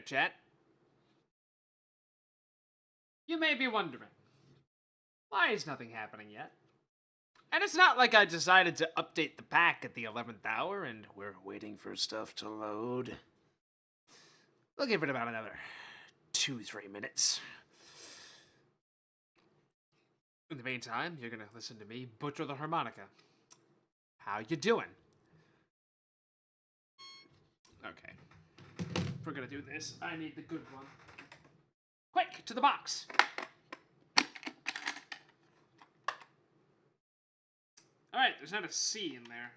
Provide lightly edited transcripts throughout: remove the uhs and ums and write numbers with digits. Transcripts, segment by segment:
chat. You may be wondering, why is nothing happening yet? And it's not like I decided to update the pack at the 11th hour and we're waiting for stuff to load. We'll give it about another 2-3 minutes. In the meantime, you're gonna listen to me butcher the harmonica. How you doing? Okay. If we're gonna do this, I need the good one. Quick, to the box! Alright, there's not a C in there.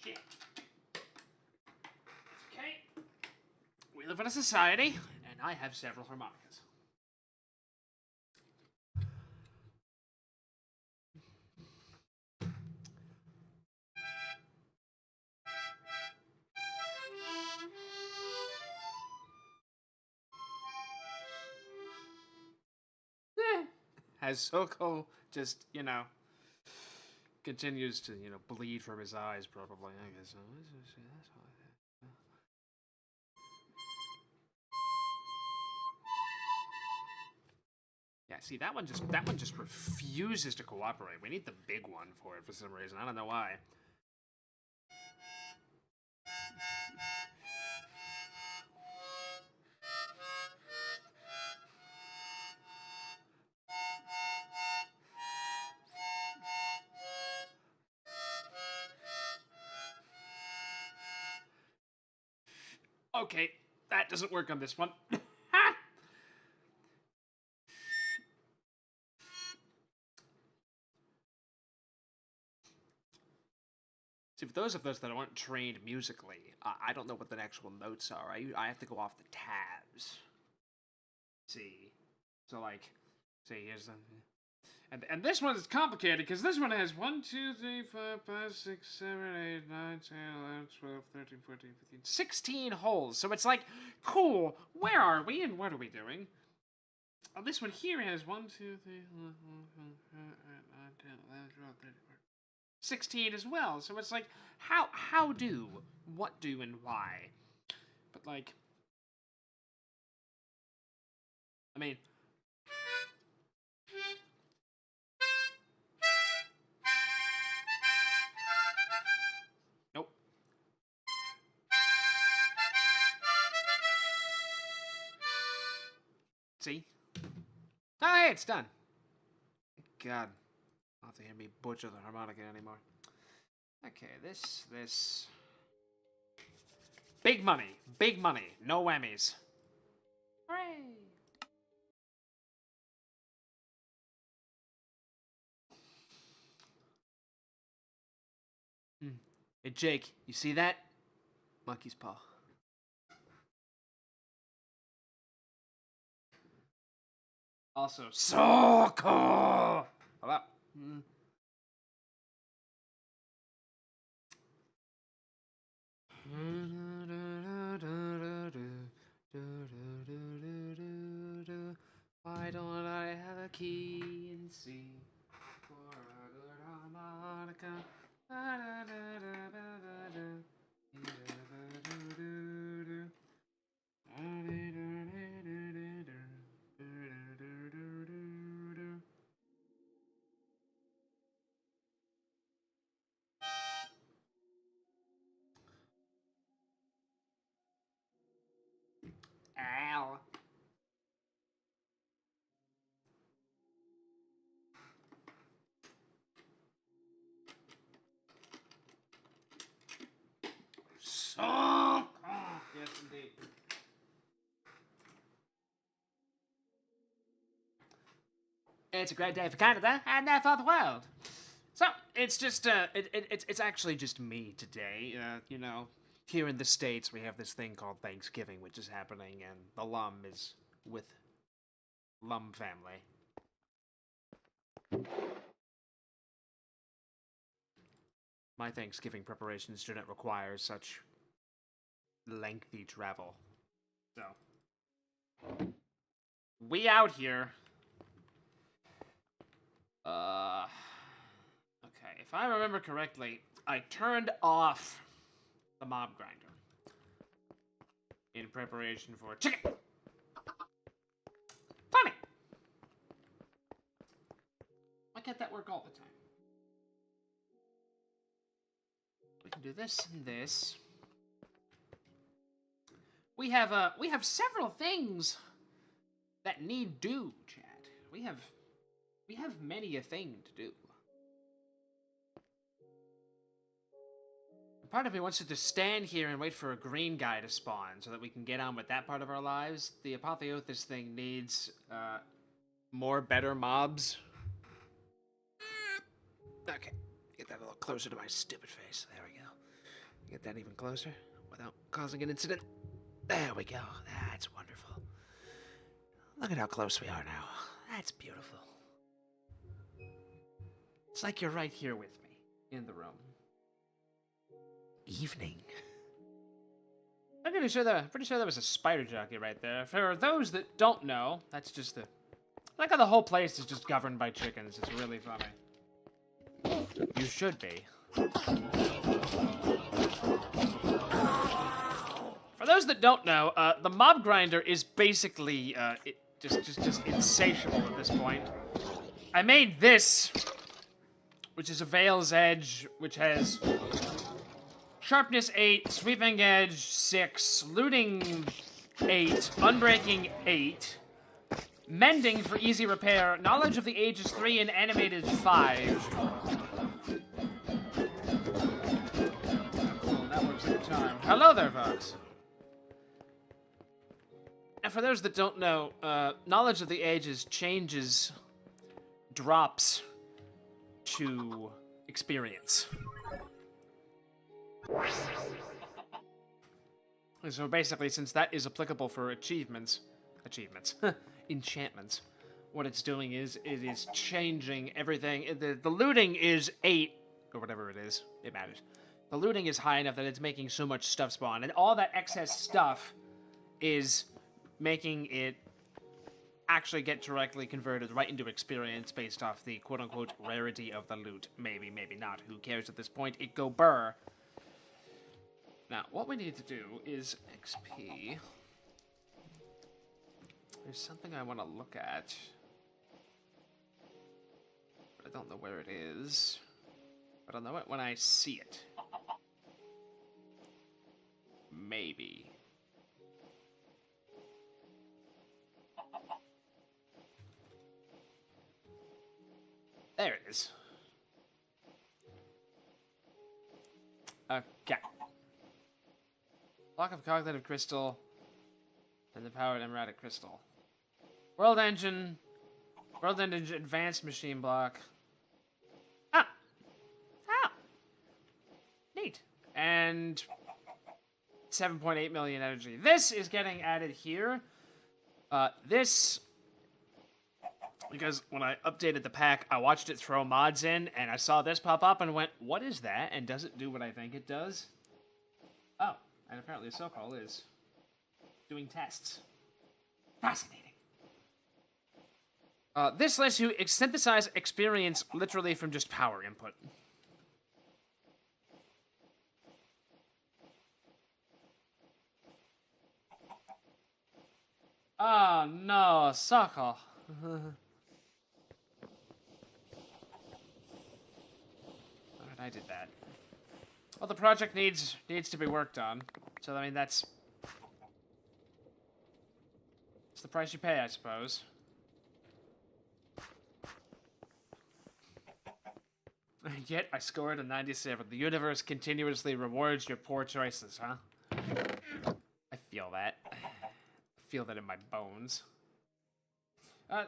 Shit. Okay. We live in a society, and I have several harmonicas. As Soko just, continues to, bleed from his eyes, probably, I guess. Yeah, see, that one just refuses to cooperate. We need the big one for it for some reason. I don't know why. Okay, that doesn't work on this one. See, for those of us that aren't trained musically, I don't know what the actual notes are. I have to go off the tabs. See? So, here's the... And this one is complicated, because this one has 1, 2, 3, 4, 5, 6, 7, 8, 9, 10, 11, 12, 13, 14, 15, 16 holes. So it's like, cool, where are we and what are we doing? Oh, this one here has 1, 2, 3, 4, 5, 6, 7, 8, 9, 10, 11, 12, 13, 14, 16 as well. So it's like, how do, what do, and why? But I mean... Nope. See? Oh, hey, it's done. God. I don't have to hear me butcher the harmonica anymore. Okay, this... Big money. Big money. No whammies. Hooray! Hey, Jake, you see that? Monkey's paw. Also, so cool! Hello. Why don't I have a key and C for a good harmonica? Ow. So, yes, indeed. It's a great day for Canada and therefore the world. So it's just it's actually just me today. Here in the States we have this thing called Thanksgiving, which is happening, and the Lum is with Lum family. My Thanksgiving preparations do not require such lengthy travel. So, we out here. Okay, if I remember correctly, I turned off the mob grinder. in preparation for chicken. Funny. Why can't that work all the time? We can do this and this. We have several things that need do, chat. We have many a thing to do. Part of me wants to just stand here and wait for a green guy to spawn so that we can get on with that part of our lives. The Apotheosis thing needs more better mobs. Okay, get that a little closer to my stupid face. There we go. Get that even closer without causing an incident. There we go. That's wonderful. Look at how close we are now. That's beautiful. It's like you're right here with me in the room. Evening. I'm pretty sure there was a spider jockey right there. For those that don't know, that's just like how the whole place is just governed by chickens. It's really funny. You should be. For those that don't know, the mob grinder is basically just insatiable at this point. I made this, which is a Veil's Edge, which has Sharpness 8, Sweeping Edge 6, Looting 8, Unbreaking 8, Mending for easy repair, Knowledge of the Ages 3, and Animated 5. Cool, that works every time. Hello there, Vox. And for those that don't know, Knowledge of the Ages changes drops to experience. So basically, since that is applicable for enchantments, what it's doing is it is changing everything. The looting is 8, or whatever it is, it matters. The looting is high enough that it's making so much stuff spawn, and all that excess stuff is making it actually get directly converted right into experience based off the quote-unquote rarity of the loot. Maybe, maybe not. Who cares at this point? It go burr. Now, what we need to do is XP. There's something I want to look at, but I don't know where it is. But I'll know it when I see it. Maybe. There it is. Okay. Block of cognitive crystal and the powered emerald crystal. World engine advanced machine block. Ah! Ah! Neat. And 7.8 million energy. This is getting added here. Because when I updated the pack, I watched it throw mods in, and I saw this pop up and went, what is that? And does it do what I think it does? Oh, and apparently Sokol is doing tests. Fascinating. This lets you synthesize experience literally from just power input. Oh no, Sokol. I did that. Well, the project needs to be worked on. So, I mean, it's the price you pay, I suppose. Yet, I scored a 97. The universe continuously rewards your poor choices, huh? I feel that. I feel that in my bones.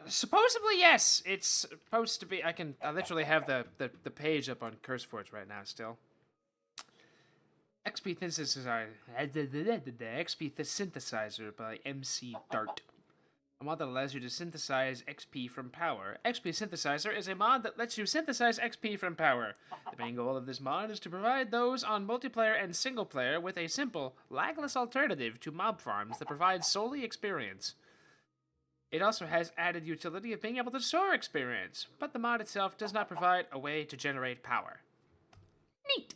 Supposedly, yes. It's supposed to be. I literally have the page up on CurseForge right now still. XP Synthesizer by MC Dart. A mod that allows you to synthesize XP from power. XP Synthesizer is a mod that lets you synthesize XP from power. The main goal of this mod is to provide those on multiplayer and single player with a simple, lagless alternative to mob farms that provides solely experience. It also has added utility of being able to store experience, but the mod itself does not provide a way to generate power. Neat!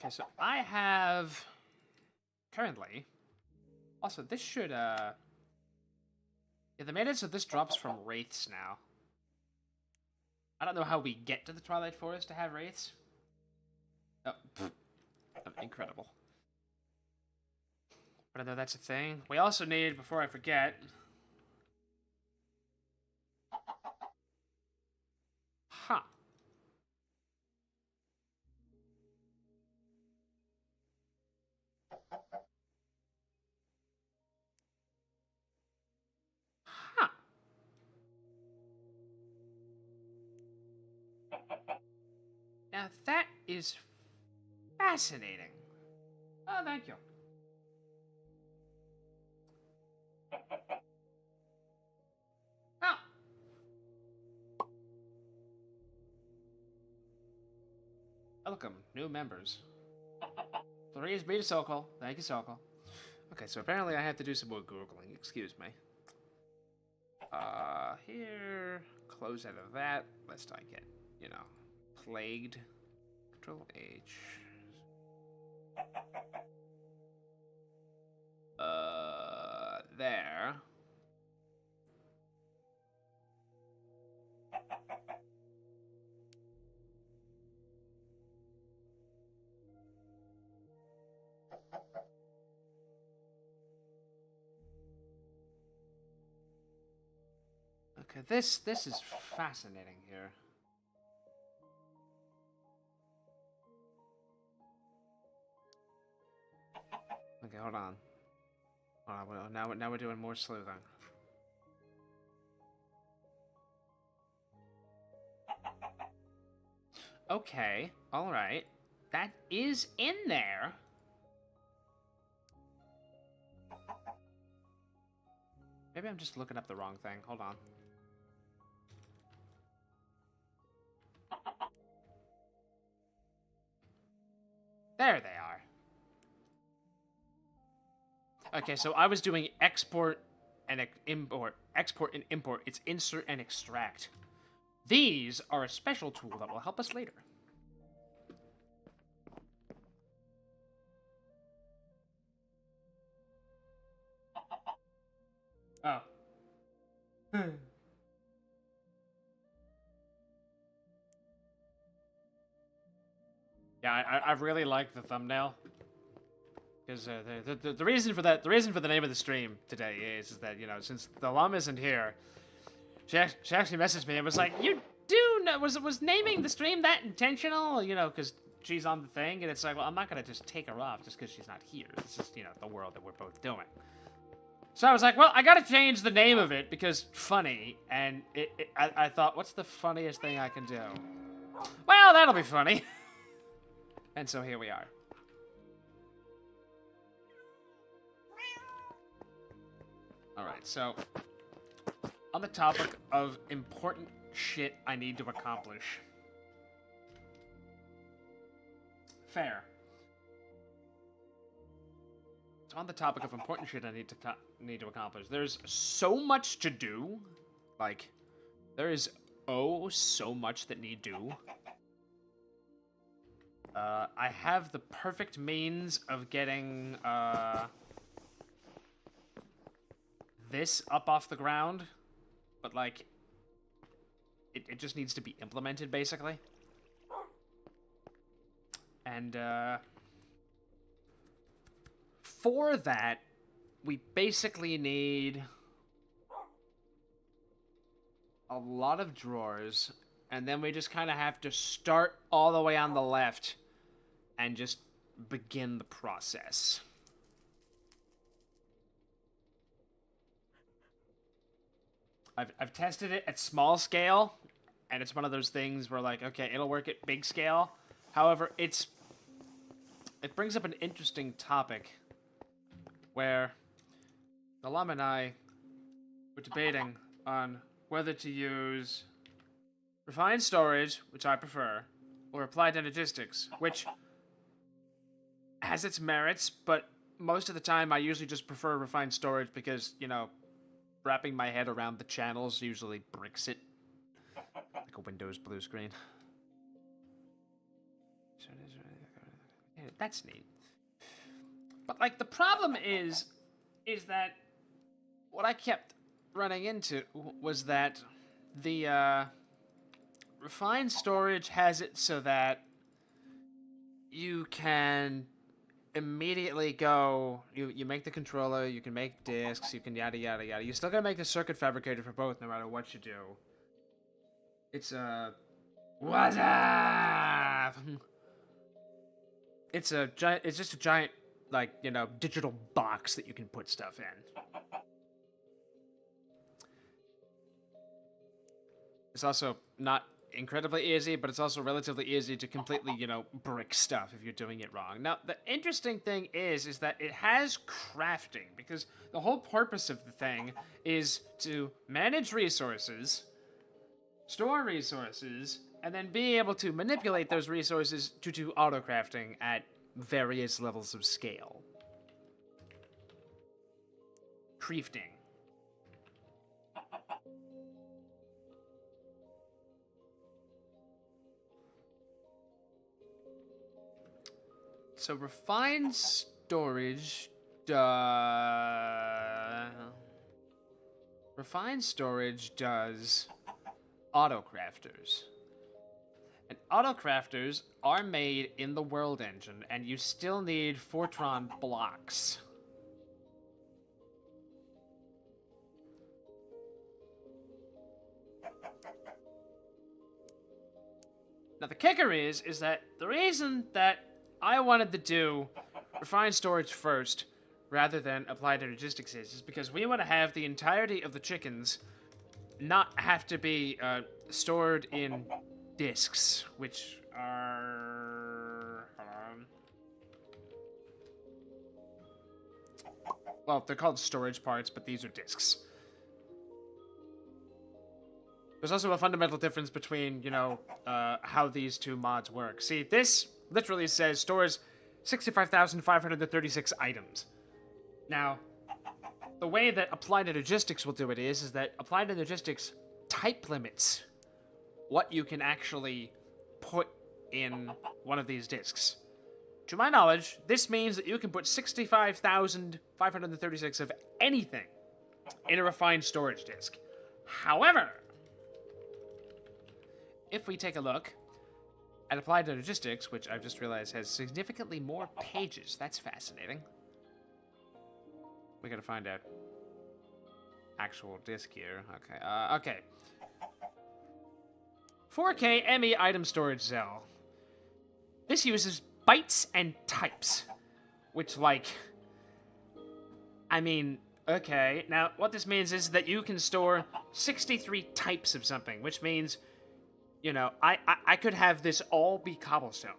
Okay, so I have currently. Also, this should yeah, they made it so this drops from wraiths now. I don't know how we get to the Twilight Forest to have wraiths. Oh, incredible. But I know that's a thing. We also need, before I forget, huh. Huh. Now that is fascinating. Oh, thank you. Oh. Welcome, new members. Please be to Sokol. Thank you, Sokol. Okay, so apparently I have to do some more Googling. Excuse me. Here. Close out of that. Lest I get, you know, plagued. Control H. There. Okay, this is fascinating here. Okay, hold on. Now we're doing more sleuthing. Okay, all right. That is in there. Maybe I'm just looking up the wrong thing. Hold on. There they are. Okay, so I was doing export and import. Export and import. It's insert and extract. These are a special tool that will help us later. Oh. Yeah, I really like the thumbnail. Because the reason for that, the reason for the name of the stream today is that, you know, since the Lum isn't here, she actually messaged me and was like, you do know, was naming the stream that intentional? You know, because she's on the thing, and it's like, well, I'm not going to just take her off just because she's not here. It's just, you know, the world that we're both doing. So I was like, well, I got to change the name of it because funny, and I thought, what's the funniest thing I can do? Well, that'll be funny. And so here we are. Alright, so on the topic of important shit I need to accomplish. Fair. So on the topic of important shit I need to accomplish, there's so much to do. Like, there is so much that need do. I have the perfect means of getting this up off the ground, but like it just needs to be implemented basically. And for that we basically need a lot of drawers, and then we just kind of have to start all the way on the left and just begin the process. I've tested it at small scale, and it's one of those things where, like, okay, it'll work at big scale. However, it brings up an interesting topic where the Lum and I were debating on whether to use refined storage, which I prefer, or applied energistics, which has its merits, but most of the time I usually just prefer refined storage because, you know, wrapping my head around the channels usually bricks it. Like a Windows blue screen. That's neat. But, like, the problem is that what I kept running into was that the, refined storage has it so that you can immediately go, you make the controller, you can make discs, you can yada yada yada. You still gotta make the circuit fabricator for both no matter what you do. It's what's up? It's just a giant, like, you know, digital box that you can put stuff in. It's also not incredibly easy, but it's also relatively easy to completely, you know, brick stuff if you're doing it wrong. Now, the interesting thing is that it has crafting, because the whole purpose of the thing is to manage resources, store resources, and then be able to manipulate those resources to do auto-crafting at various levels of scale. Crafting. So refined storage does autocrafters. And autocrafters are made in the world engine, and you still need Fortran blocks. Now the kicker is that the reason that I wanted to do refined storage first, rather than applied logistics, is because we want to have the entirety of the chickens not have to be stored in discs, which are... well, they're called storage parts, but these are discs. There's also a fundamental difference between, you know, how these two mods work. See, this literally says stores 65,536 items. Now, the way that applied logistics will do it is that applied logistics type limits what you can actually put in one of these disks. To my knowledge, this means that you can put 65,536 of anything in a refined storage disk. However, if we take a look at applied logistics, which I've just realized has significantly more pages, that's fascinating. We gotta find out actual disk here. Okay, okay. 4K ME item storage cell. This uses bytes and types, which, like, I mean, okay. Now, what this means is that you can store 63 types of something, which means, you know, I could have this all be cobblestone,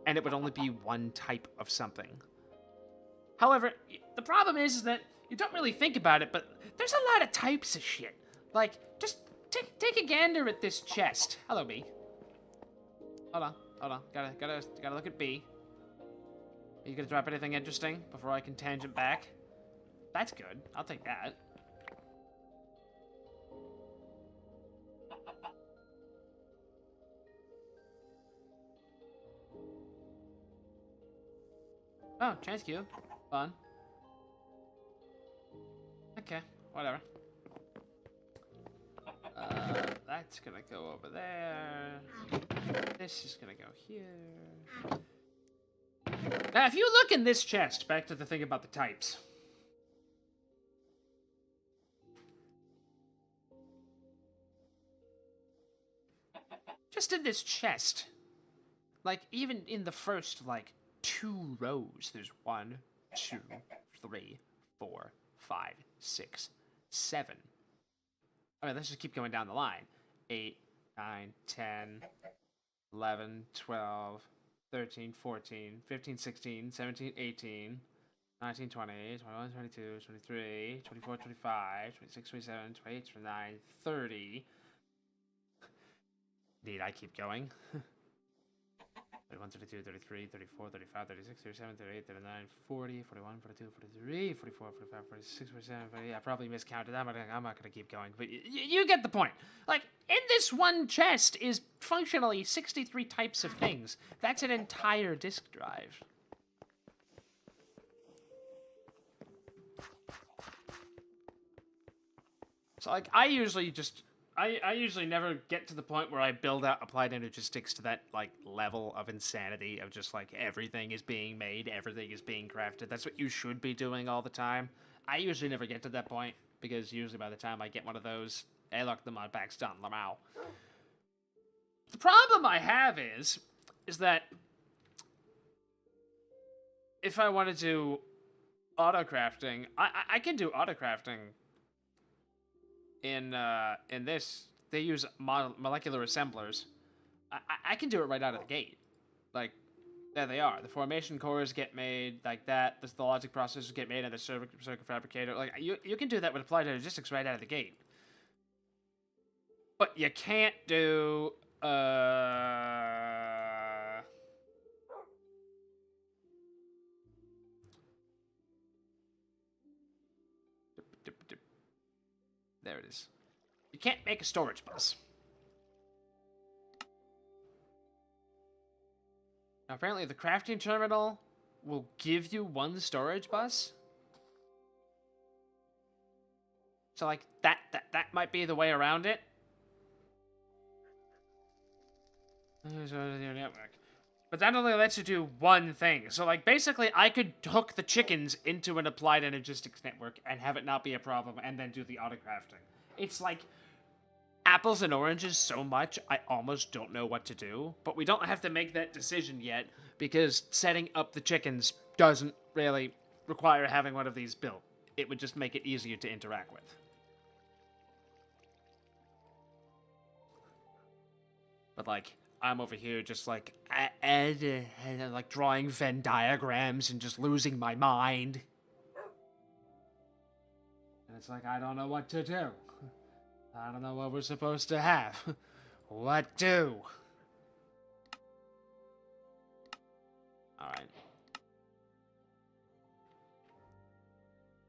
and it would only be one type of something. However, the problem is that you don't really think about it, but there's a lot of types of shit. Like, just take a gander at this chest. Hello, B. Hold on. Gotta look at B. Are you gonna drop anything interesting before I can tangent back? That's good. I'll take that. Oh, chance cube. Fun. Okay, whatever. That's gonna go over there. This is gonna go here. Now, if you look in this chest, back to the thing about the types. Just in this chest, like, even in the first, like, 2 rows, there's 1, 2, 3, 4, 5, 6, 7. I mean, let's just keep going down the line. 8, 9, 10, 11, 12, 13, 14, 15, 16, 17, 18, 19, 20, 21, 22, 23, 24, 25, 26, 27, 28, 29, 30. Need I keep going? 31, 32, 33, 34, 35, 36, 37, 38, 39, 40, 41, 42, 43, 44, 45, 46, 47, 48. I probably miscounted. I'm not going to keep going, but you get the point. Like, in this one chest is functionally 63 types of things. That's an entire disk drive. So, like, I usually never get to the point where I build out applied energistics to that, like, level of insanity of just, like, everything is being made, everything is being crafted. That's what you should be doing all the time. I usually never get to that point, because usually by the time I get one of those, hey, look, the mod pack's done, lamau. The problem I have is that if I want to do auto-crafting, I can do auto-crafting in this. They use molecular assemblers. I can do it right out of the gate. Like, there they are. The formation cores get made like that. The logic processors get made, and the circuit fabricator. Like, you can do that with applied logistics right out of the gate. But you can't do there it is. You can't make a storage bus. Now, apparently the crafting terminal will give you one storage bus. So, like, that might be the way around it. But that only lets you do one thing. So, like, basically, I could hook the chickens into an applied energistics network and have it not be a problem, and then do the auto-crafting. It's like apples and oranges so much, I almost don't know what to do. But we don't have to make that decision yet, because setting up the chickens doesn't really require having one of these built. It would just make it easier to interact with. But, like, I'm over here just, like, like, drawing Venn diagrams and just losing my mind. And it's like, I don't know what to do. I don't know what we're supposed to have. What do? Alright.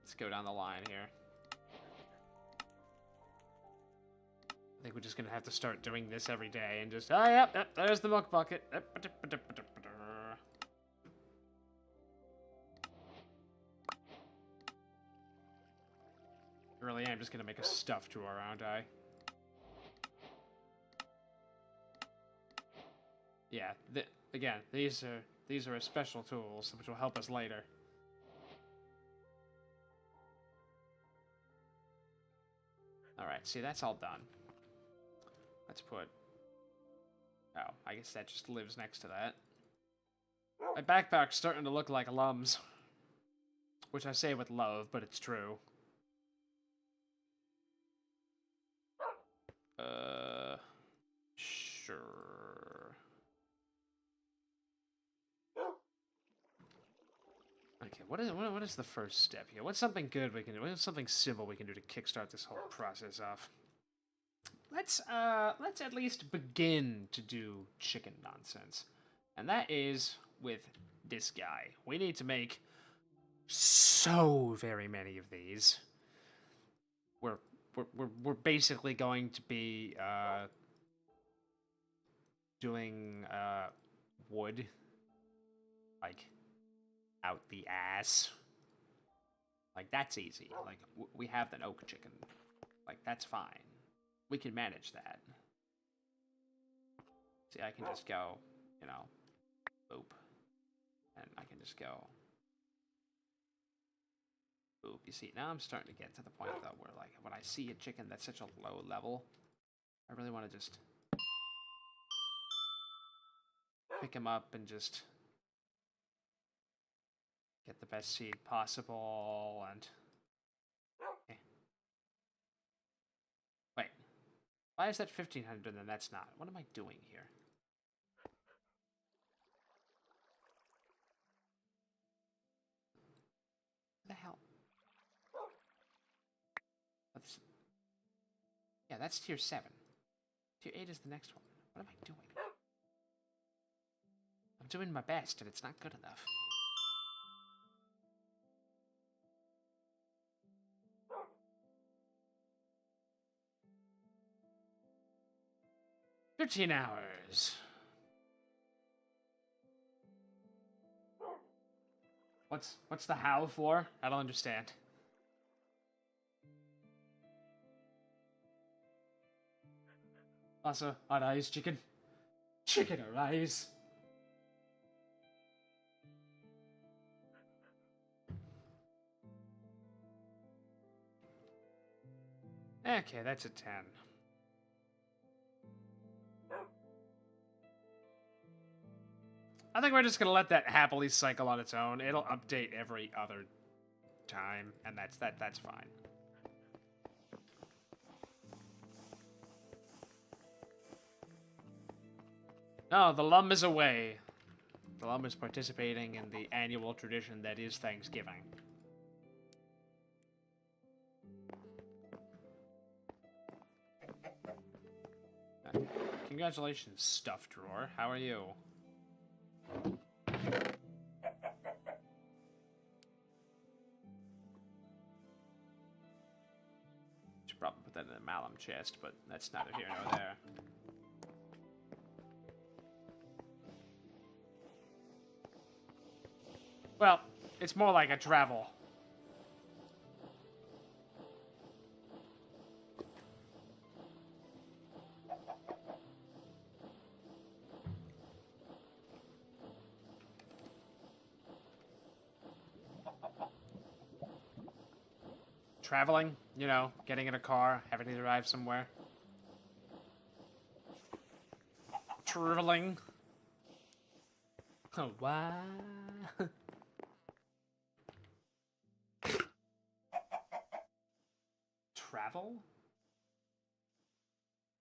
Let's go down the line here. I think we're just gonna have to start doing this every day and just, oh, yep, there's the milk bucket. Really am just gonna make a stuffed drawer, aren't I? Yeah, again, these are special tools, which will help us later. Alright, see, that's all done. Let's put... Oh, I guess that just lives next to that. My backpack's starting to look like Lum's. Which I say with love, but it's true. Sure. Okay, what is the first step here? What's something good we can do? What's something simple we can do to kickstart this whole process off? Let's at least begin to do chicken nonsense. And that is with this guy. We need to make so very many of these. We're basically going to be doing wood, like, out the ass. Like, that's easy. Like, we have an oak chicken. Like, that's fine. We can manage that. See, I can just go, you know, boop. And I can just go, boop. You see, now I'm starting to get to the point, though, where, like, when I see a chicken that's such a low level, I really want to just pick him up and just get the best seed possible, and... Okay. Wait. Why is that 1,500 and then that's not? What am I doing here? What the hell? Yeah, that's tier 7. Tier 8 is the next one. What am I doing? I'm doing my best, and it's not good enough. "13 hours. What's the how for? I don't understand. Also, arise, chicken. Chicken, arise. Okay, that's a 10. I think we're just gonna let that happily cycle on its own. It'll update every other time, and that's fine. No, the Lum is away. The Lum is participating in the annual tradition that is Thanksgiving. Congratulations, stuffed drawer. How are you? Should probably put that in a Malum chest, but that's neither here nor there. Well, it's more like a travel. Traveling, you know, getting in a car, having to drive somewhere. Traveling. Oh, wow. Travel?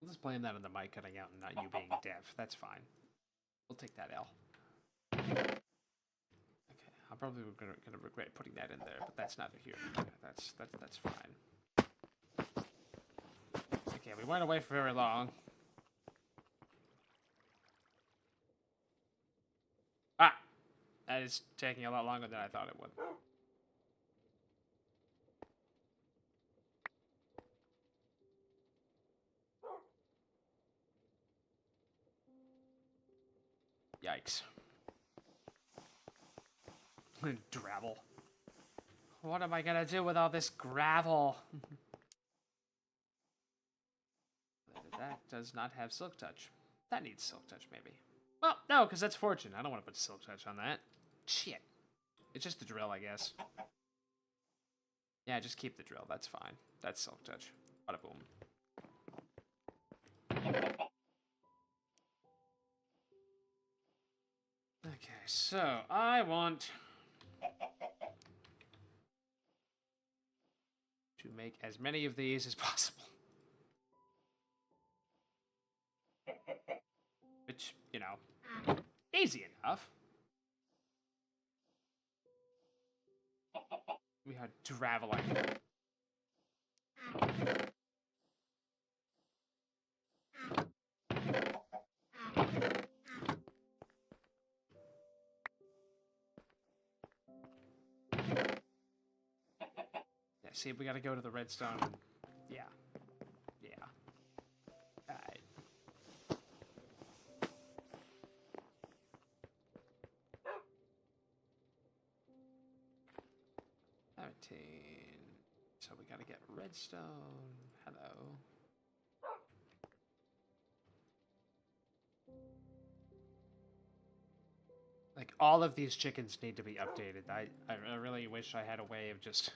We'll just blame that on the mic cutting out and not you being deaf. That's fine. We'll take that L. Okay, I'm probably gonna regret putting that in there, but that's neither here. That's fine. Okay, we weren't away for very long. Ah! That is taking a lot longer than I thought it would. Yikes. Gravel. What am I gonna do with all this gravel? That does not have Silk Touch. That needs Silk Touch, maybe. Well, no, because that's Fortune. I don't want to put Silk Touch on that. Shit. It's just the drill, I guess. Yeah, just keep the drill. That's fine. That's Silk Touch. Bada boom. Okay, so I want to make as many of these as possible. Which, you know, easy enough. We are traveling. Yeah, see, we gotta go to the redstone. Yeah. Yeah. Alright. 13. So we gotta get redstone. Hello. Like, all of these chickens need to be updated. I really wish I had a way of just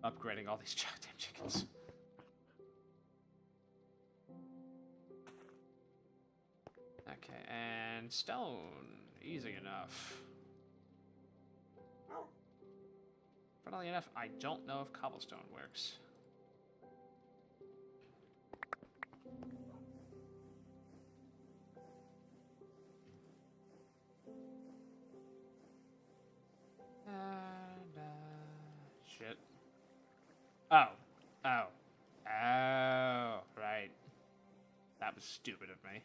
upgrading all these goddamn chickens. Okay, and stone. Easy enough. Funnily enough, I don't know if cobblestone works. Shit. Oh. Oh. Oh. Right. That was stupid of me.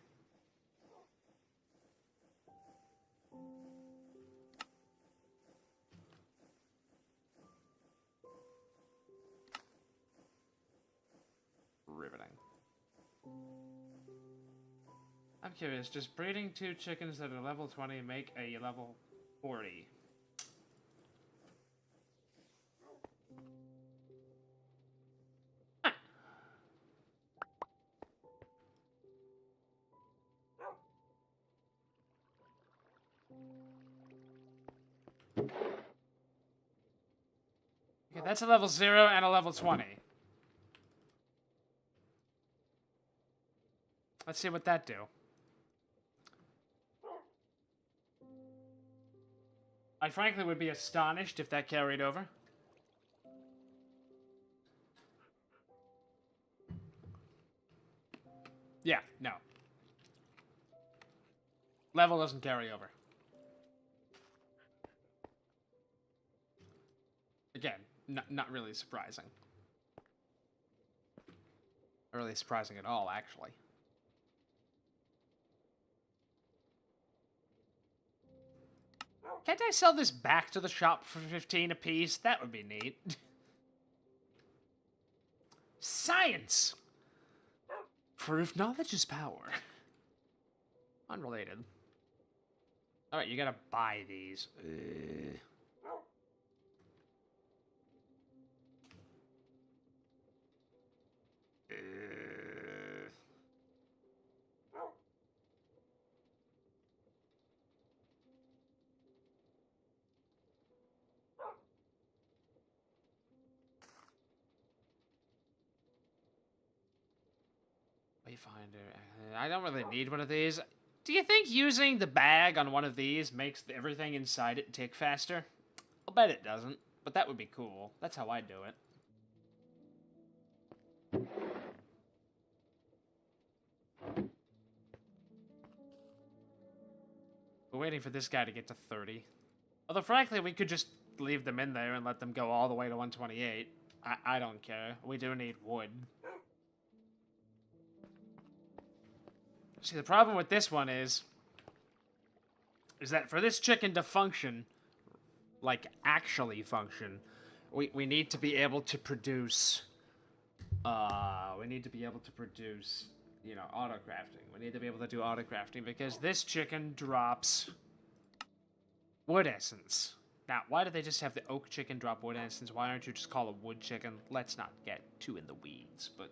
curious. Does breeding 2 chickens that are level 20 make a level 40? Okay, that's a level 0 and a level 20. Let's see what that do. I frankly would be astonished if that carried over. Yeah, no. Level doesn't carry over. Again, not really surprising. Not really surprising at all, actually. Can't I sell this back to the shop for 15 apiece? That would be neat. Science! Proof knowledge is power. Unrelated. Alright, you gotta buy these. Wayfinder. I don't really need one of these. Do you think using the bag on one of these makes everything inside it tick faster? I'll bet it doesn't, but that would be cool. That's how I'd do it. We're waiting for this guy to get to 30. Although, frankly, we could just leave them in there and let them go all the way to 128. I don't care. We do need wood. See, the problem with this one is that for this chicken to function, like, actually function, we need to be able to produce, you know, auto-crafting. We need to be able to do auto-crafting because this chicken drops wood essence. Now, why do they just have the oak chicken drop wood essence? Why aren't you just call a wood chicken? Let's not get too in the weeds, but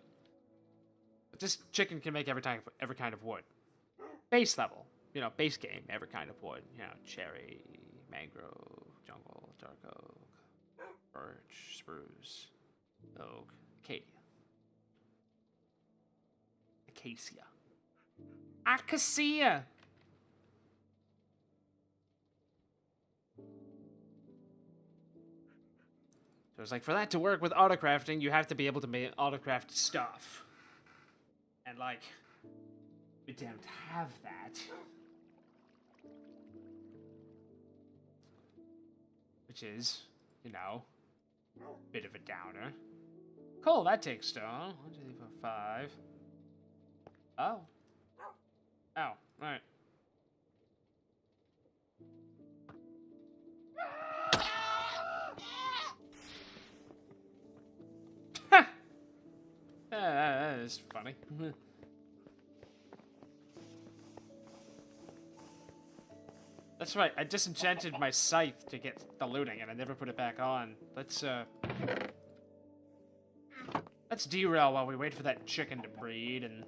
this chicken can make every kind of wood. Base level, you know, base game, every kind of wood. You know, cherry, mangrove, jungle, dark oak, birch, spruce, oak, acacia. Acacia! So it's like, for that to work with autocrafting, you have to be able to make autocraft stuff. And, like, we don't have that. Which is, you know, a bit of a downer. Cool, that takes stone. 1, 2, 3, 4, 5. Oh. Oh, alright. That is funny. That's right, I disenchanted my scythe to get the looting, and I never put it back on. Let's derail while we wait for that chicken to breed and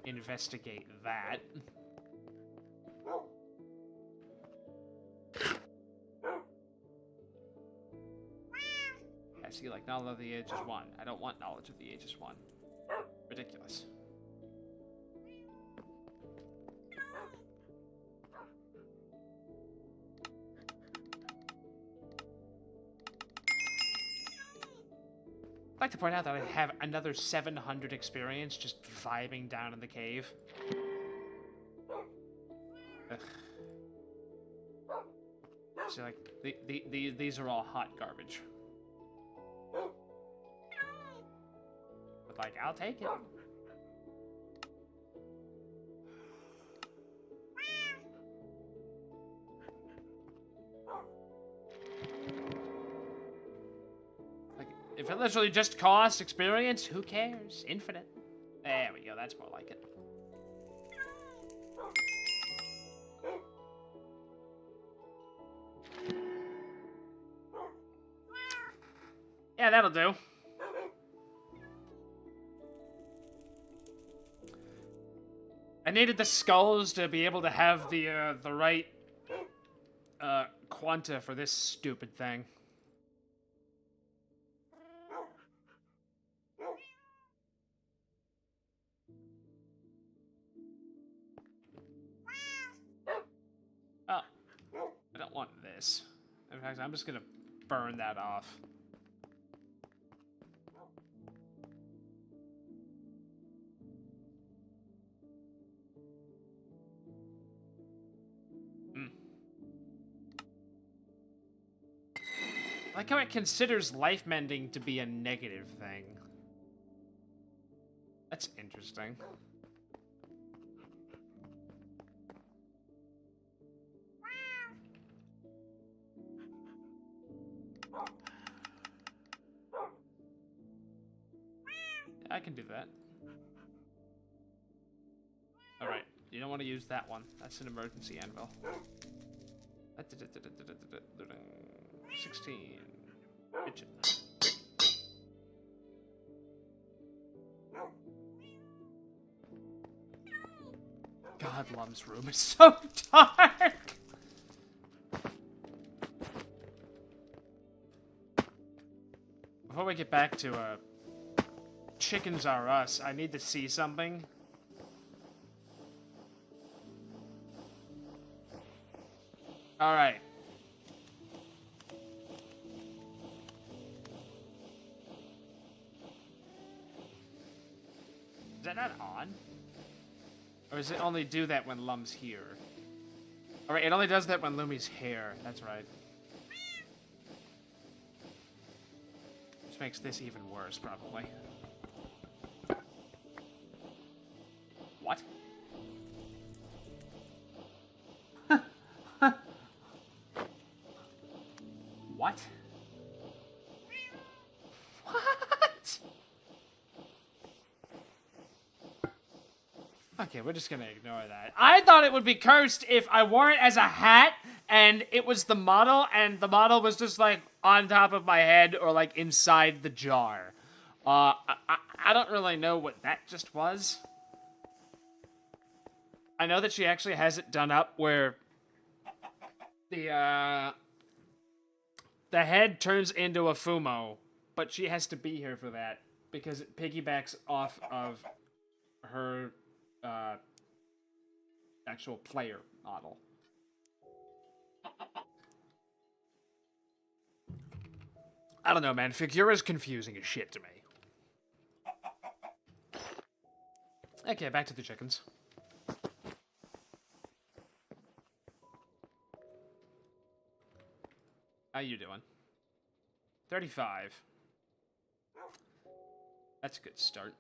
investigate that. I see, like, knowledge of the age is 1. I don't want knowledge of the age is 1. Ridiculous. I'd like to point out that I have another 700 experience just vibing down in the cave. Ugh. So, like, these are all hot garbage. But, like, I'll take it. If it literally just costs experience, who cares? Infinite. There we go, that's more like it. Yeah, that'll do. I needed the skulls to be able to have the right quanta for this stupid thing. Oh, I don't want this. In fact, I'm just gonna burn that off. I like how it considers life mending to be a negative thing. That's interesting. I can do that. Alright, you don't want to use that one. That's an emergency anvil. 16. God, Lum's room is so dark! Before we get back to, Chickens Are Us, I need to see something. Alright. Is that not on? Or does it only do that when Lum's here? Alright, it only does that when Lumi's here. That's right. Which makes this even worse, probably. What? What? What? Okay, we're just gonna ignore that. I thought it would be cursed if I wore it as a hat and it was the model and the model was just like on top of my head or like inside the jar. I don't really know what that just was. I know that she actually has it done up where the head turns into a Fumo, but she has to be here for that because it piggybacks off of her actual player model. I don't know, man. Figura's confusing as shit to me. Okay, back to the chickens. How you doing? 35. That's a good start.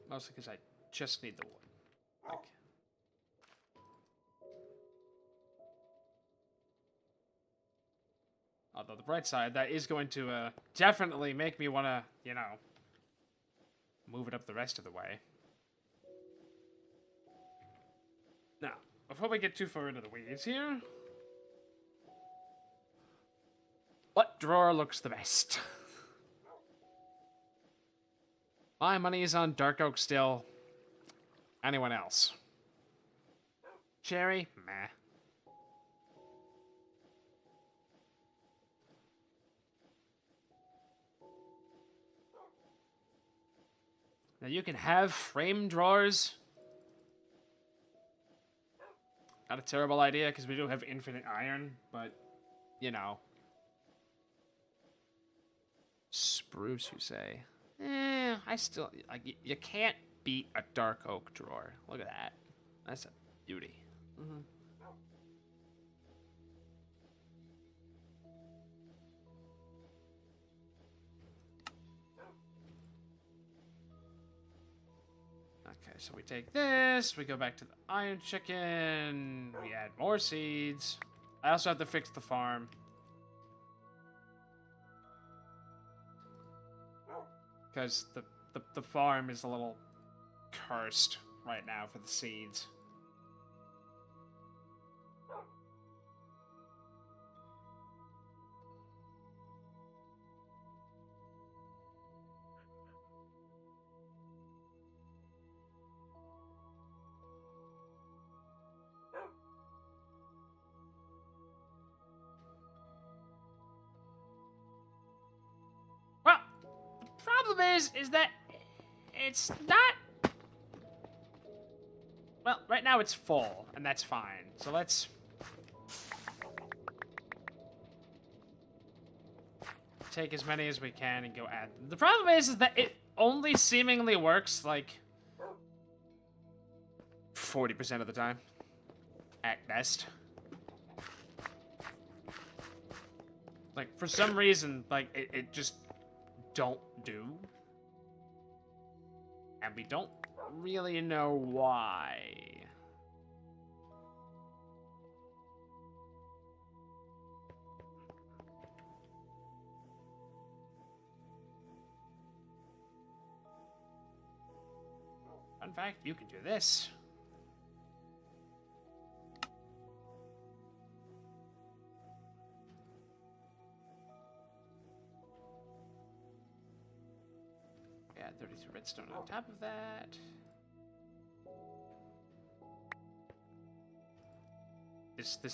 Mostly because I just need the wood. Like. Although the bright side, that is going to definitely make me want to, you know, move it up the rest of the way. Now, before we get too far into the weeds here, what drawer looks the best? My money is on Dark Oak still. Anyone else? Cherry? Meh. Now you can have frame drawers. Not a terrible idea, because we do have infinite iron, but, you know. Spruce, you say? I still, like, you can't beat a dark oak drawer. Look at that. That's a beauty. Mm-hmm. Okay, so we take this, we go back to the iron chicken, we add more seeds. I also have to fix the farm. Because the farm is a little cursed right now for the seeds. problem is that it's not... Well, right now it's full, and that's fine. So let's... take as many as we can and go add them. The problem is that it only seemingly works, like, 40% of the time. At best. Like, for some reason, like, it just don't do. And we don't really know why. Fun fact, you can do this. Yeah, 32 redstone on top of that.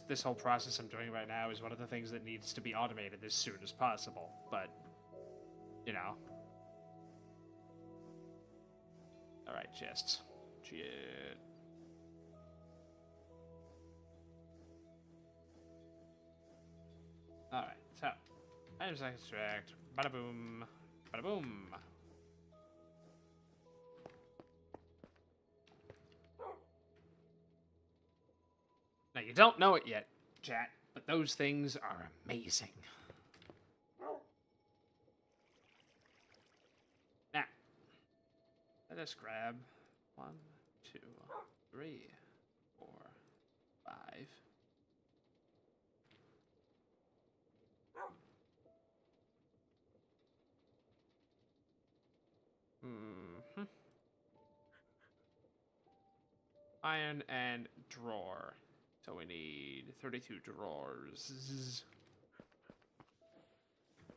This whole process I'm doing right now is one of the things that needs to be automated as soon as possible, but, you know. Alright, chests. Shit. Alright, so. Items extract. Bada boom. Bada boom. Now, you don't know it yet, chat, but those things are amazing. Now, let us grab 1, 2, 3, 4, 5. Mm-hmm. Iron and drawer. So we need 32 drawers.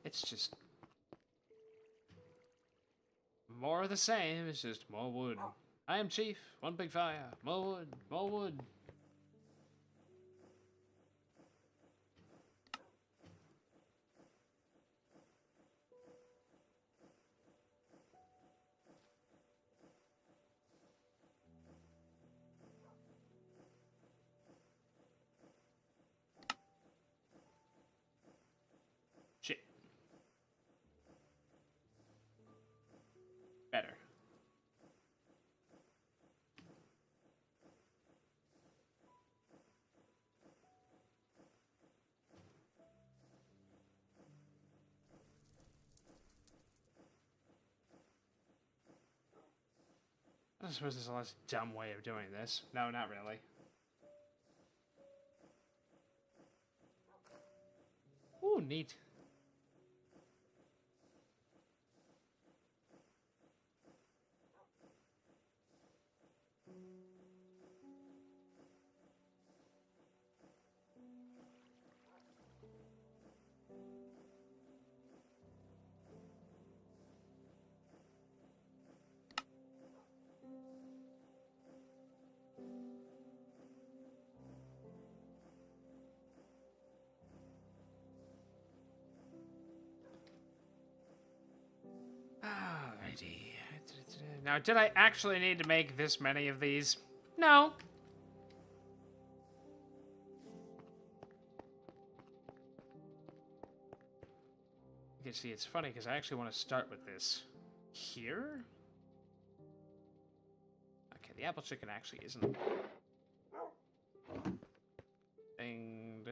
It's just more of the same. It's just more wood. I am chief. One big fire. More wood. More wood. Shit. Better. I suppose there's a less dumb way of doing this. No, not really. Ooh, neat. Alrighty. Now, did I actually need to make this many of these? No. You can see it's funny because I actually want to start with this here. Okay, the apple chicken actually isn't thinged.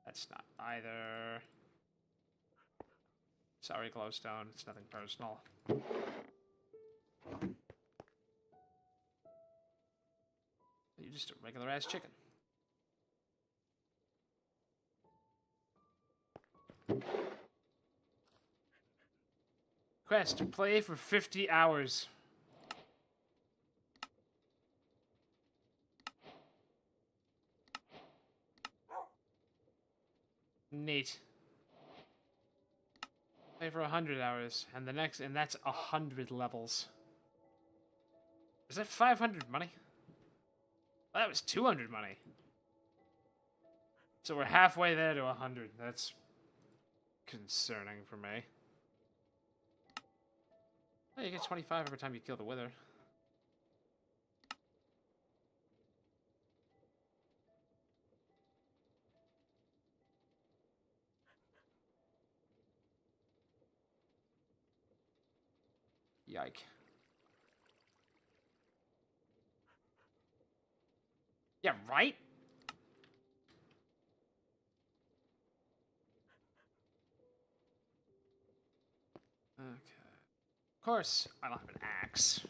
That's not either. Sorry, glowstone. It's nothing personal. You're just a regular-ass chicken. Quest, play for 50 hours. Neat. Play for 100 hours, and the next, and that's 100 levels. Is that 500 money? Well, that was 200 money. So we're halfway there to 100. That's concerning for me. Oh, you get 25 every time you kill the wither. Yike. Yeah, right? Okay. Of course, I don't have an axe.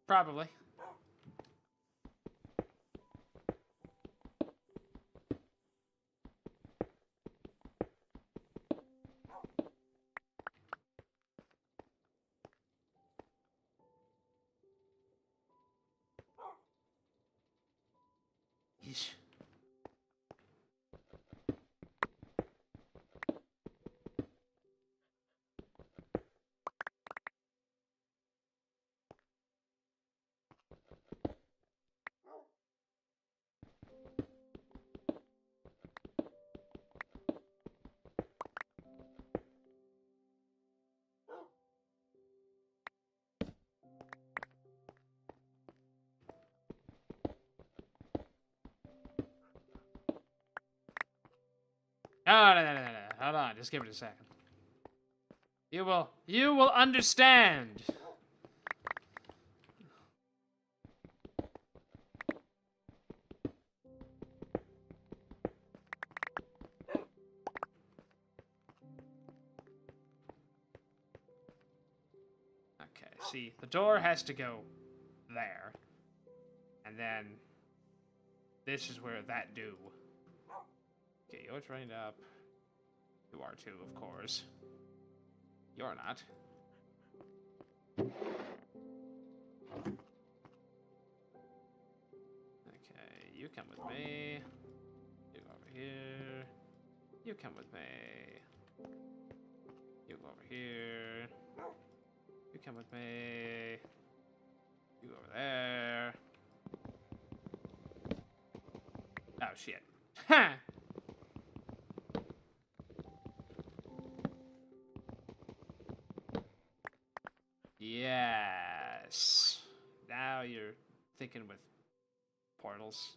Probably. Yeesh. Oh, no. Hold on, just give it a second. You will understand. Okay, see, the door has to go there. And then this is where that do. Okay, you're trained up. You are too, of course. You're not. Okay, you come with me. You go over here. You come with me. You go over here. You come with me. You go over there. Oh, shit. Ha! Yes. Now you're thinking with portals.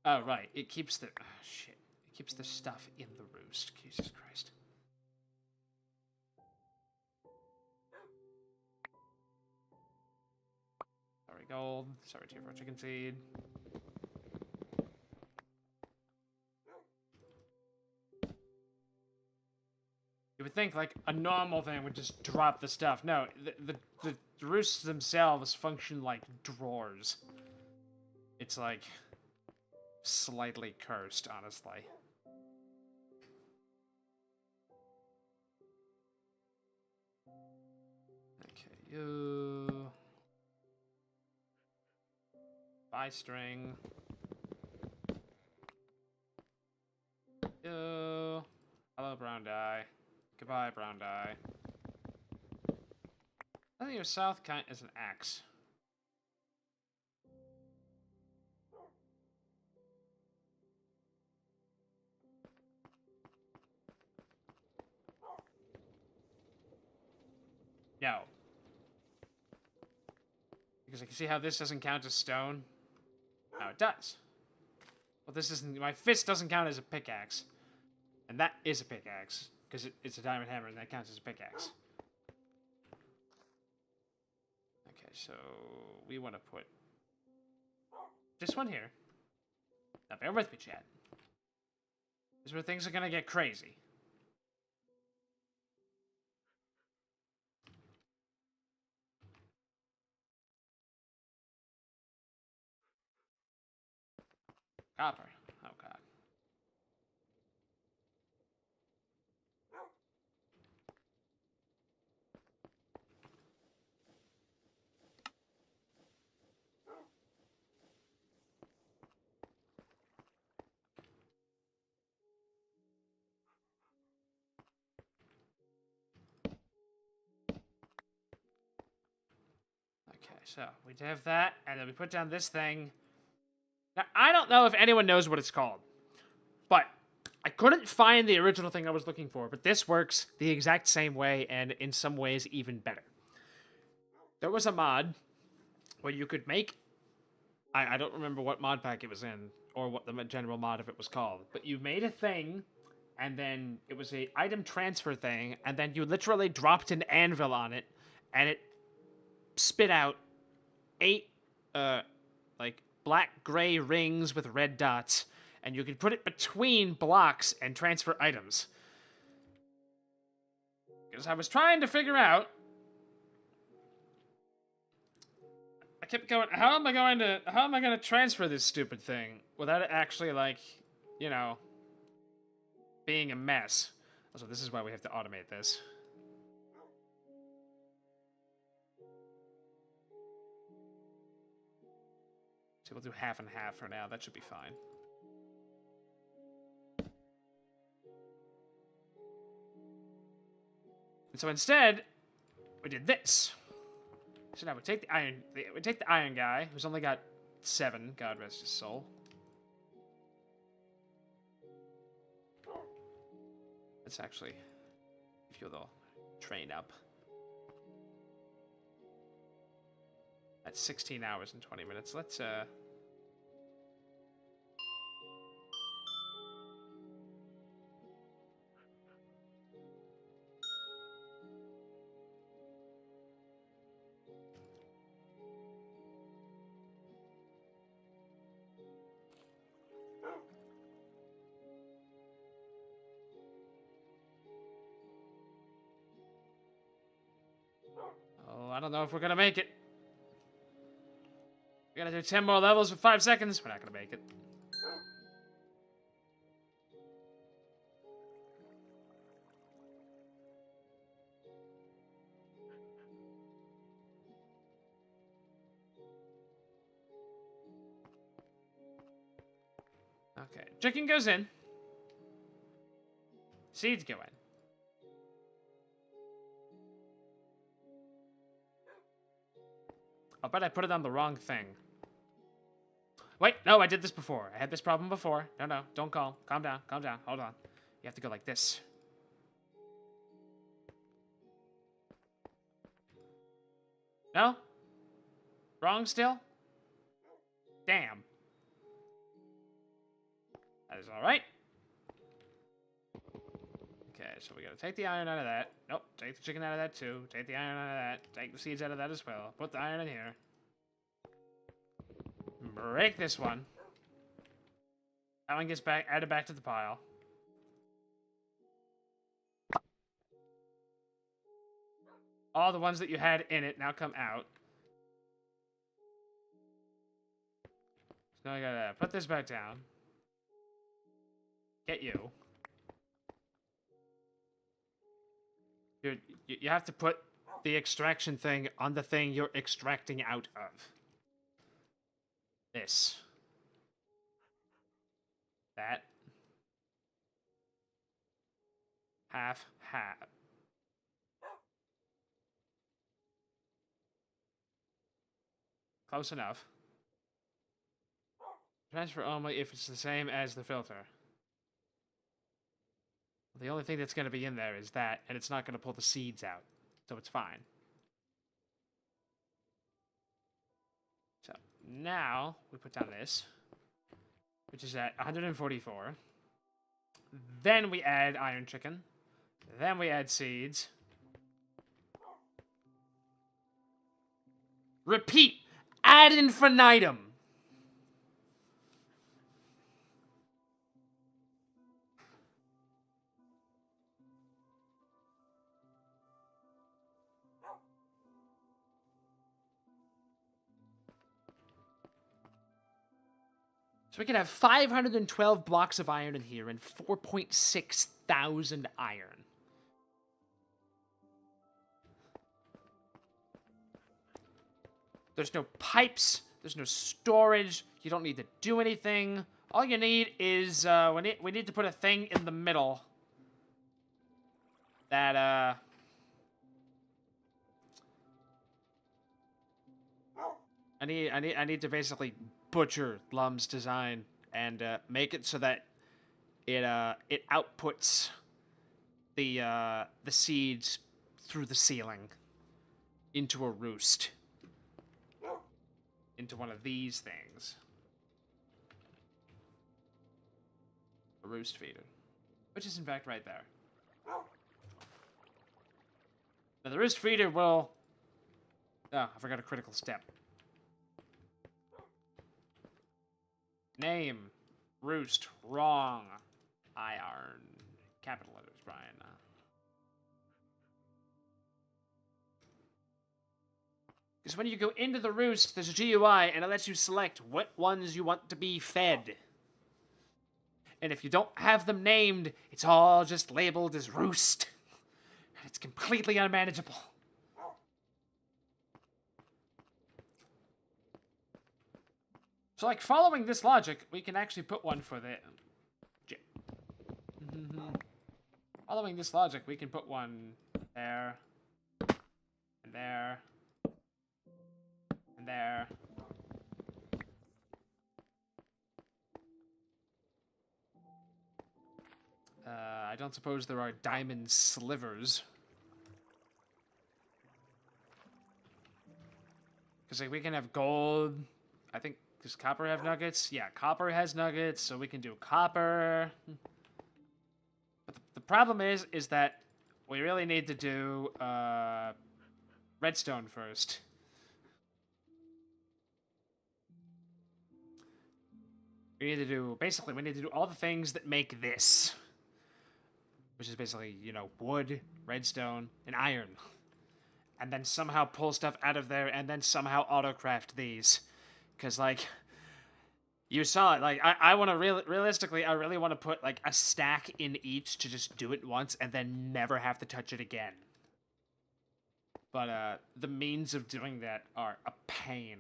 Oh, right. It keeps the... Oh, shit. It keeps the stuff in the roost. Jesus Christ. Sorry, gold. Sorry, tier 4 chicken seed. You would think, like, a normal thing would just drop the stuff. No, the roosts themselves function like drawers. It's, like, slightly cursed, honestly. Okay, you... Buy string. You... Hello, brown dye. Goodbye, brown dye. I think your south kind is an axe. No. Because I can see how this doesn't count as stone. No, it does. Well, this isn't... My fist doesn't count as a pickaxe. And that is a pickaxe. Because it's a diamond hammer, and that counts as a pickaxe. Okay, so... We want to put... this one here. Now, bear with me, chat. This is where things are gonna get crazy. Copper. Oh, God. so we have that, and then we put down this thing. Now, I don't know if anyone knows what it's called, but I couldn't find the original thing I was looking for, but this works the exact same way, and in some ways even better. There was a mod where you could make... I don't remember what mod pack it was in, or what the general mod of it was called, but you made a thing, and then it was a item transfer thing, and then you literally dropped an anvil on it, and it spit out 8, like, black-gray rings with red dots, and you could put it between blocks and transfer items. Because I was trying to figure out... I kept going, how am I going to transfer this stupid thing without it actually, like, you know, being a mess? Also, this is why we have to automate this. So we'll do half and half for now. That should be fine. And so instead, we did this. So now we take the iron guy, who's only got 7, God rest his soul. Let's actually feel the train up. That's 16 hours and 20 minutes. Let's I don't know if we're gonna make it. We gotta do 10 more levels for 5 seconds. We're not gonna make it. Okay, chicken goes in. Seeds go in. I'll bet I put it on the wrong thing. Wait, no, I did this before. I had this problem before. No, don't call. Calm down, hold on. You have to go like this. No? Wrong still? Damn. That is alright. Okay, so we gotta take the iron out of that. Nope, take the chicken out of that too. Take the iron out of that. Take the seeds out of that as well. Put the iron in here. Break this one. That one gets back, added back to the pile. All the ones that you had in it now come out. So now I gotta put this back down. Get you. Dude, you have to put the extraction thing on the thing you're extracting out of. This. That. Half. Close enough. Transfer only if it's the same as the filter. The only thing that's going to be in there is that, and it's not going to pull the seeds out. So it's fine. So now we put down this, which is at 144. Then we add iron chicken. Then we add seeds. Repeat. Ad infinitum. So we can have 512 blocks of iron in here and 4.6 thousand iron. There's no pipes. There's no storage. You don't need to do anything. All you need is, we need to put a thing in the middle that, I need to basically butcher Lum's design and make it so that it outputs the seeds through the ceiling into a roost, into one of these things. A roost feeder, which is in fact right there. Now the roost feeder will... Oh, I forgot a critical step. Name. Roost. Wrong. Iron. Capital letters, Brian. Because when you go into the roost, there's a GUI, and it lets you select what ones you want to be fed. And if you don't have them named, it's all just labeled as roost. And it's completely unmanageable. So, like, following this logic, we can actually put one for the... Following this logic, we can put one there, and there, and there. I don't suppose there are diamond slivers. Because, like, we can have gold. I think, does copper have nuggets? Yeah, copper has nuggets, so we can do copper. But the problem is that we really need to do redstone first. We need to do, basically, we need to do all the things that make this. Which is basically, you know, wood, redstone, and iron. And then somehow pull stuff out of there, and then somehow autocraft these. Because, like, you saw it. Like, I want to, realistically, I really want to put, like, a stack in each to just do it once, and then never have to touch it again. But, the means of doing that are a pain.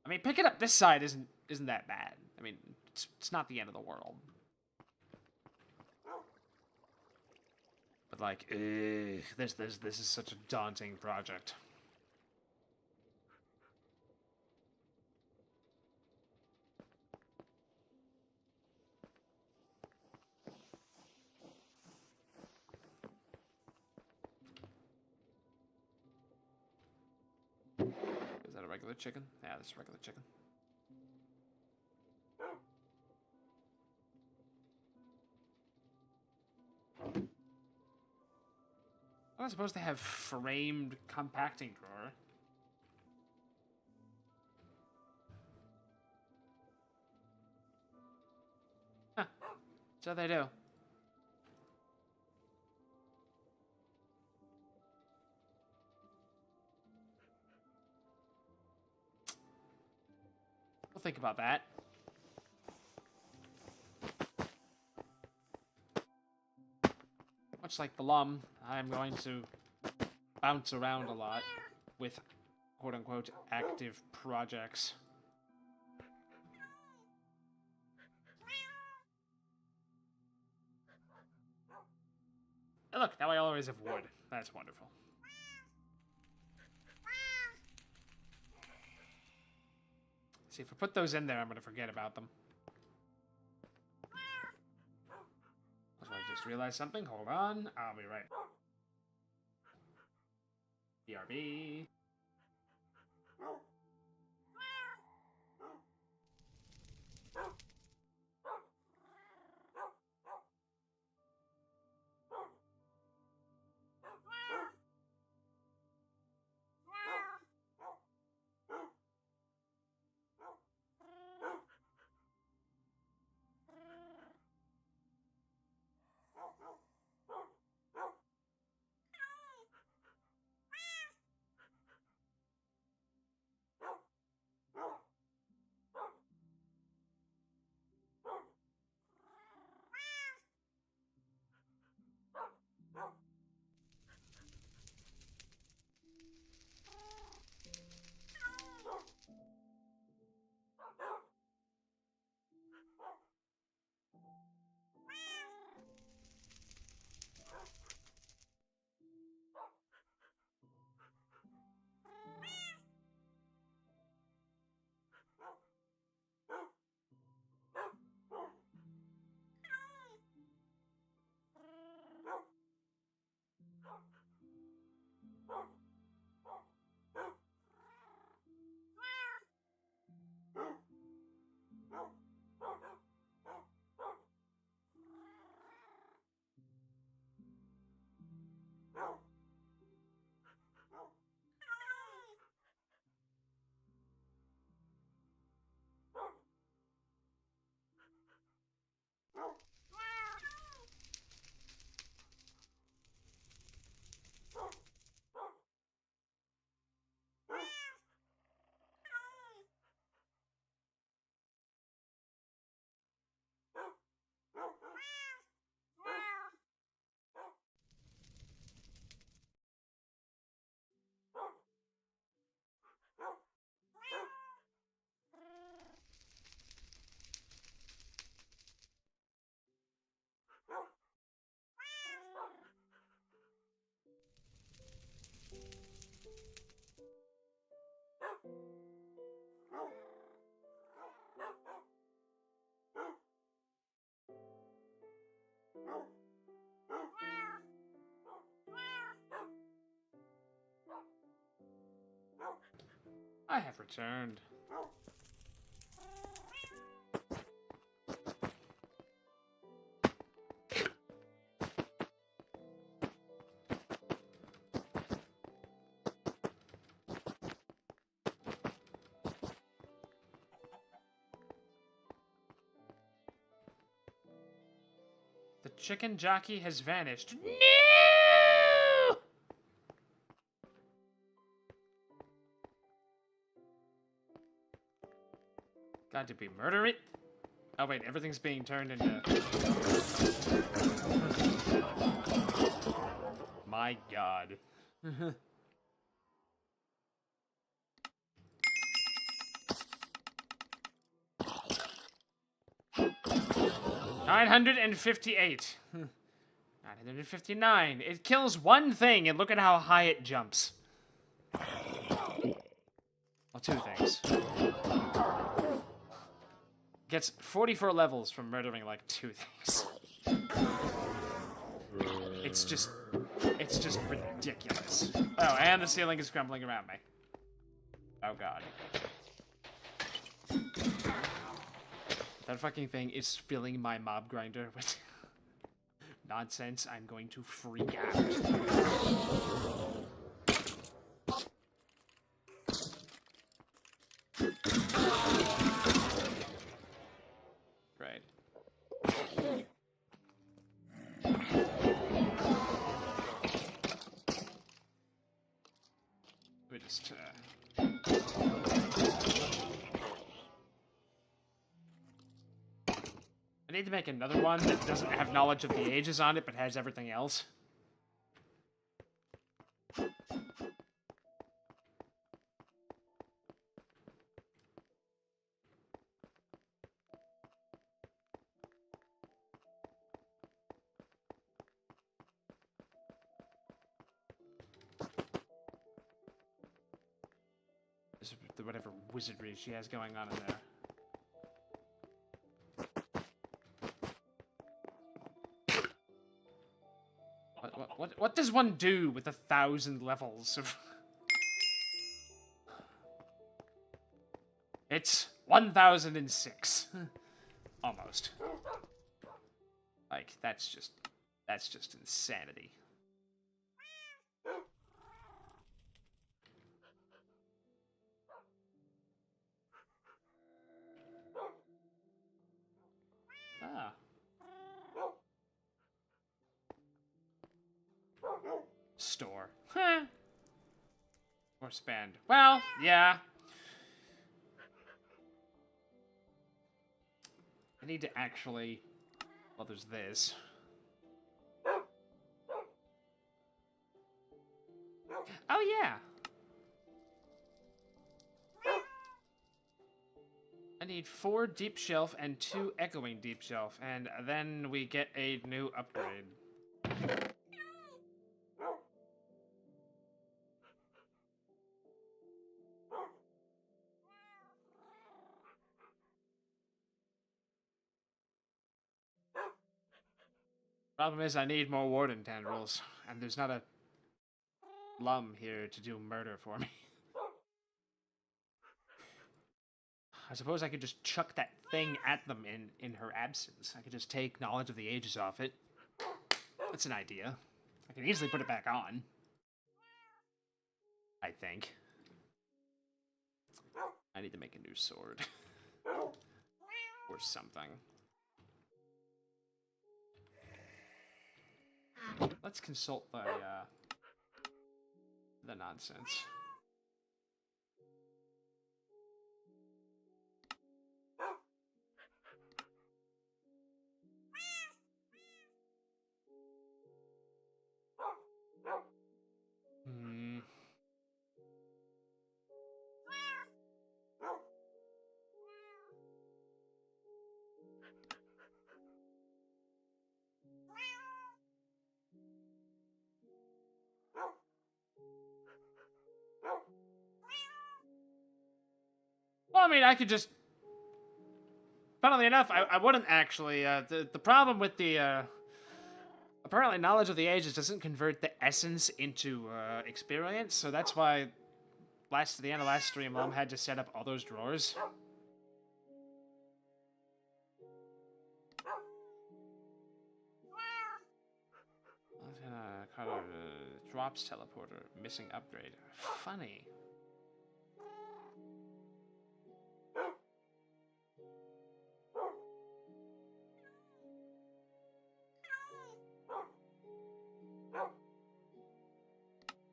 I mean, picking up this side isn't that bad. I mean, it's not the end of the world. But, like, this is such a daunting project. Is that a regular chicken? Yeah, this is a regular chicken. I'm not supposed to have framed compacting drawer. Huh. So they do. We'll think about that. Much like the Lum, I'm going to bounce around a lot with quote-unquote active projects. And look, now I always have wood. That's wonderful. See, if I put those in there, I'm going to forget about them. Also, I just realized something. Hold on. I'll be right. BRB. I have returned. The chicken jockey has vanished. No! God, did we murder it? Oh wait, everything's being turned into... My God. 958. 959. It kills one thing, and look at how high it jumps. Well, two things. Gets 44 levels from murdering like two things. It's just ridiculous. Oh, and the ceiling is crumbling around me. Oh God. That fucking thing is filling my mob grinder with nonsense. I'm going to freak out. Right. We just, I need to make another one that doesn't have knowledge of the ages on it, but has everything else. Whatever wizardry she has going on in there. What does one do with 1,000 levels of... It's 1006. Almost. Like, that's just insanity. Ah. Store. Huh. Or spend. Well, yeah. I need to actually... Well, there's this. Oh, yeah. I need 4 deep shelf and 2 echoing deep shelf, and then we get a new upgrade. Problem is, I need more warden tendrils, and there's not a Lum here to do murder for me. I suppose I could just chuck that thing at them in her absence. I could just take knowledge of the ages off it. That's an idea. I can easily put it back on. I think. I need to make a new sword. Or something. Let's consult the nonsense. Well, I mean, I could just... Funnily enough, I wouldn't actually. The problem with the... Apparently, knowledge of the ages doesn't convert the essence into experience, so that's why the end of last stream, Mom had to set up all those drawers. Drops teleporter, missing upgrade. Funny.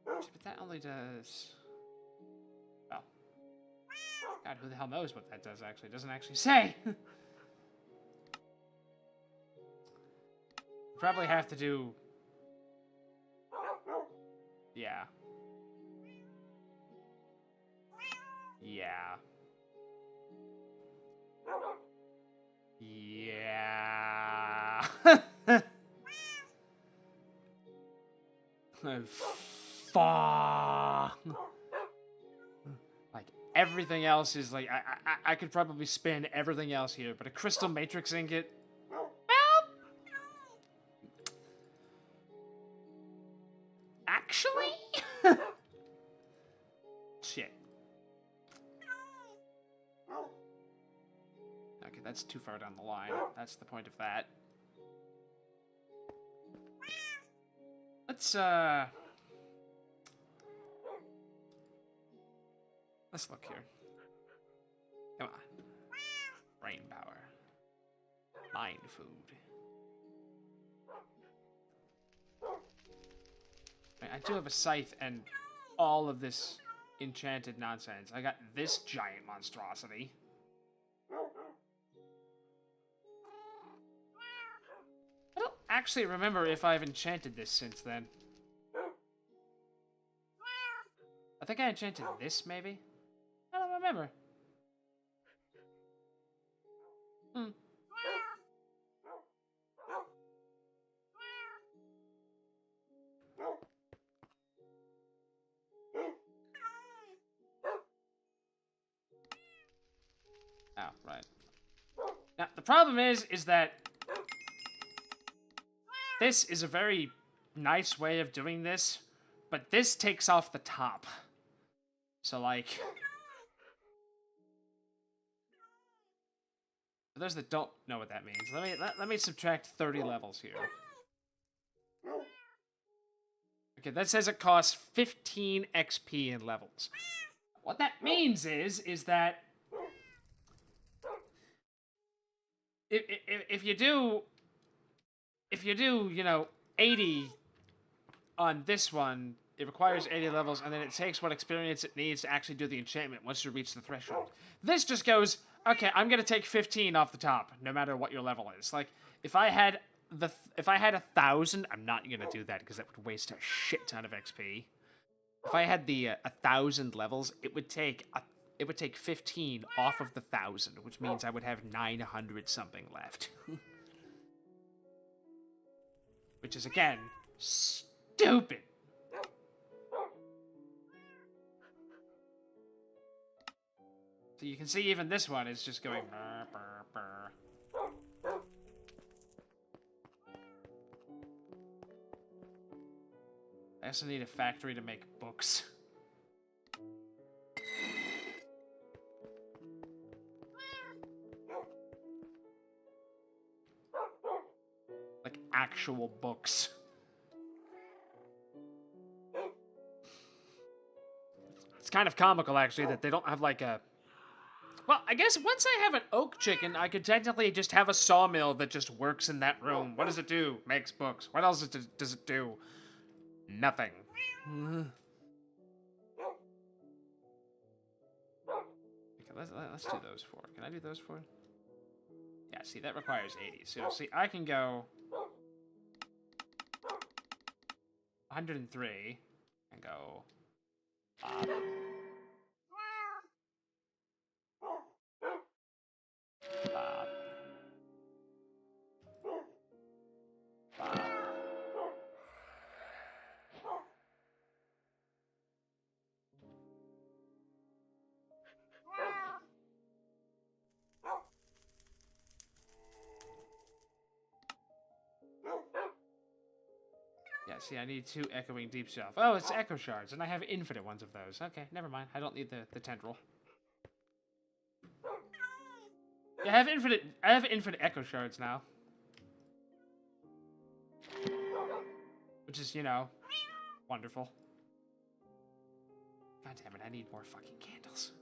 But that only does... Well. God, who the hell knows what that does, actually. It doesn't actually say! Probably have to do... Yeah. Yeah. Yeah. Fuck. Like, everything else is like, I could probably spin everything else here, but a crystal matrix ingot... Well... Actually? Shit. Okay, that's too far down the line. That's the point of that. Let's look here. Come on. Brain power. Mind food. I do have a scythe and all of this enchanted nonsense. I got this giant monstrosity. I don't actually remember if I've enchanted this since then. I think I enchanted this, maybe? I don't remember. Oh, right. Now, the problem is that this is a very nice way of doing this, but this takes off the top. So, like... For those that don't know what that means, let me subtract 30 levels here. Okay, that says it costs 15 XP in levels. What that means is that if you do, you know, 80 on this one, it requires 80 levels, and then it takes what experience it needs to actually do the enchantment once you reach the threshold. This just goes, okay, I'm gonna take 15 off the top, no matter what your level is. Like, if I had 1,000, I'm not gonna do that because that would waste a shit ton of XP. If I had the 1,000 levels, it would take 15 off of the 1,000, which means I would have 900 something left. Which is, again, stupid. So you can see even this one is just going burr, burr, burr. I also need a factory to make books. Like actual books. It's kind of comical, actually, that they don't have like a... Well, I guess once I have an oak chicken, I could technically just have a sawmill that just works in that room. What does it do? Makes books. What else does it do? Nothing. Okay, let's do those four. Can I do those four? Yeah, see, that requires 80. So, see, I can go 103 and go... Yeah, see, I need 2 echoing deep shelf. Oh, it's echo shards, and I have infinite ones of those. Okay, never mind. I don't need the tendril. Yeah, I have infinite echo shards now. Which is, you know, wonderful. God damn it, I need more fucking candles.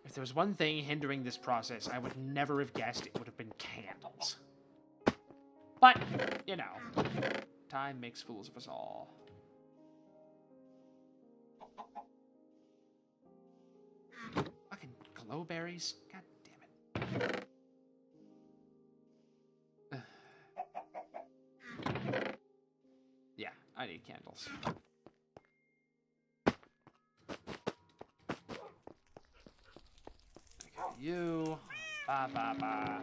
If there was one thing hindering this process, I would never have guessed it would have been candles. But, you know, time makes fools of us all. Fucking glowberries? God damn it. Yeah, I need candles. Okay, you. Ba ba ba.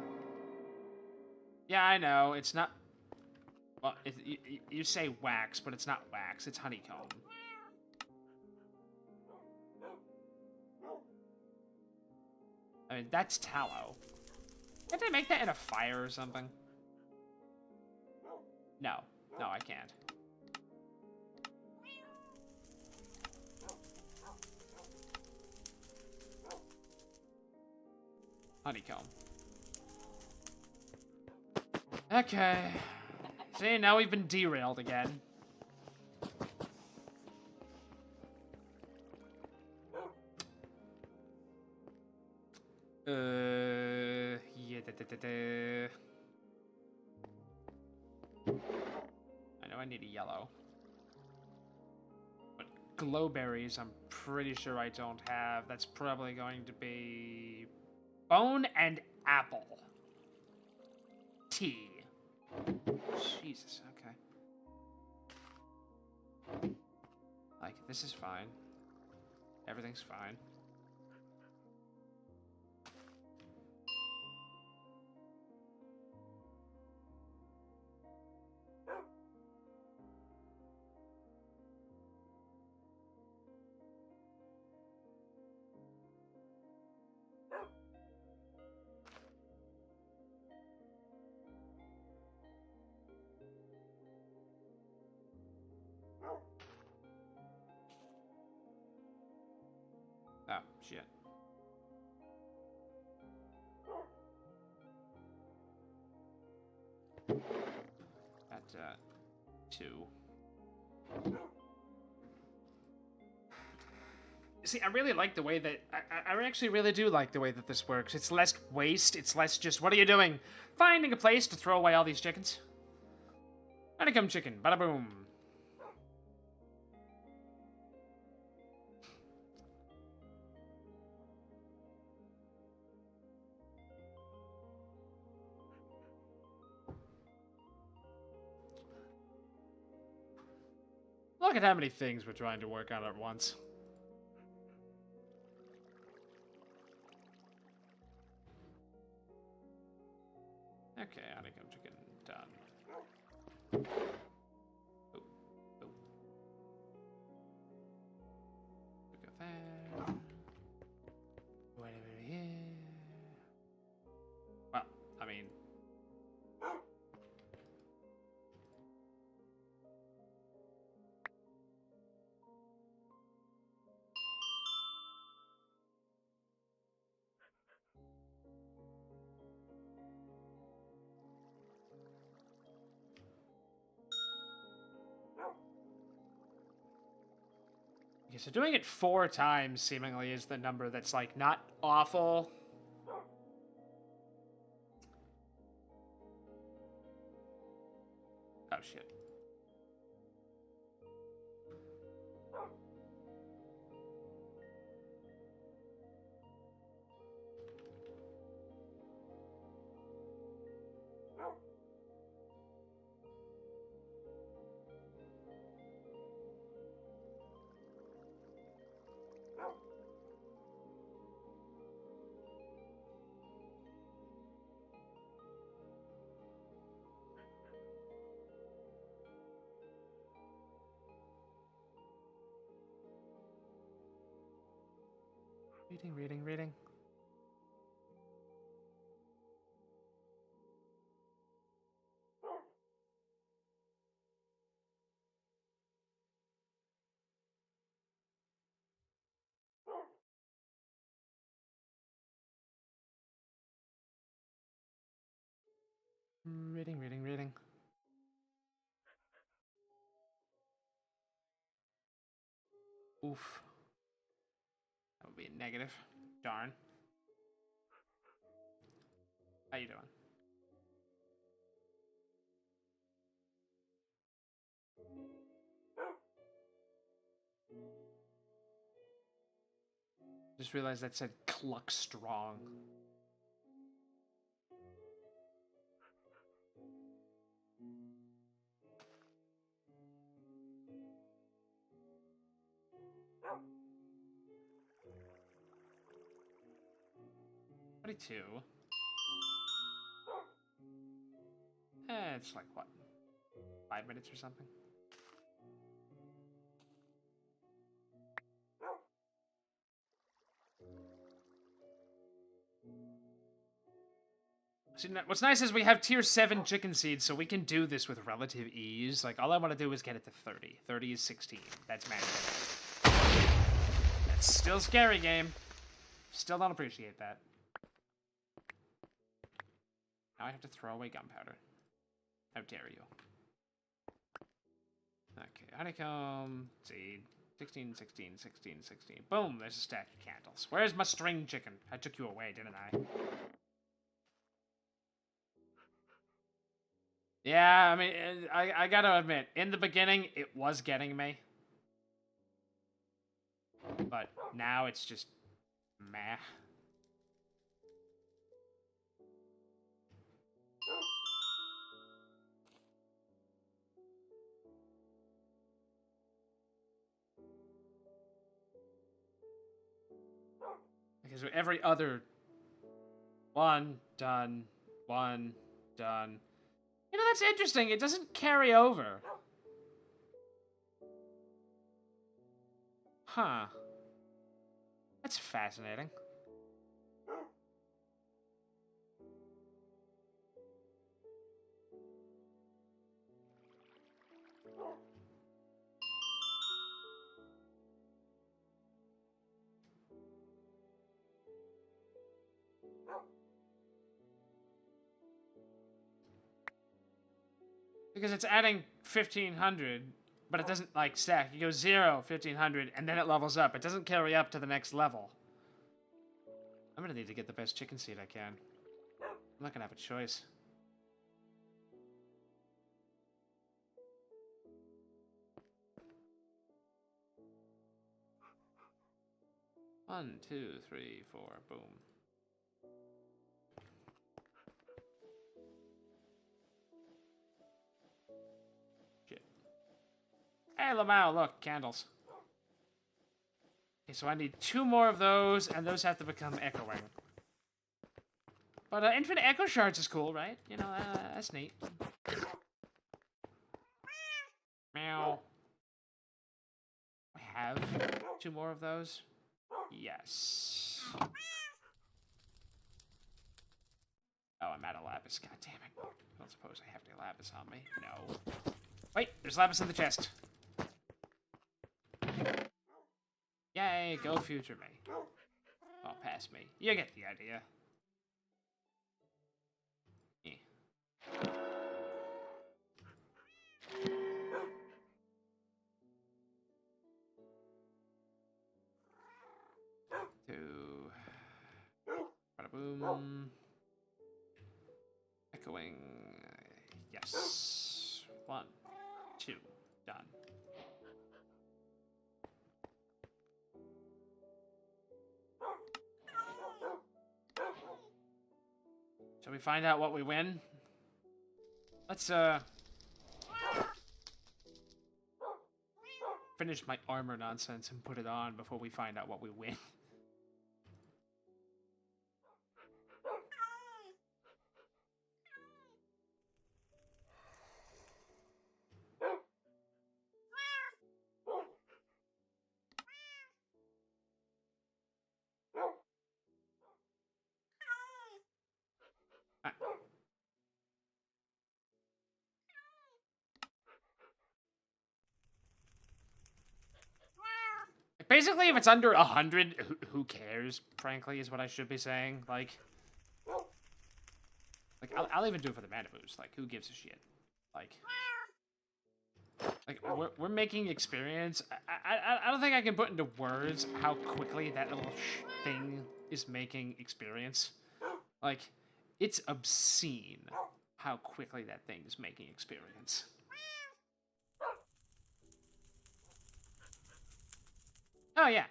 Yeah, I know, it's not... Well, you say wax, but it's not wax, it's honeycomb. I mean, that's tallow. Can't I make that in a fire or something? No. No, I can't. Honeycomb. Okay. See, now we've been derailed again. Yeah, I know I need a yellow. But glowberries, I'm pretty sure I don't have. That's probably going to be... bone and apple. Tea. Jesus, okay. Like, this is fine. Everything's fine. Oh, shit. That's, 2. See, I really like the way that... I actually really do like the way that this works. It's less waste, it's less just, what are you doing? Finding a place to throw away all these chickens. Honeycomb chicken, bada boom. Look at how many things we're trying to work on at once. Okay, honeycomb chicken done. Oh, oh. Look at that. Wait a minute here. Well, I mean... Okay, so doing it 4 times, seemingly, is the number that's, like, not awful. Oh, shit. Reading. Reading. Oof. That would be a negative. Darn. How you doing? Just realized that said cluck strong. Two. It's like what? 5 minutes or something? See, what's nice is we have tier 7 chicken seeds, so we can do this with relative ease. Like, all I want to do is get it to 30. 30 is 16. That's manageable. That's still scary, game. Still don't appreciate that. Now I have to throw away gunpowder. How dare you. Okay, honeycomb, seed. 16, 16, 16, 16. Boom, there's a stack of candles. Where's my string chicken? I took you away, didn't I? Yeah, I mean, I gotta admit, in the beginning, it was getting me. But now it's just meh. Because every other... One, done. One, done. You know, that's interesting. It doesn't carry over. Huh. That's fascinating. Because it's adding 1,500, but it doesn't, like, stack. You go 0, 1,500, and then it levels up. It doesn't carry up to the next level. I'm gonna need to get the best chicken seed I can. I'm not gonna have a choice. One, two, three, four, boom. Hey, Lamau, look, candles. Okay, so I need 2 more of those, and those have to become echoing. But infinite echo shards is cool, right? You know, that's neat. Meow. I have 2 more of those. Yes. Oh, I'm out of lapis. God damn it. I don't suppose I have any lapis on me. No. Wait, there's lapis in the chest. Yay, go future me. Oh, past me. You get the idea. Two. Bada boom. Echoing. Yes. 1, 2. Done. Shall we find out what we win? Let's, finish my armor nonsense and put it on before we find out what we win. Basically, if it's under 100, who cares, frankly, is what I should be saying. Like, Like, I'll even do it for the mana boost. Like, who gives a shit? Like we're making experience. I don't think I can put into words how quickly that little thing is making experience. Like, it's obscene how quickly that thing is making experience. Oh, yeah.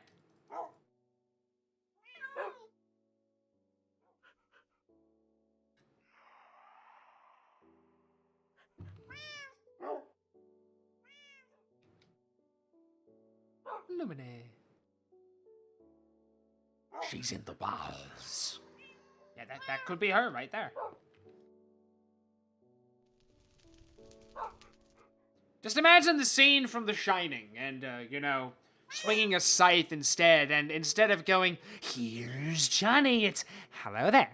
Lumine. She's in the walls. Yeah, that could be her right there. Just imagine the scene from The Shining and, you know, swinging a scythe instead, and instead of going, here's Johnny, it's, hello there.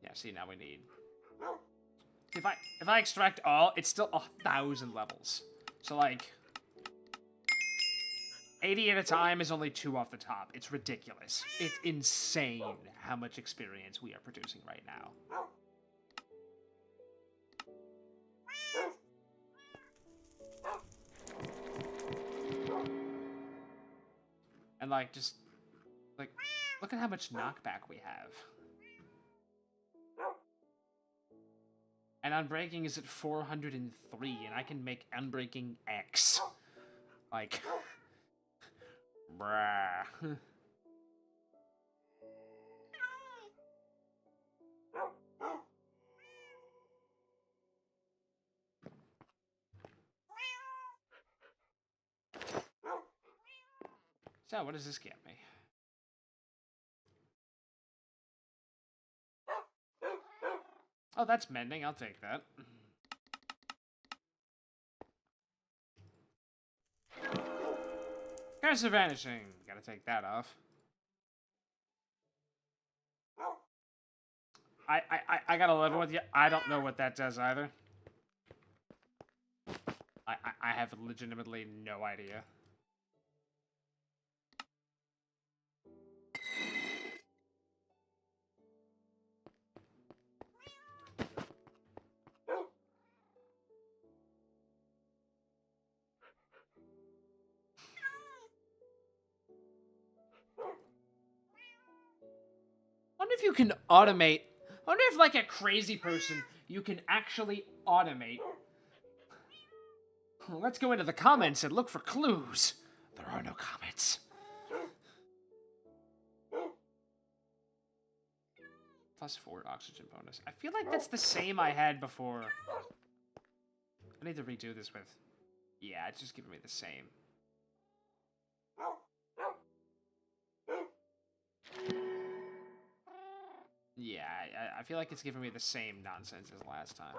Yeah, see, now we need... If I extract all, it's still 1,000 levels. So, like... 80 at a time is only 2 off the top. It's ridiculous. It's insane how much experience we are producing right now. And, like, just... Like, look at how much knockback we have. And Unbreaking is at 403, and I can make Unbreaking X. Like... Bruh. So, what does this get me? Oh, that's mending. I'll take that. Curse of Vanishing. Gotta take that off. I gotta level with you. I don't know what that does either. I have legitimately no idea. I wonder if you can automate. I wonder if, like a crazy person, you can actually automate. Let's go into the comments and look for clues. There are no comments. +4 oxygen bonus. I feel like that's the same I had before. I need to redo this with... Yeah, it's just giving me the same. Yeah, I feel like it's giving me the same nonsense as last time.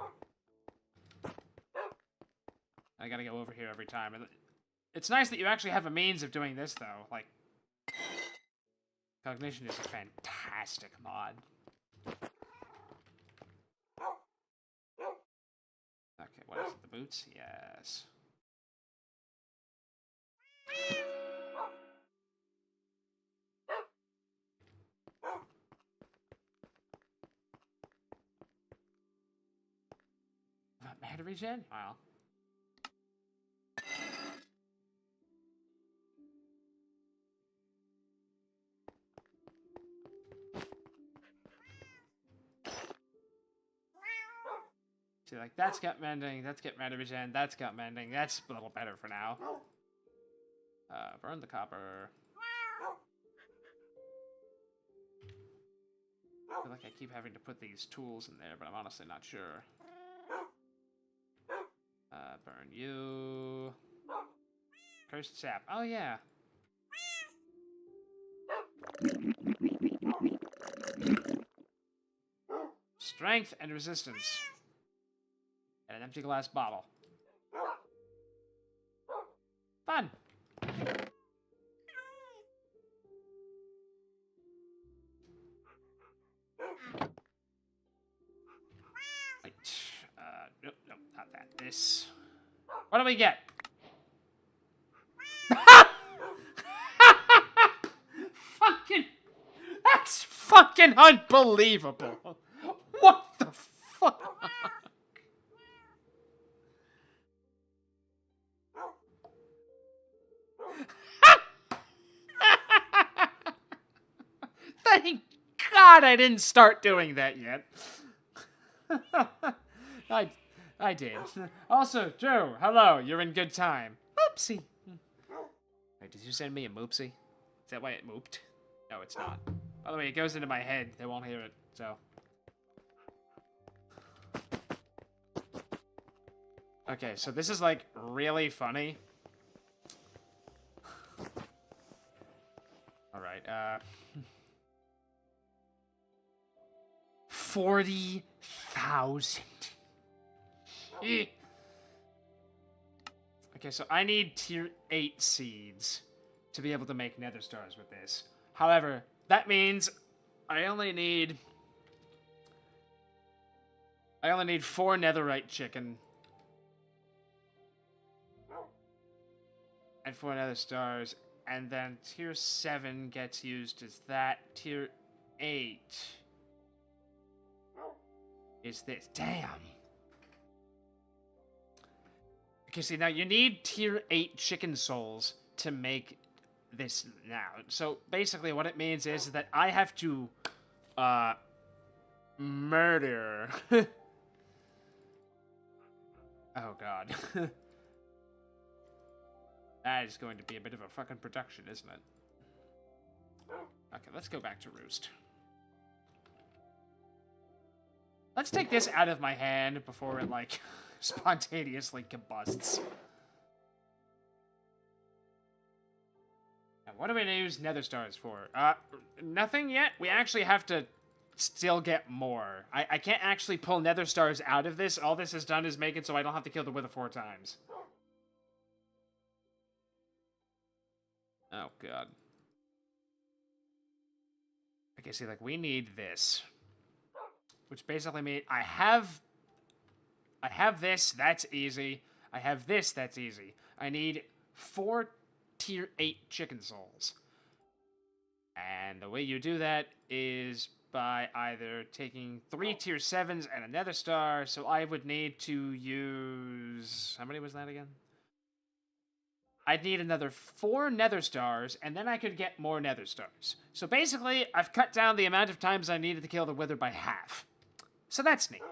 I gotta go over here every time. And it's nice that you actually have a means of doing this, though. Like, Cognition is a fantastic mod. Okay, what is it? The boots? Yes. Mana regen? Wow. See, like, that's got mending, that's got mana regen, that's got mending, that's a little better for now. Burn the copper. I feel like I keep having to put these tools in there, but I'm honestly not sure. Burn you. Cursed sap. Oh, yeah. Strength and resistance. And an empty glass bottle. Fun. Wait. Nope, nope. not that. This. What do we get? Fucking. That's fucking unbelievable. What the fuck? Thank God I didn't start doing that yet. I did. Also, Joe, hello, you're in good time. Moopsie. Wait, did you send me a moopsie? Is that why it mooped? No, it's not. By the way, it goes into my head. They won't hear it, so. Okay, so this is, like, really funny. Alright, 40,000. Okay, so I need tier 8 seeds to be able to make nether stars with this. However, that means I only need 4 netherite chicken and 4 nether stars, and then tier 7 gets used as that. Tier 8 is this. Damn. Okay, see, now you need tier 8 chicken souls to make this now. So basically what it means is that I have to murder oh god. That is going to be a bit of a fucking production, isn't it? Okay, let's go back to Roost. Let's take this out of my hand before it, like, spontaneously combusts. Now, what do we use nether stars for? Nothing yet. We actually have to still get more. I can't actually pull nether stars out of this. All this has done is make it so I don't have to kill the wither 4 times. Oh, God. Okay, see, like, we need this. Which basically means I have this, that's easy. I have this, that's easy. I need 4 tier 8 chicken souls. And the way you do that is by either taking 3 tier 7s and a nether star, so I would need to use... How many was that again? I'd need another 4 nether stars, and then I could get more nether stars. So basically, I've cut down the amount of times I needed to kill the wither by half. So that's neat.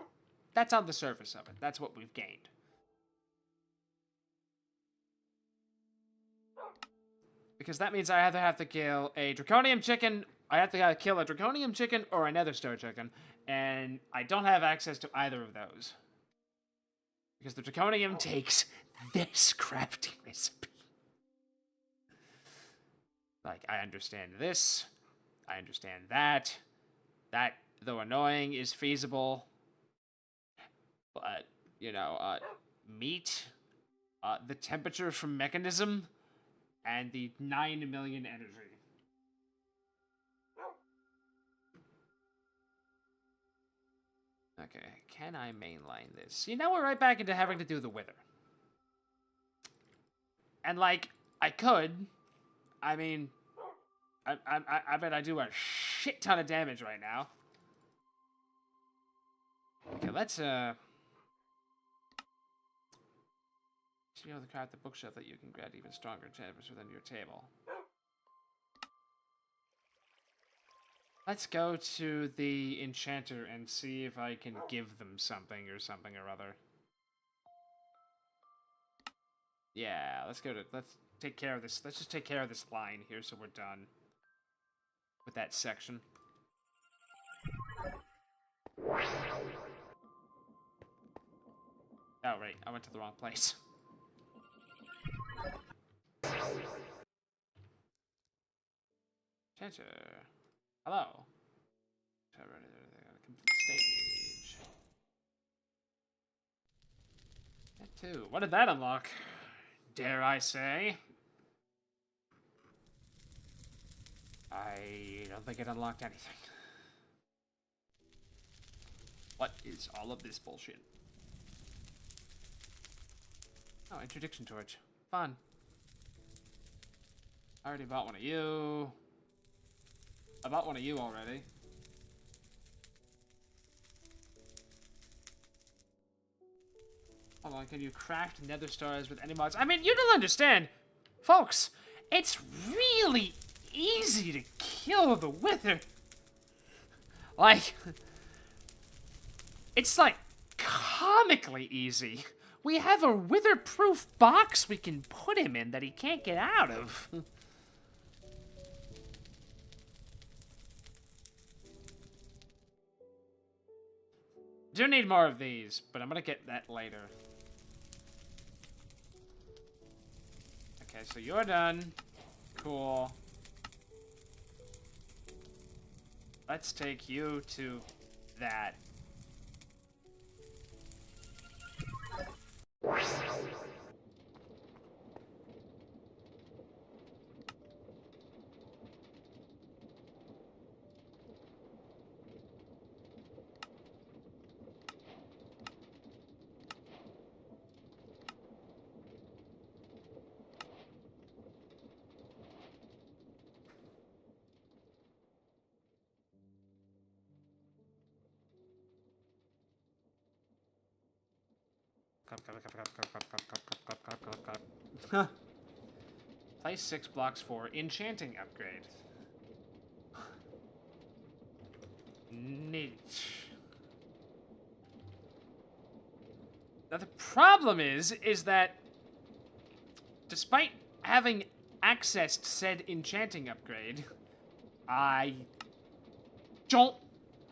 That's on the surface of it. That's what we've gained. Because that means I either have to kill a draconium chicken, I have to kill a draconium chicken or a nether star chicken, and I don't have access to either of those. Because the draconium takes this crafting recipe. Like, I understand this, I understand that. That, though annoying, is feasible. But, you know, meat, the temperature from mechanism, and the 9 million energy. Okay, can I mainline this? See, now we're right back into having to do the wither. And, like, I could. I mean, I bet I do a shit ton of damage right now. Okay, let's, be able to craft the bookshelf that you can grant even stronger enchantments within your table. Let's go to the enchanter and see if I can give them something or other. Yeah, let's take care of this. Let's just take care of this line here so we're done with that section. Oh, right. I went to the wrong place. Enchanter. Hello. Stage. That too. What did that unlock? Dare I say? I don't think it unlocked anything. What is all of this bullshit? Oh, interdiction torch. Fun. I already bought one of you. I bought one of you already. Hold on, can you craft nether stars with any mods? I mean, you don't understand. Folks, it's really easy to kill the wither. Like, it's like comically easy. We have a wither-proof box we can put him in that he can't get out of. Do need more of these, but I'm gonna get that later. Okay, so you're done. Cool. Let's take you to that. Place 6 blocks for enchanting upgrade. Neat. Now the problem is that despite having accessed said enchanting upgrade, I don't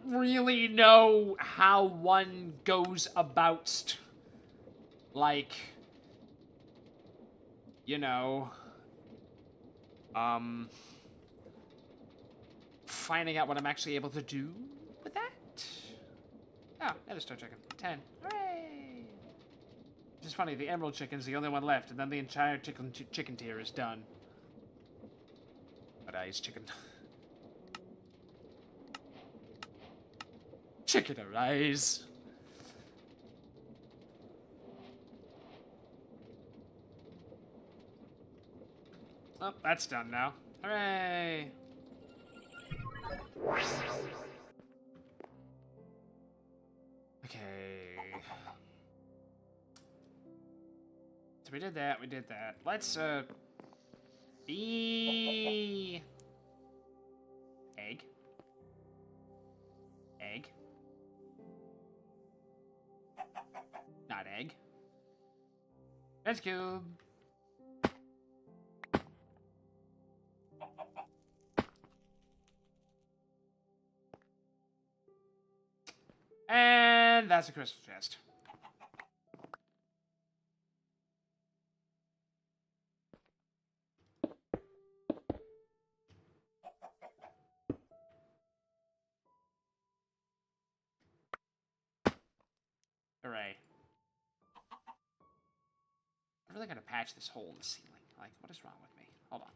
really know how one goes about, like, you know, finding out what I'm actually able to do with that. Oh, another star chicken. 10. Hooray! Which is funny, the emerald chicken's the only one left, and then the entire chicken tier is done. But he's chicken. Chicken arise. Oh, that's done now. Hooray! Okay. So we did that, Let's, be... Egg. Egg. Not egg. Red cube. And that's a crystal chest. Hooray. I'm really gonna patch this hole in the ceiling. Like, what is wrong with me? Hold on.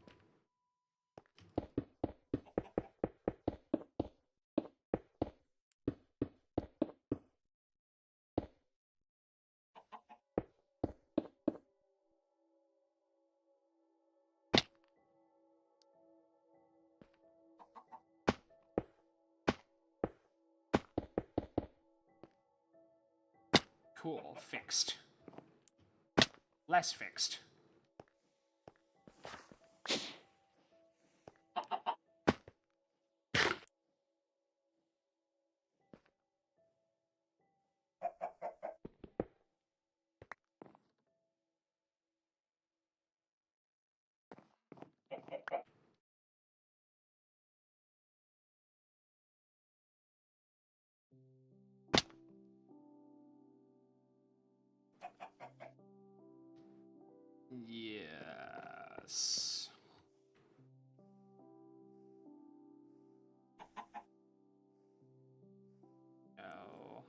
Cool, fixed. Less fixed. Yes. No.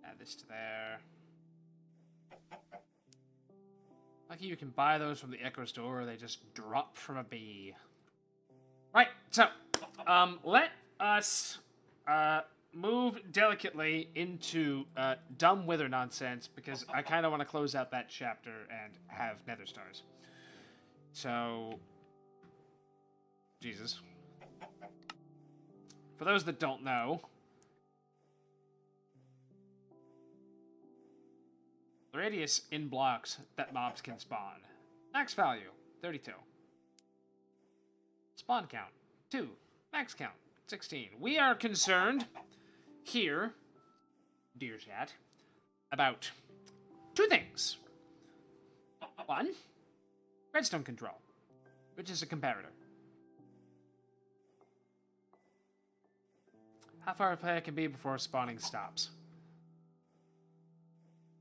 Add this to there. Lucky you can buy those from the Echo store, or they just drop from a bee. Right, so, let us, move delicately into dumb wither nonsense because I kind of want to close out that chapter and have nether stars. So, Jesus. For those that don't know, the radius in blocks that mobs can spawn. Max value, 32. Spawn count, 2. Max count, 16. We are concerned here, dear chat, about 2 things. 1, redstone control, which is a comparator. How far a player can be before spawning stops.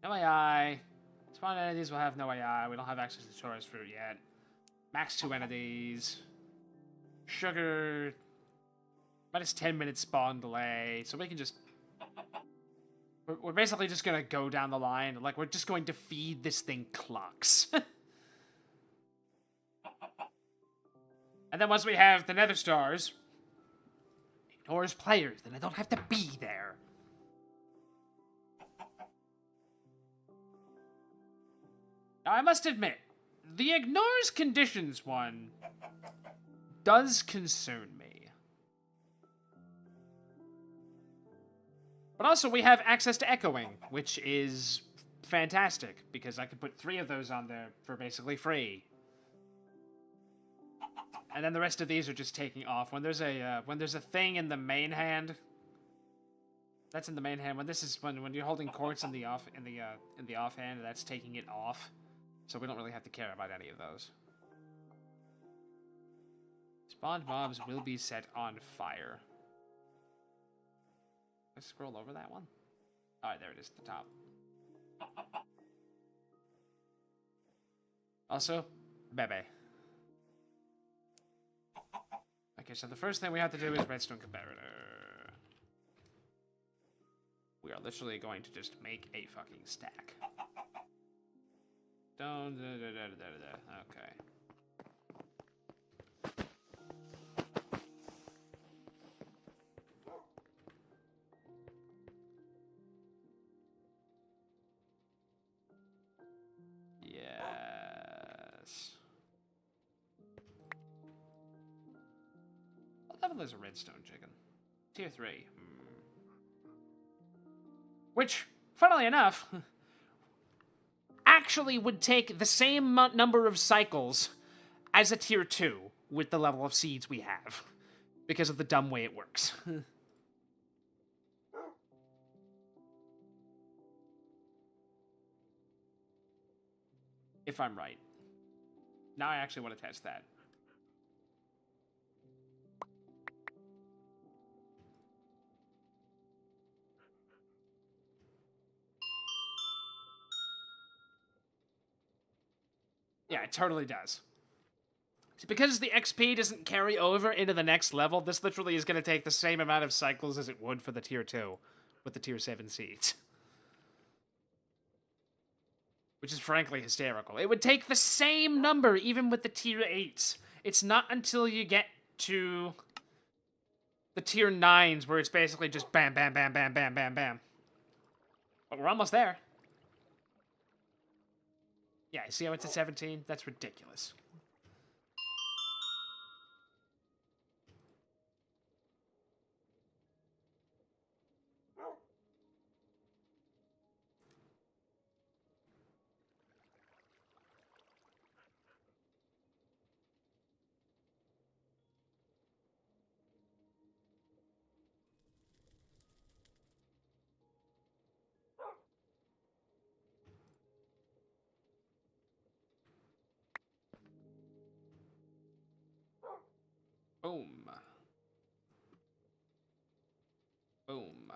No AI. Spawn entities will have no AI. We don't have access to Taurus fruit yet. Max 2 entities. Sugar. Minus 10 minutes spawn delay. So we can just... We're basically just going to go down the line. Like, we're just going to feed this thing clocks. And then once we have the nether stars, ignores players, then I don't have to be there. Now, I must admit, the ignores conditions one does concern me. But also, we have access to echoing, which is fantastic, because I could put 3 of those on there for basically free. And then the rest of these are just taking off. When there's a thing in the main hand, that's in the main hand. When this is when you're holding quartz in the offhand, that's taking it off. So we don't really have to care about any of those. Spawned mobs will be set on fire. Let's scroll over that one. Alright, there it is at the top. Also, Bebe. Okay, so the first thing we have to do is redstone comparator. We are literally going to just make a fucking stack. Okay. Yes. What level is a redstone chicken? Tier 3. Which, funnily enough, actually would take the same number of cycles as a tier 2 with the level of seeds we have, because of the dumb way it works. If I'm right. Now I actually want to test that. Yeah, it totally does. See, because the XP doesn't carry over into the next level, this literally is going to take the same amount of cycles as it would for the tier 2 with the tier 7 seeds. Which is frankly hysterical. It would take the same number even with the tier 8s. It's not until you get to the tier 9s where it's basically just bam, bam, bam, bam, bam, bam, bam. But we're almost there. Yeah, see how it's at 17? That's ridiculous. Boom. Boom.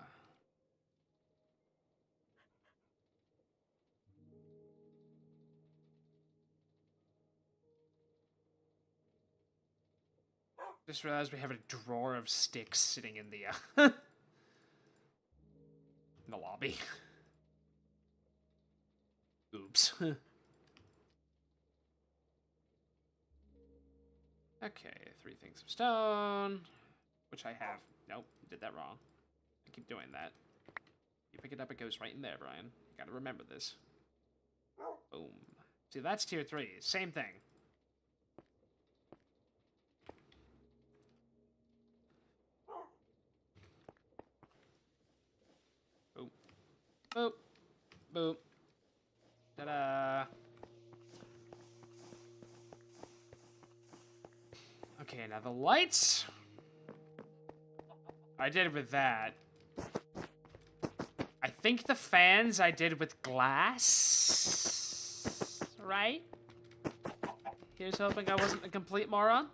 Just realized we have a drawer of sticks sitting in the, in the lobby. Oops. Okay, 3 things of stone, which I have. Nope, did that wrong. to keep doing that. You pick it up, it goes right in there, Brian. You gotta remember this. Boom. See, that's tier 3. Same thing. Boop. Boop. Boop. Ta-da. Okay, now the lights I did with that. I think the fans I did with glass, right? Here's hoping I wasn't a complete moron.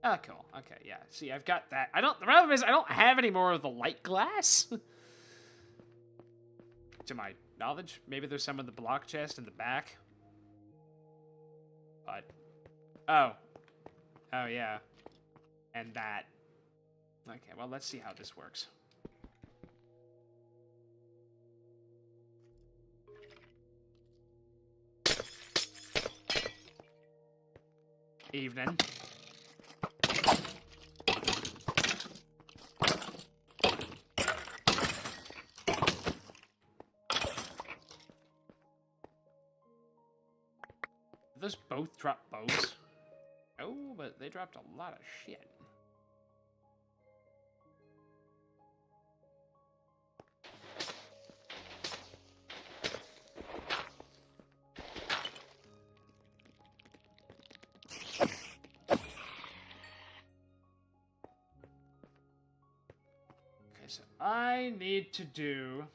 Oh, cool. Okay, yeah. See, I've got that. The problem is I don't have any more of the light glass. To my knowledge, maybe there's some in the block chest in the back. But, oh, yeah, and that. Okay, well, let's see how this works. Evening. Those both drop bows? Oh, but they dropped a lot of shit. Okay, so I need to do...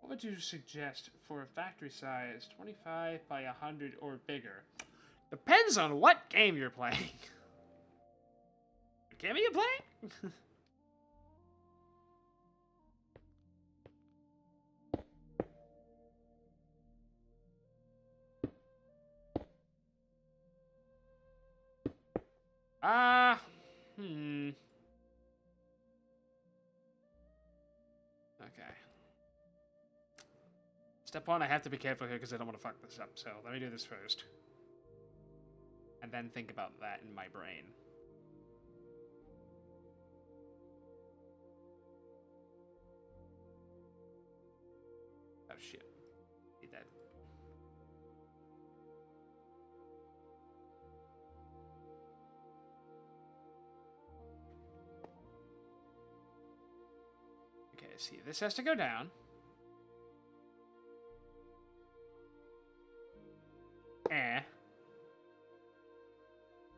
What would you suggest for a factory size 25 by 100 or bigger? Depends on what game you're playing. What game are you playing? Okay. Step 1, I have to be careful here because I don't want to fuck this up, so let me do this first. And then think about that in my brain. Oh shit. Need that. Okay, see, this has to go down.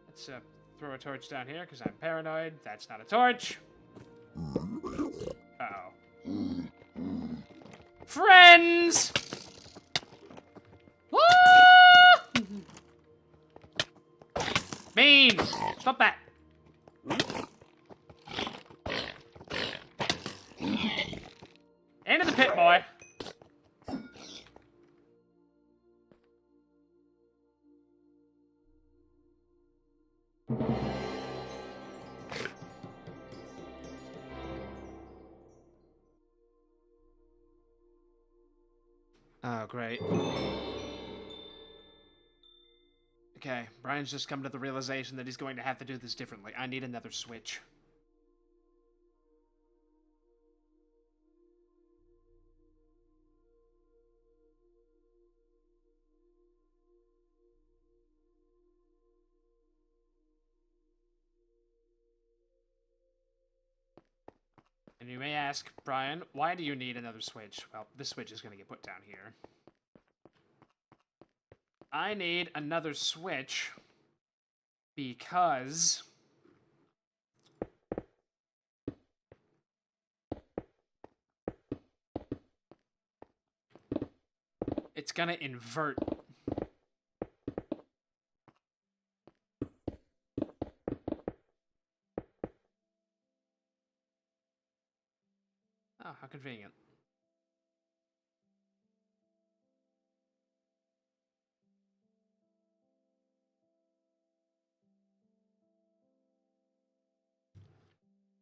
Let's throw a torch down here because I'm paranoid. That's not a torch. Uh-oh. Friends! Ah! Mean! Stop that! Into the pit, boy. Oh, great. Okay, Brian's just come to the realization that he's going to have to do this differently. I need another switch. And you may ask, Brian, why do you need another switch? Well, this switch is going to get put down here. I need another switch because it's going to invert. Oh, how convenient.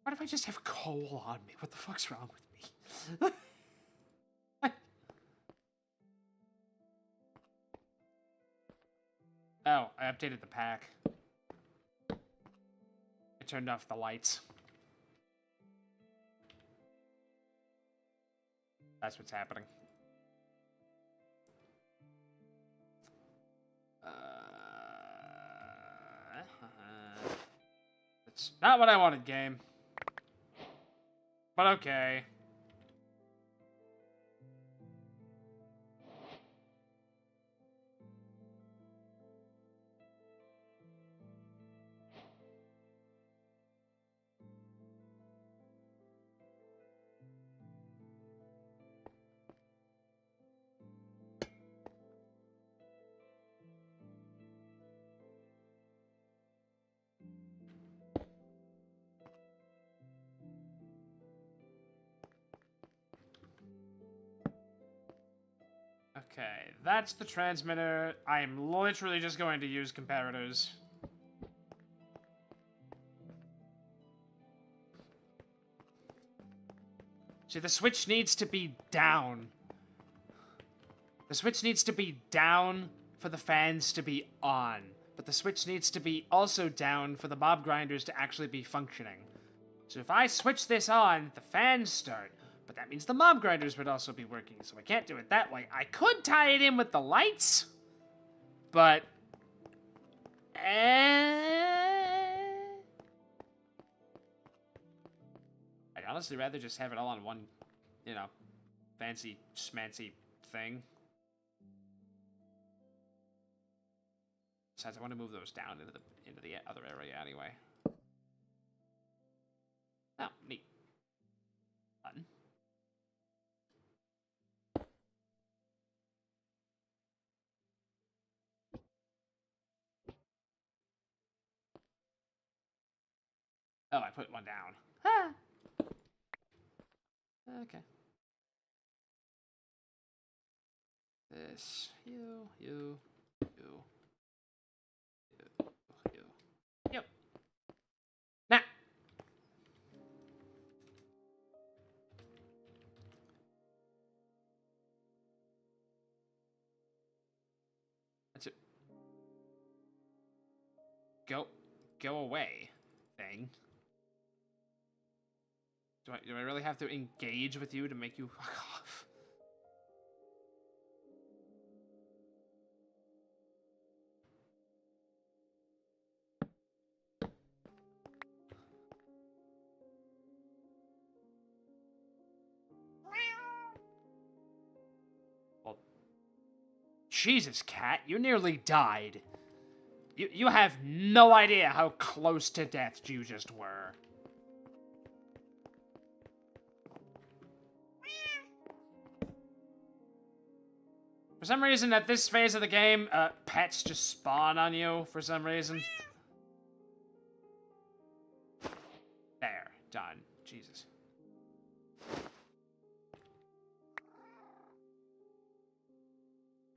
Why do I just have coal on me? What the fuck's wrong with me? Oh, I updated the pack. I turned off the lights. That's what's happening. It's not what I wanted, game. But okay. Okay, that's the transmitter. I am literally just going to use comparators. See, the switch needs to be down. The switch needs to be down for the fans to be on. But the switch needs to be also down for the mob grinders to actually be functioning. So if I switch this on, the fans start. But that means the mob grinders would also be working, so I can't do it that way. I could tie it in with the lights, but... I'd honestly rather just have it all on one, you know, fancy, schmancy thing. Besides, I want to move those down into the other area anyway. Oh, neat. Button. Oh, I put one down. Ah. Okay. This, you. Yep. Nah. That's it. Go away, thing. Do I really have to engage with you to make you fuck off? Well, Jesus, cat, you nearly died. You have no idea how close to death you just were. For some reason, at this phase of the game, pets just spawn on you for some reason. There. Done. Jesus.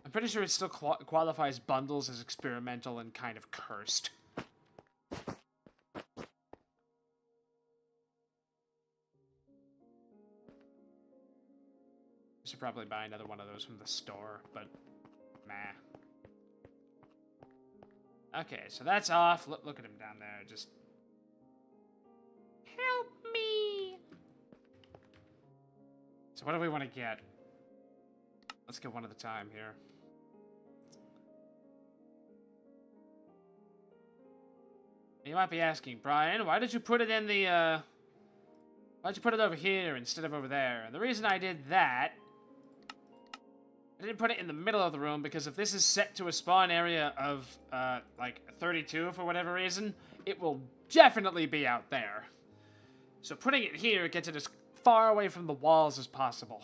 I'm pretty sure it still qualifies bundles as experimental and kind of cursed. I should probably buy another one of those from the store, but meh. Okay, so that's off. Look at him down there, just... Help me! So what do we want to get? Let's get one at a time here. You might be asking, Brian, why did you put it in the, why'd you put it over here instead of over there? And the reason I did that... I didn't put it in the middle of the room because if this is set to a spawn area of, like, 32 for whatever reason, it will definitely be out there. So putting it here gets it as far away from the walls as possible.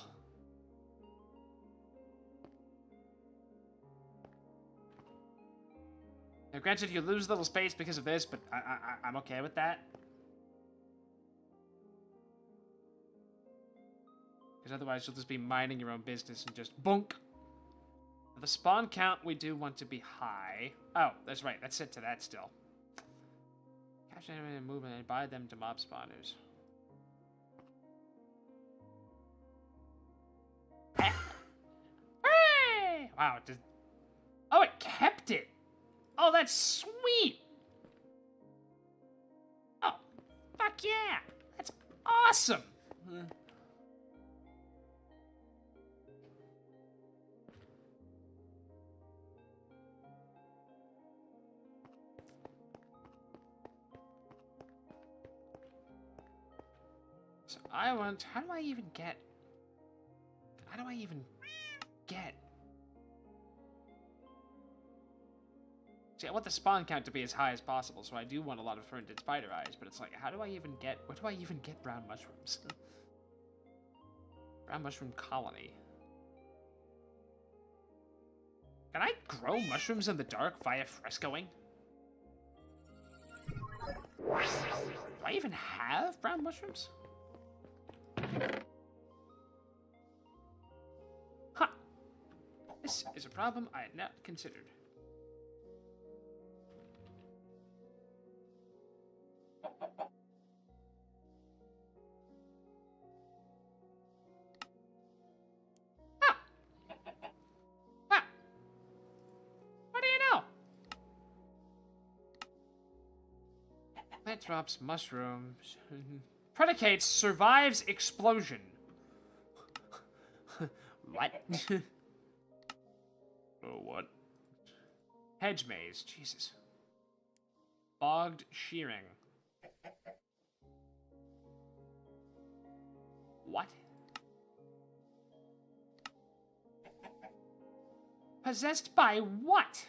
Now, granted, you lose a little space because of this, but I'm okay with that. Because otherwise you'll just be minding your own business and just bonk. The spawn count we do want to be high. Oh, that's right. That's set to that still. Capture enemy movement and buy them to mob spawners. Hooray! Wow, it just... Oh, it kept it! Oh, that's sweet! Oh, fuck yeah! That's awesome! So I want... How do I even get... See, I want the spawn count to be as high as possible, so I do want a lot of fermented spider eyes, but it's like, how do I even get... Where do I even get brown mushrooms? Brown mushroom colony. Can I grow mushrooms in the dark via frescoing? Do I even have brown mushrooms? Huh. This is a problem I had not considered. Plant drops mushrooms. Predicates survives explosion. What? Oh, what? Hedge maze. Jesus. Bogged shearing. What? Possessed by what?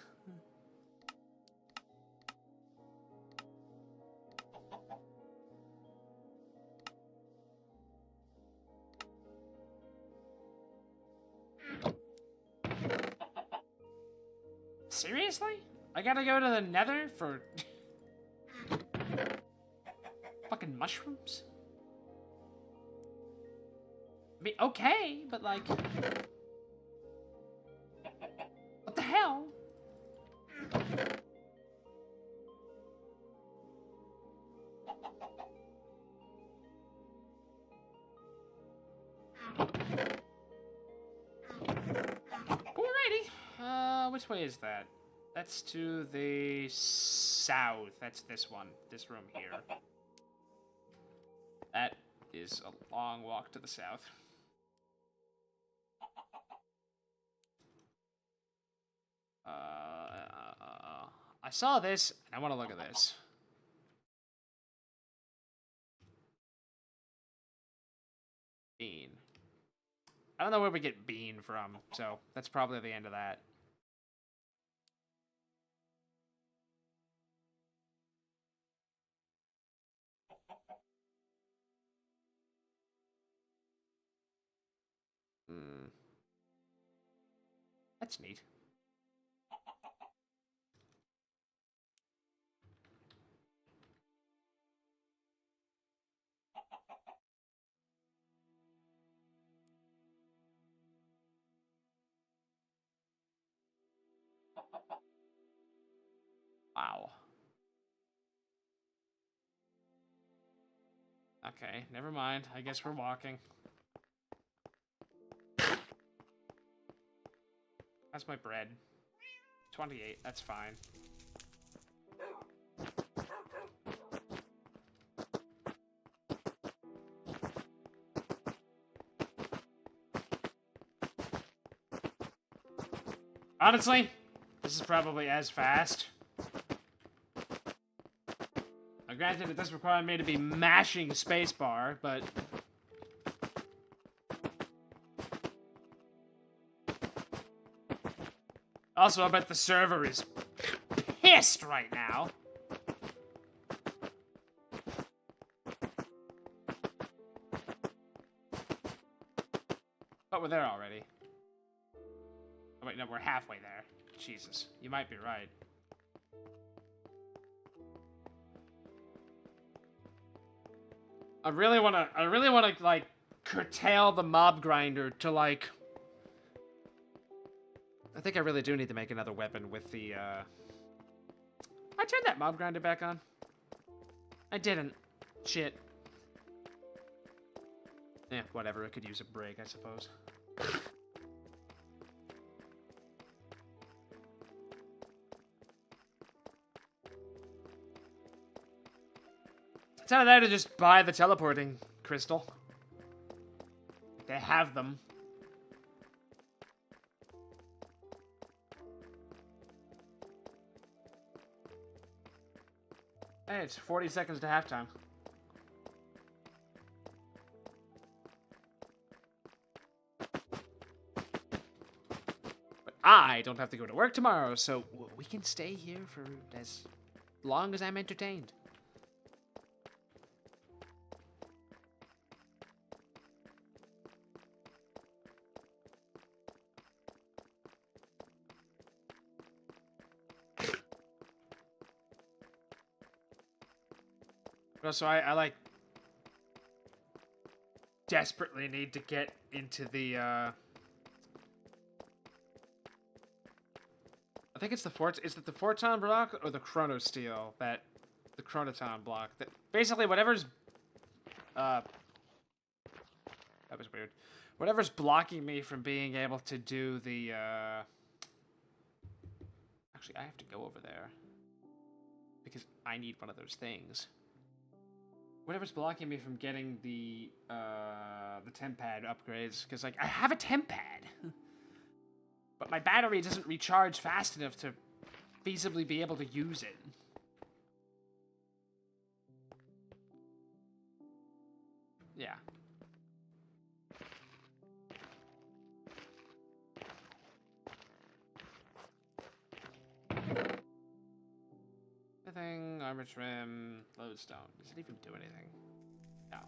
Seriously? I gotta go to the nether for... fucking mushrooms? I mean, okay, but like... What the hell? Alrighty. Which way is that? That's to the south. That's this one. This room here. That is a long walk to the south. I saw this, and I want to look at this. Bean. I don't know where we get bean from, so that's probably the end of that. That's neat. Wow. Okay, never mind. I guess we're walking. That's my bread. 28, that's fine. Honestly, this is probably as fast. Now, granted, it does require me to be mashing spacebar, but... Also, I bet the server is pissed right now. But we're there already. Oh, wait, no, we're halfway there. Jesus, you might be right. I really wanna, like, curtail the mob grinder to, like... I think I really do need to make another weapon with the, I turned that mob grinder back on. I didn't. Shit. Yeah, whatever, it could use a break, I suppose. It's either that or just buy the teleporting crystal. They have them. Hey, it's 40 seconds to halftime. But I don't have to go to work tomorrow, so we can stay here for as long as I'm entertained. So I like desperately need to get into the I think it's the is it the Forton block or the Chrono Steel that the Chronoton block that basically whatever's that was weird. Whatever's blocking me from being able to do the actually I have to go over there because I need one of those things. Whatever's blocking me from getting the tempad upgrades, because like I have a tempad, but my battery doesn't recharge fast enough to feasibly be able to use it. Yeah. Nothing, armor trim, lodestone. Does it even do anything? No.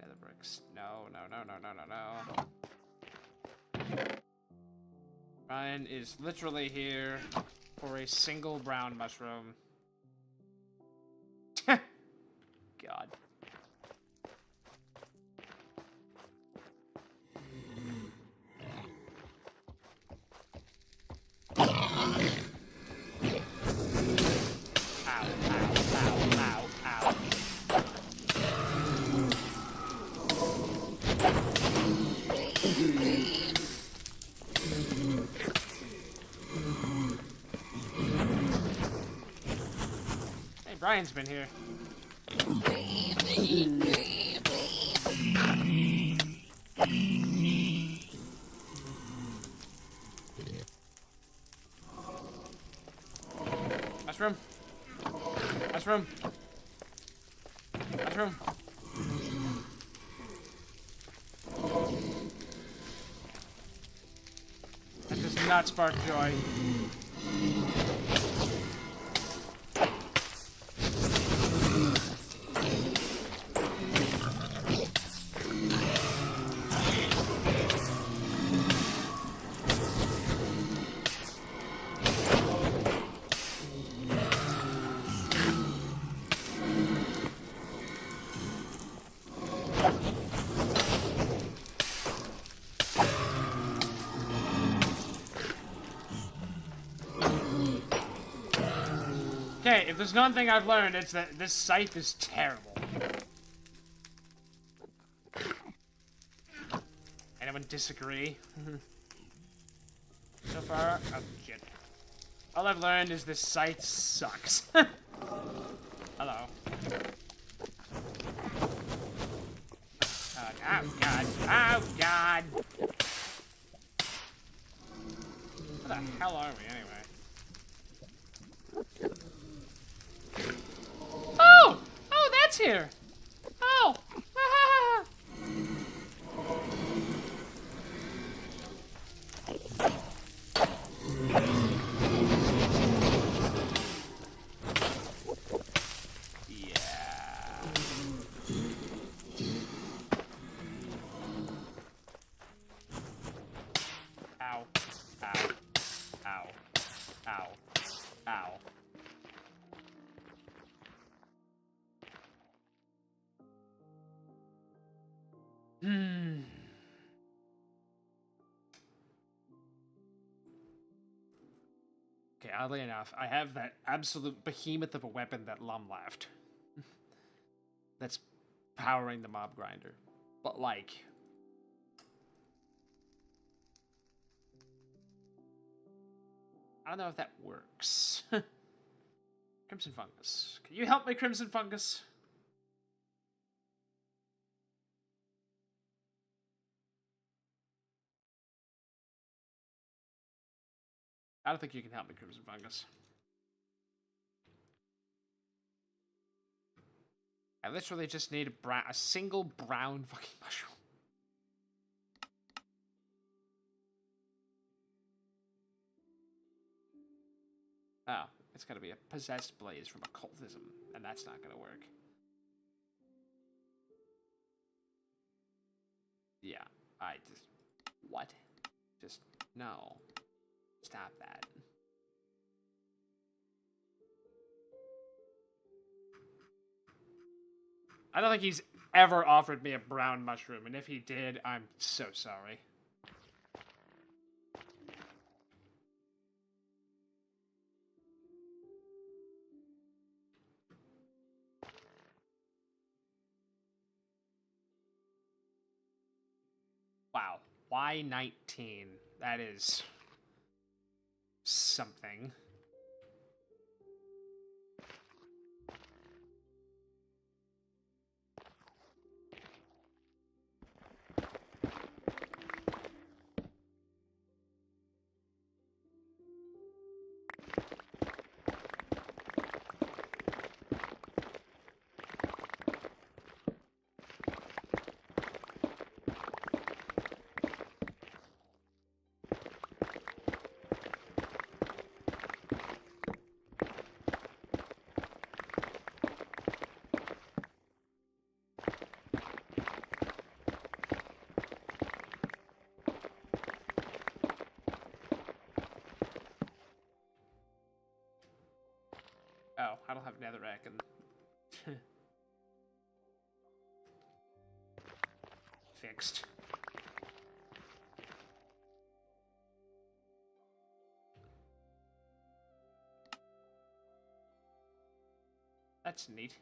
Nether bricks. No. Ryan is literally here for a single brown mushroom. God. Brian's been here. Mushroom. Mushroom. Mushroom. That does not spark joy. Okay, if there's one thing I've learned, it's that this scythe is terrible. Anyone disagree? So far, oh shit. All I've learned is this scythe sucks. Hello. Oh god. Oh god. Where the hell are we anyway? Oh! Oh, that's here! Oh! Okay, oddly enough, I have that absolute behemoth of a weapon that Lum left. That's powering the mob grinder. But, like... I don't know if that works. Crimson Fungus. Can you help me, Crimson Fungus? I don't think you can help me, Crimson Fungus. I literally just need a single brown fucking mushroom. Oh, it's gotta be a possessed blaze from occultism, and that's not gonna work. Yeah, I just... What? Just... No. Stop that. I don't think he's ever offered me a brown mushroom, and if he did, I'm so sorry. Wow. Why 19? That is... something. Oh, I don't have netherrack and... Fixed. That's neat.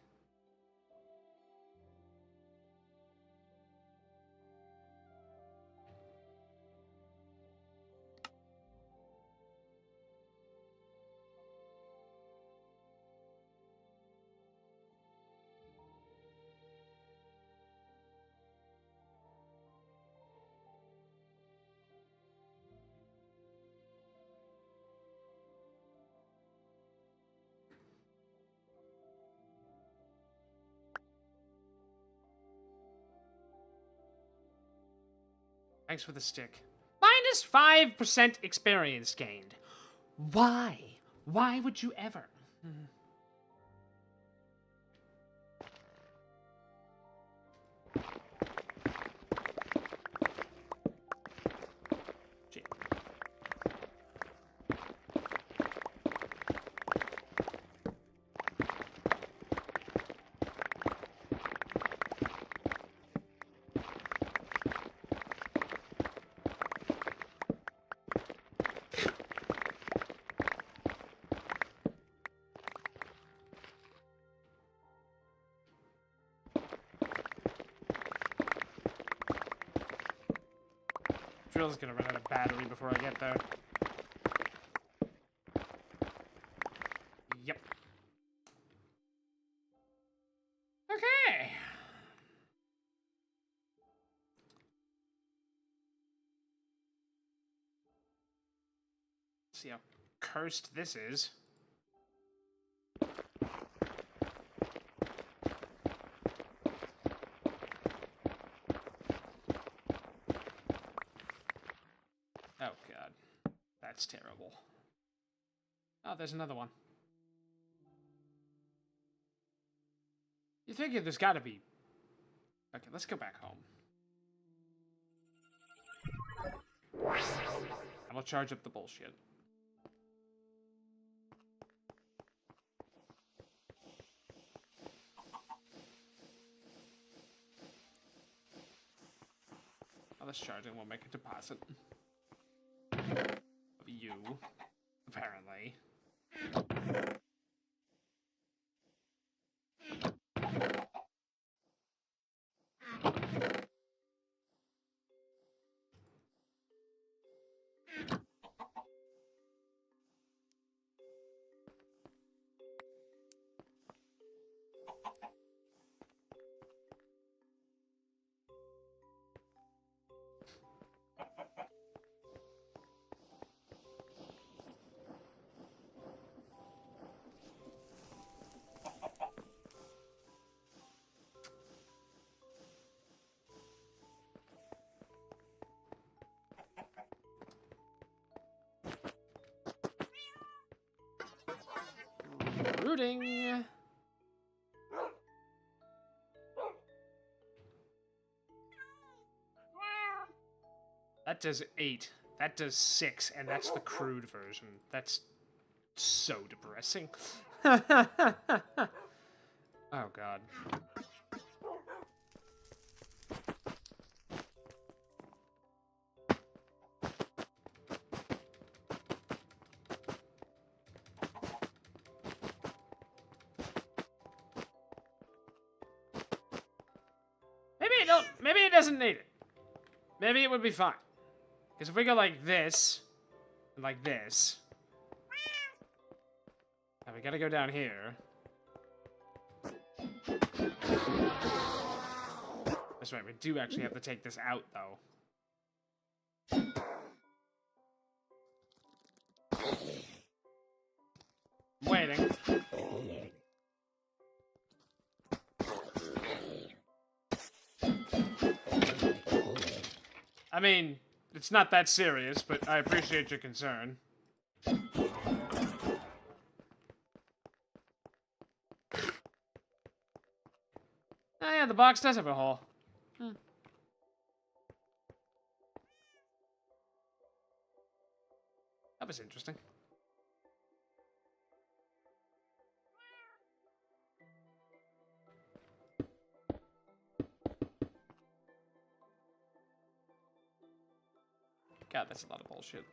Thanks for the stick. Minus 5% experience gained. Why? Why would you ever? Drill's gonna run out of battery before I get there. Yep. Okay. See how cursed this is. Oh god. That's terrible. Oh, there's another one. You figure there's gotta be... Okay, let's go back home. And we'll charge up the bullshit. Well, let's charge it and we'll make a deposit. Of you, apparently. Recruiting. That does 8. That does 6, and that's the crude version. That's so depressing. Oh, God. Maybe it doesn't need it. Maybe it would be fine. Because if we go like this, and like this, and we gotta go down here. That's right, we do actually have to take this out, though. I'm waiting. I mean, it's not that serious, but I appreciate your concern. Oh yeah, the box does have a hole. That was interesting. God, that's a lot of bullshit.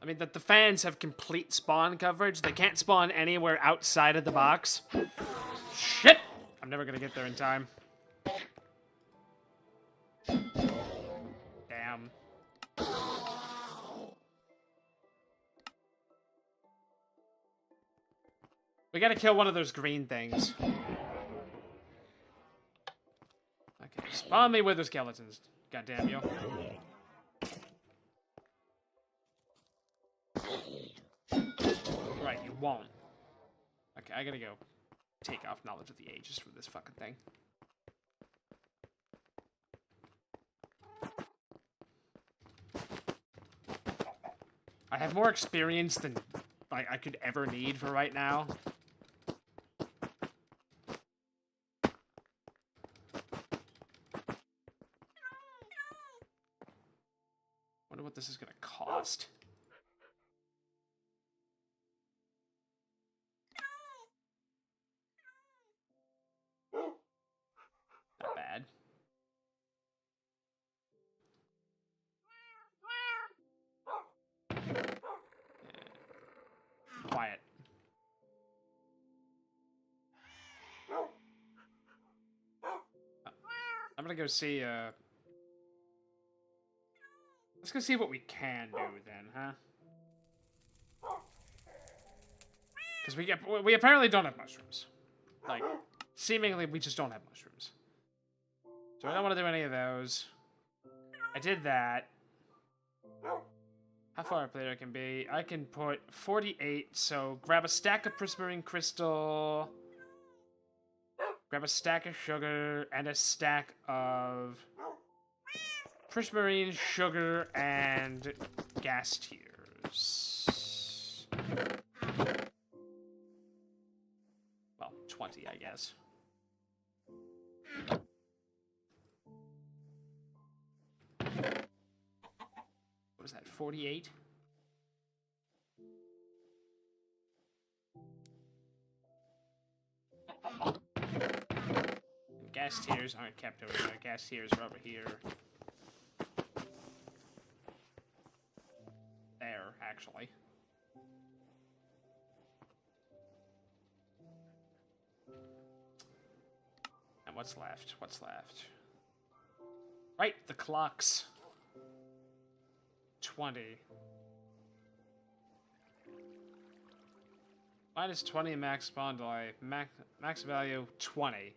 I mean, that the fans have complete spawn coverage. They can't spawn anywhere outside of the box. Shit! I'm never gonna get there in time. Damn. We gotta kill one of those green things. Okay, spawn me with the skeletons. God damn you. Right, you won't. Okay, I gotta go take off Knowledge of the Ages from this fucking thing. I have more experience than I could ever need for right now. Wonder what this is gonna cost. Not bad. Yeah. Quiet. I'm gonna go see, let's go see what we can do then, huh? Because we apparently don't have mushrooms. Like, seemingly we just don't have mushrooms. So I don't want to do any of those. I did that. How far a player can be? I can put 48, so grab a stack of prismarine crystal, grab a stack of sugar, and a stack of prismarine, sugar, and gas tears. Well, 20, I guess. What is that, 48? Gas tiers aren't kept over there. Gas tiers are over here. There, actually. And what's left? What's left? Right, the clocks. 20. Minus 20 max spawn delay. Max value 20.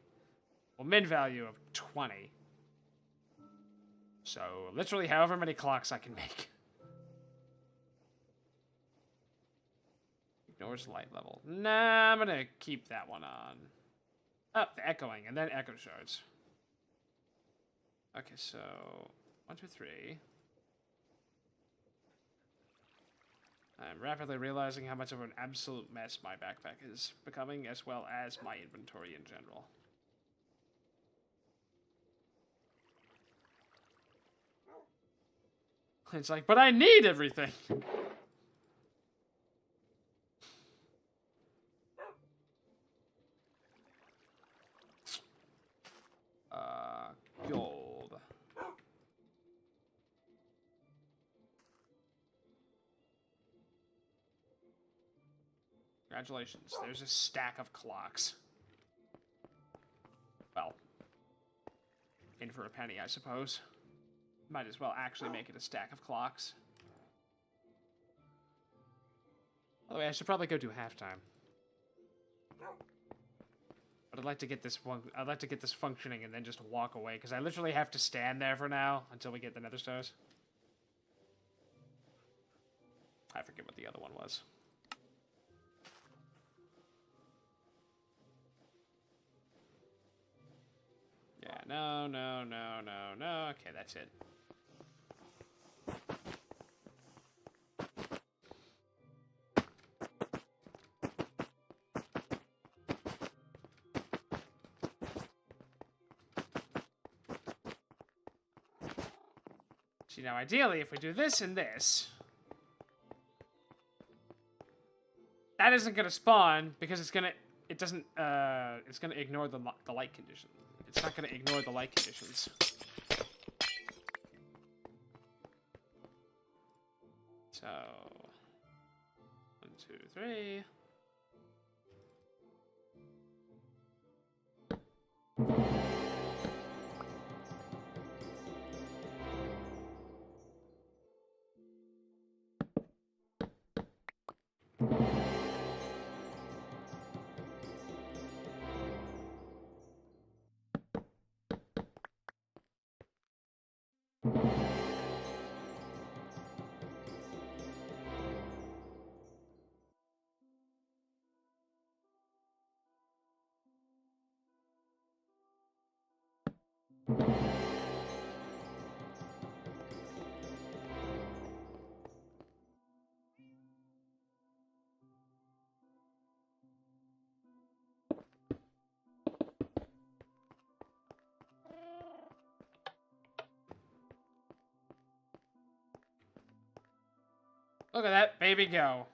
Well, min value of 20. So, literally however many clocks I can make. Ignores light level. Nah, I'm gonna keep that one on. Oh, the echoing, and then echo shards. Okay, so 1, 2, 3. I'm rapidly realizing how much of an absolute mess my backpack is becoming, as well as my inventory in general. It's like, but I need everything! Gold. Congratulations, there's a stack of clocks. Well, in for a penny, I suppose. Might as well actually make it a stack of clocks. By the way, I should probably go do halftime. But I'd like to get this one. I'd like to get this functioning and then just walk away, because I literally have to stand there for now until we get the Nether Stars. I forget what the other one was. Yeah, no. Okay, that's it. See, now ideally, if we do this and this, that isn't gonna spawn because it's gonna ignore the light condition. It's not gonna ignore the light conditions. So, 1, 2, 3. Look at that baby go.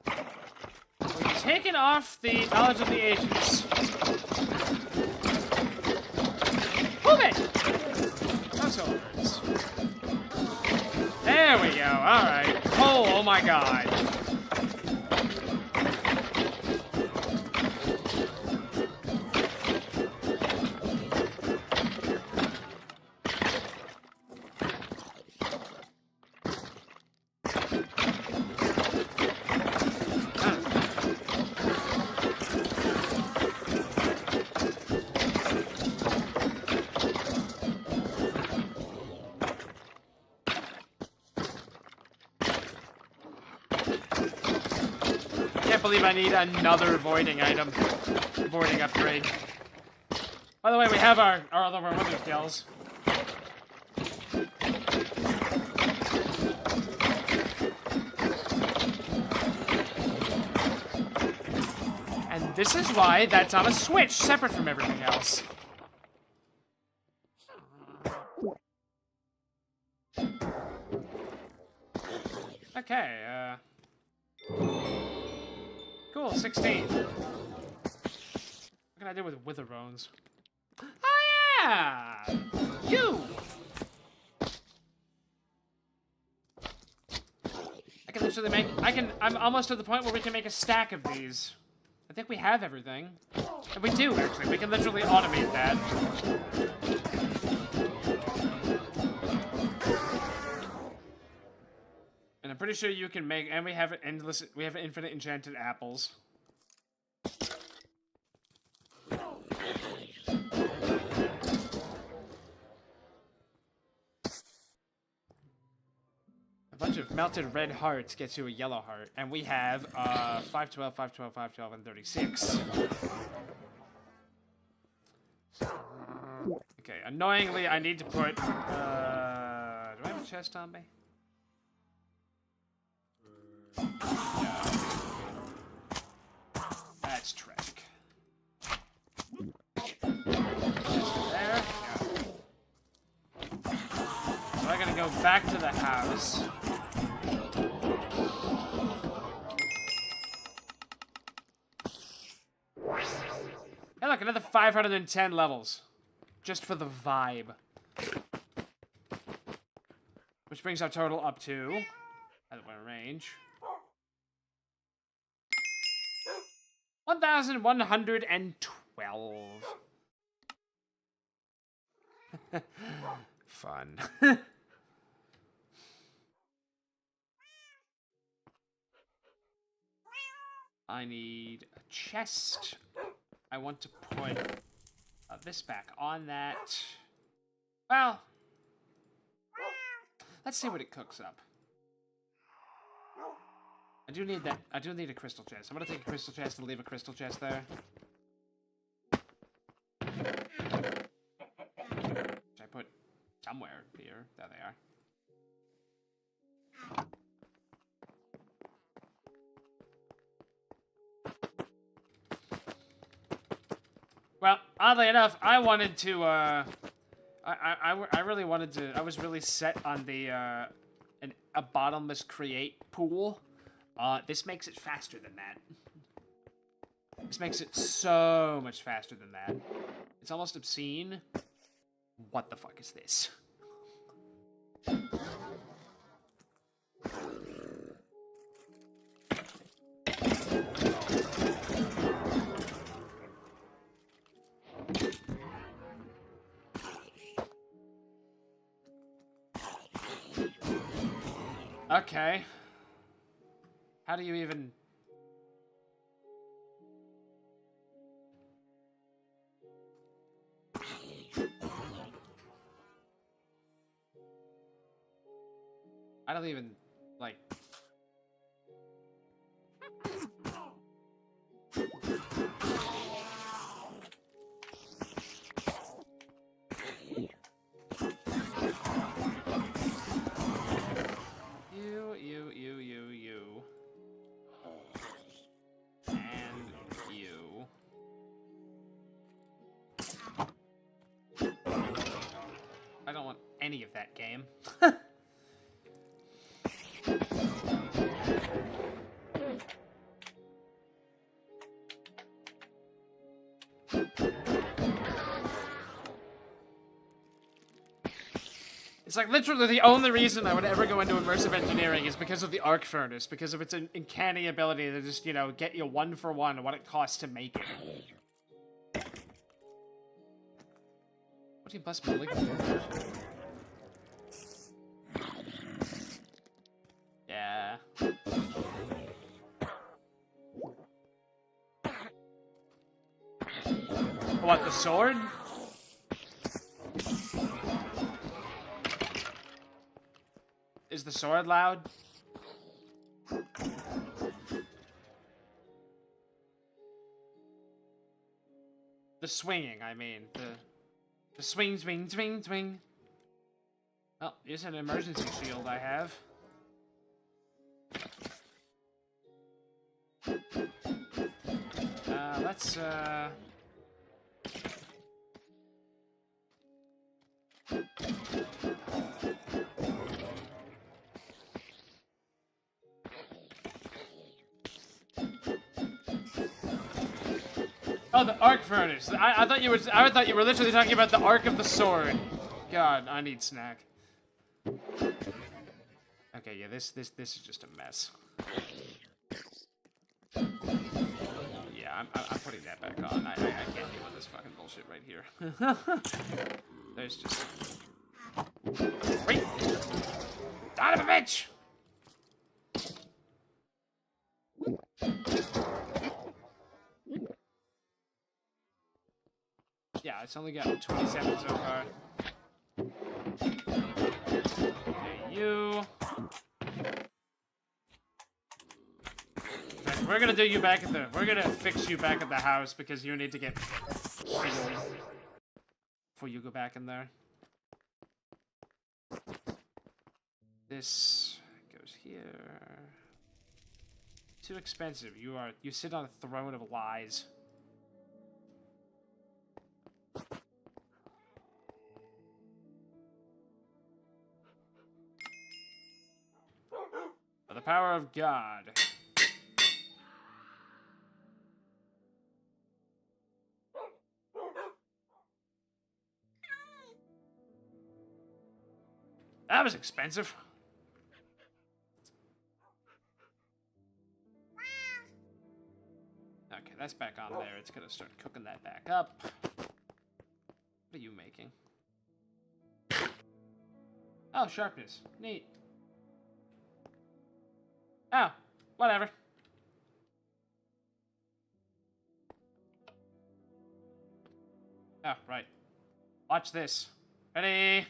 We've taken off the knowledge of the ages. Move it! That's all it is. There we go. Alright. Oh my god. I believe I need another voiding item. Voiding upgrade. By the way, we have our other wonder skills. And this is why that's on a switch, separate from everything else. Okay, cool, 16. What can I do with wither bones? Oh yeah! You! I can literally make, I'm almost to the point where we can make a stack of these. I think we have everything. And we do, actually. We can literally automate that. And I'm pretty sure you can make, and we have infinite enchanted apples. A bunch of melted red hearts gets you a yellow heart, and we have 5, 12, 5, 12, 5, 12, and 36. Okay, annoyingly, I need to put a chest on me? That's tragic. There. So I gotta go back to the house. Hey, look, another 510 levels. Just for the vibe. Which brings our total up to... out of our range. 1,112. Fun. I need a chest. I want to put this back on that. Well, let's see what it cooks up. I do need that. I do need a crystal chest. I'm gonna take a crystal chest and leave a crystal chest there. Which I put somewhere here. There they are. Well, oddly enough, I wanted to, I really wanted to, I was really set on the, a bottomless create pool. This makes it faster than that. This makes it so much faster than that. It's almost obscene. What the fuck is this? Okay. How do you even... I don't even, like... You. And you. I don't want any of that game. It's like literally the only reason I would ever go into immersive engineering is because of the arc furnace, because of its uncanny ability to just, you know, get you 1-for-1 what it costs to make it. What do you bust my leg for? Yeah. What, the sword? Is the sword loud? The swinging, I mean. The swing, swing, swing, swing. Well, here's an emergency shield I have. Let's, Oh, the arc furnace. I thought you were literally talking about the arc of the sword. God, I need snack. Okay, yeah, this is just a mess. Yeah, I'm putting that back on. I can't deal with this fucking bullshit right here. There's just... Wait! Son of a bitch! Yeah, it's only got 27 so far. Okay, you. Right, we're gonna do you back at the... We're gonna fix you back at the house because you need to get healed before you go back in there. This goes here. Too expensive. You sit on a throne of lies. For the power of God. That was expensive. Okay, that's back on there. It's gonna start cooking that back up. What are you making? Oh, sharpness. Neat. Oh, whatever. Oh, right. Watch this. Ready?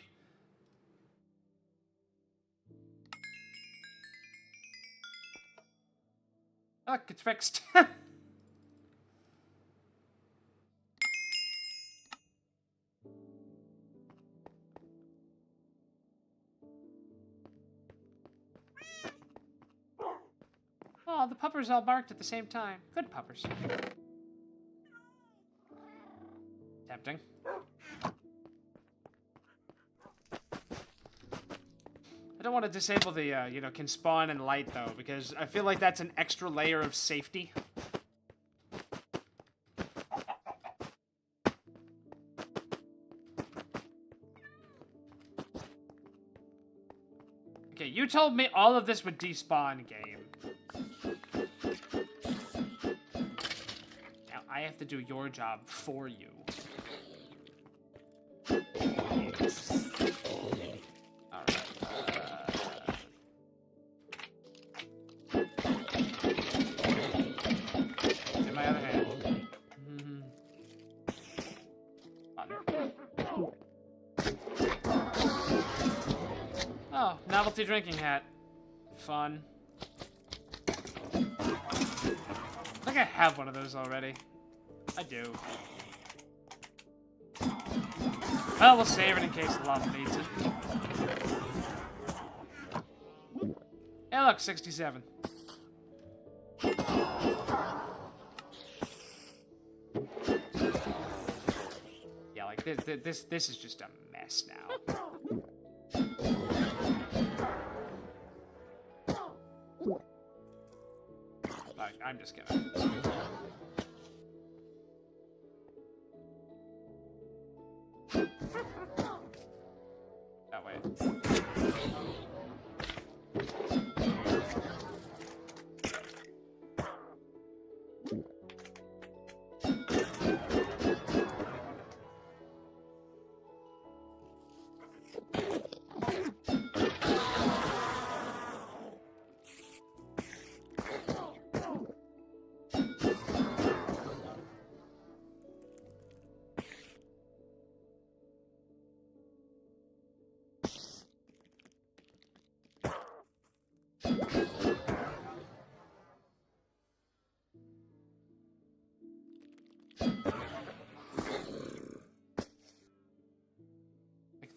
Look, it's fixed. Oh, the puppers all barked at the same time. Good puppers. Tempting. I don't want to disable the, can spawn in light, though, because I feel like that's an extra layer of safety. Okay, you told me all of this would despawn, game. Now I have to do your job for you. Oh, novelty drinking hat. Fun. I think I have one of those already. I do. Well, we'll save it in case the lava needs it. Hey, look, 67. Yeah, like this is just a mess now. I'm just gonna. That way.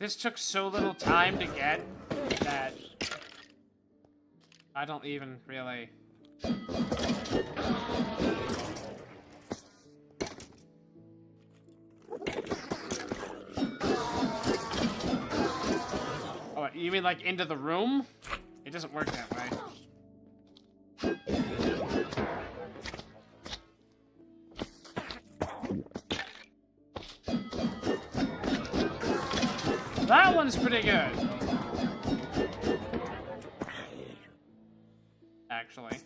This took so little time to get that I don't even really... Oh, you mean like into the room? It doesn't work that way. That one's pretty good. Actually.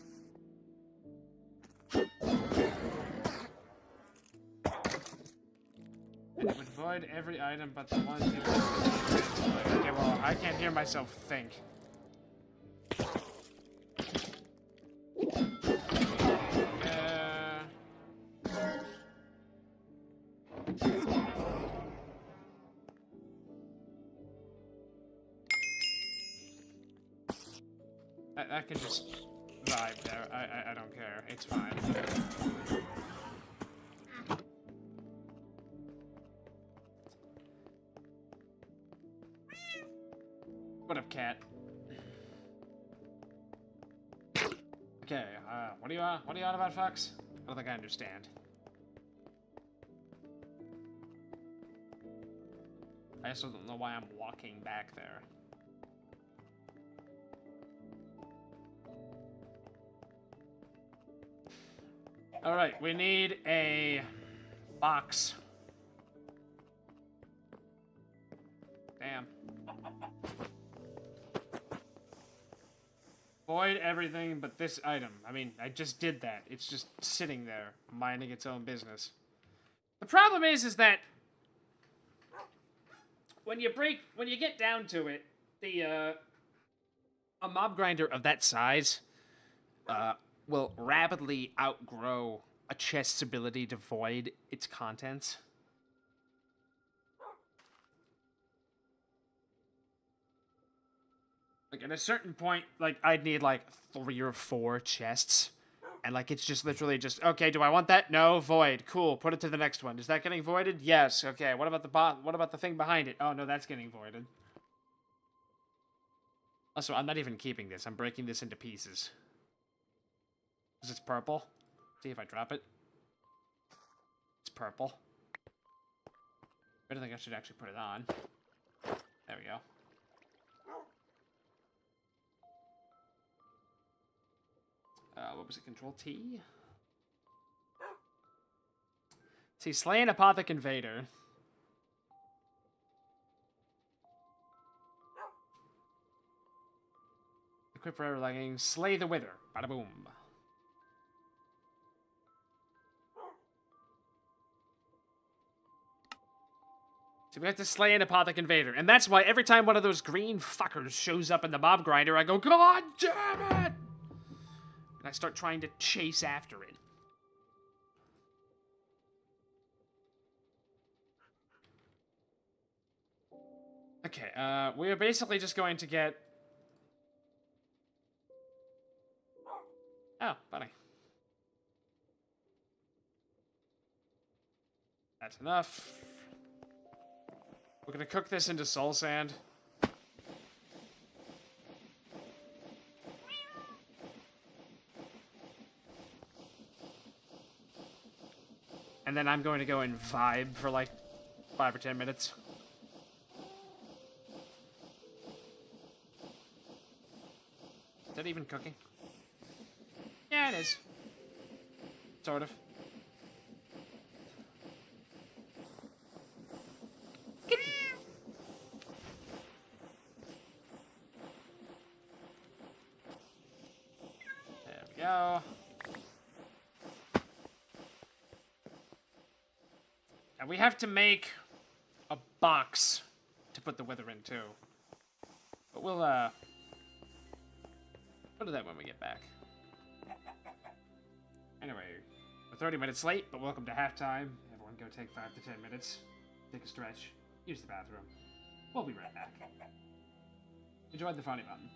It would void every item but the ones you... Okay, well, I can't hear myself think. I can just vibe there. I don't care. It's fine. What up, cat? Okay, what are you on about, Fox? I don't think I understand. I also don't know why I'm walking back there. Alright, we need a box. Damn. Void everything but this item. I mean, I just did that. It's just sitting there, minding its own business. The problem is that when you get down to it, a mob grinder of that size, will rapidly outgrow a chest's ability to void its contents. Like, at a certain point, like, I'd need, like, 3 or 4 chests. And, like, it's just literally just, okay, do I want that? No, void. Cool, put it to the next one. Is that getting voided? Yes, okay. What about the thing behind it? Oh, no, that's getting voided. Also, I'm not even keeping this. I'm breaking this into pieces. Because it's purple. See if I drop it. It's purple. I don't think I should actually put it on. There we go. What was it? Control T? See, slay an Apothic Invader. Equip forever leggings. Slay the Wither. Bada boom. So we have to slay an Apothic Invader. And that's why every time one of those green fuckers shows up in the mob grinder, I go, God damn it! And I start trying to chase after it. Okay, we are basically just going to get... Oh, buddy. That's enough. We're gonna cook this into soul sand. And then I'm going to go and vibe for like 5 or 10 minutes. Is that even cooking? Yeah, it is. Sort of. There we go. And we have to make a box to put the wither in too. But we'll do that when we get back. Anyway, we're 30 minutes late, but welcome to halftime. Everyone go take 5 to 10 minutes. Take a stretch. Use the bathroom. We'll be right back. Enjoy the funny button.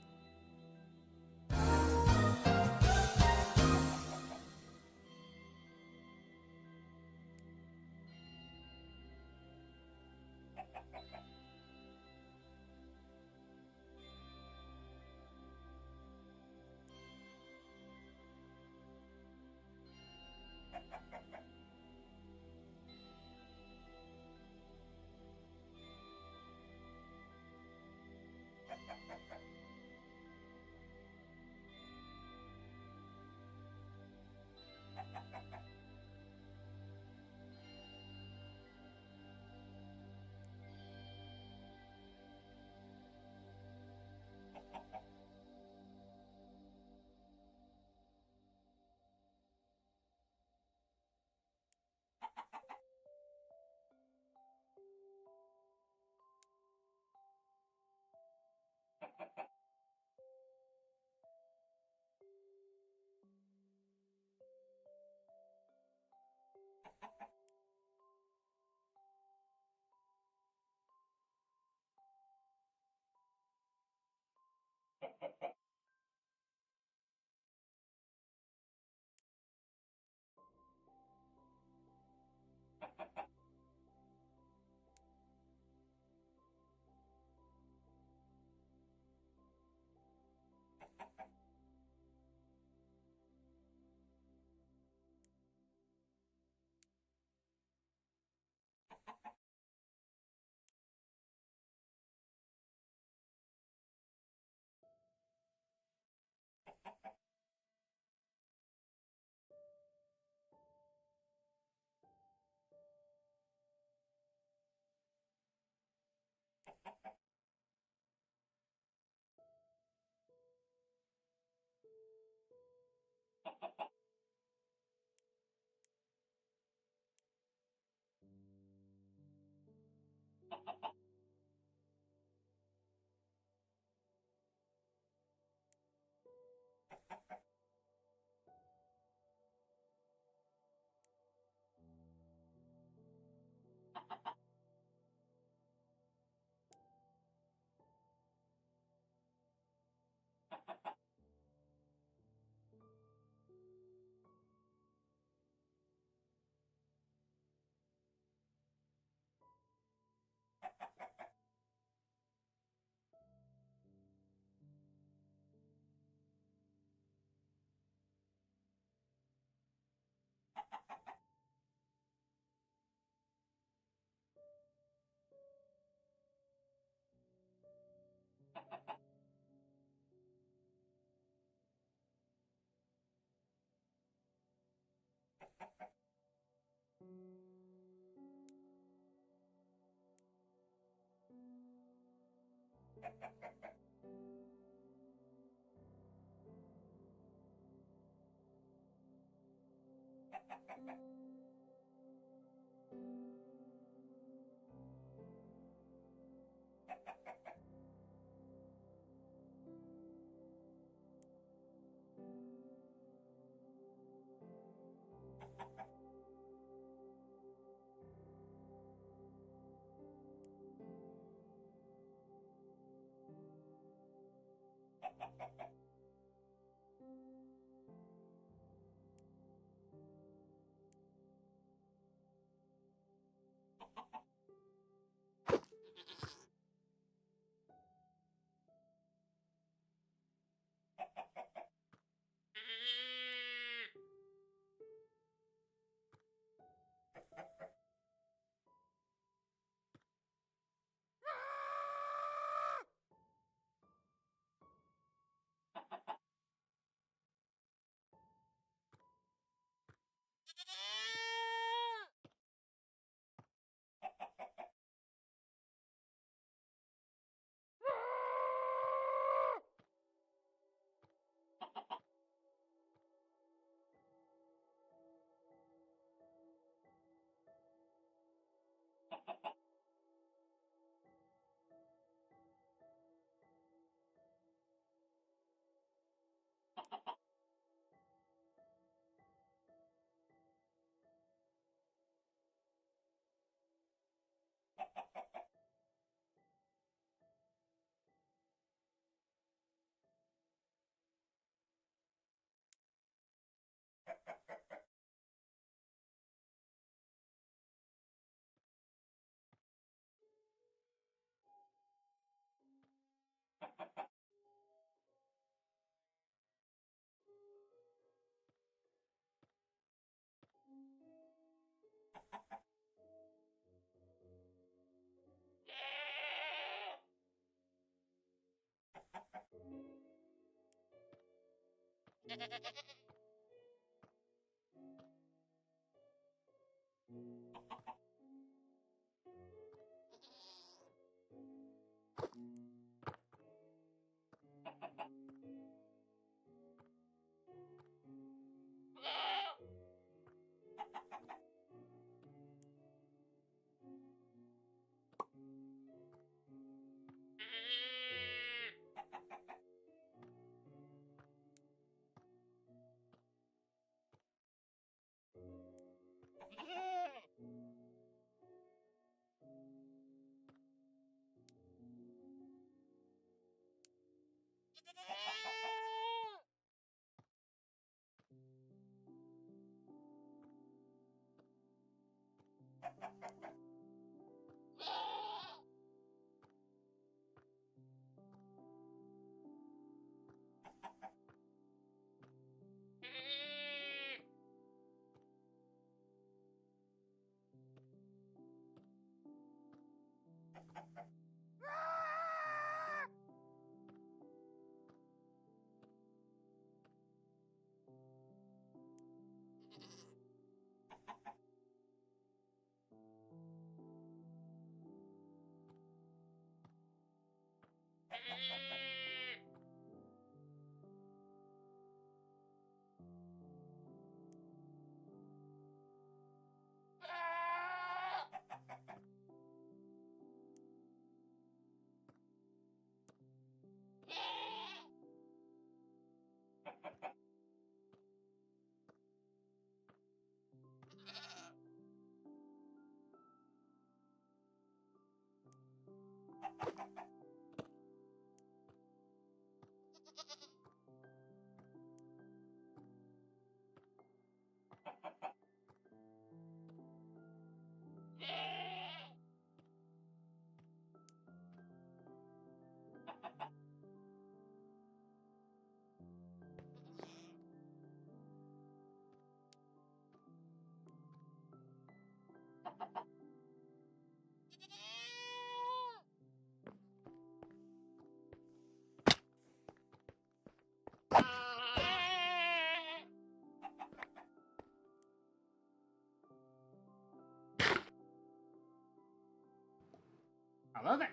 Hello there.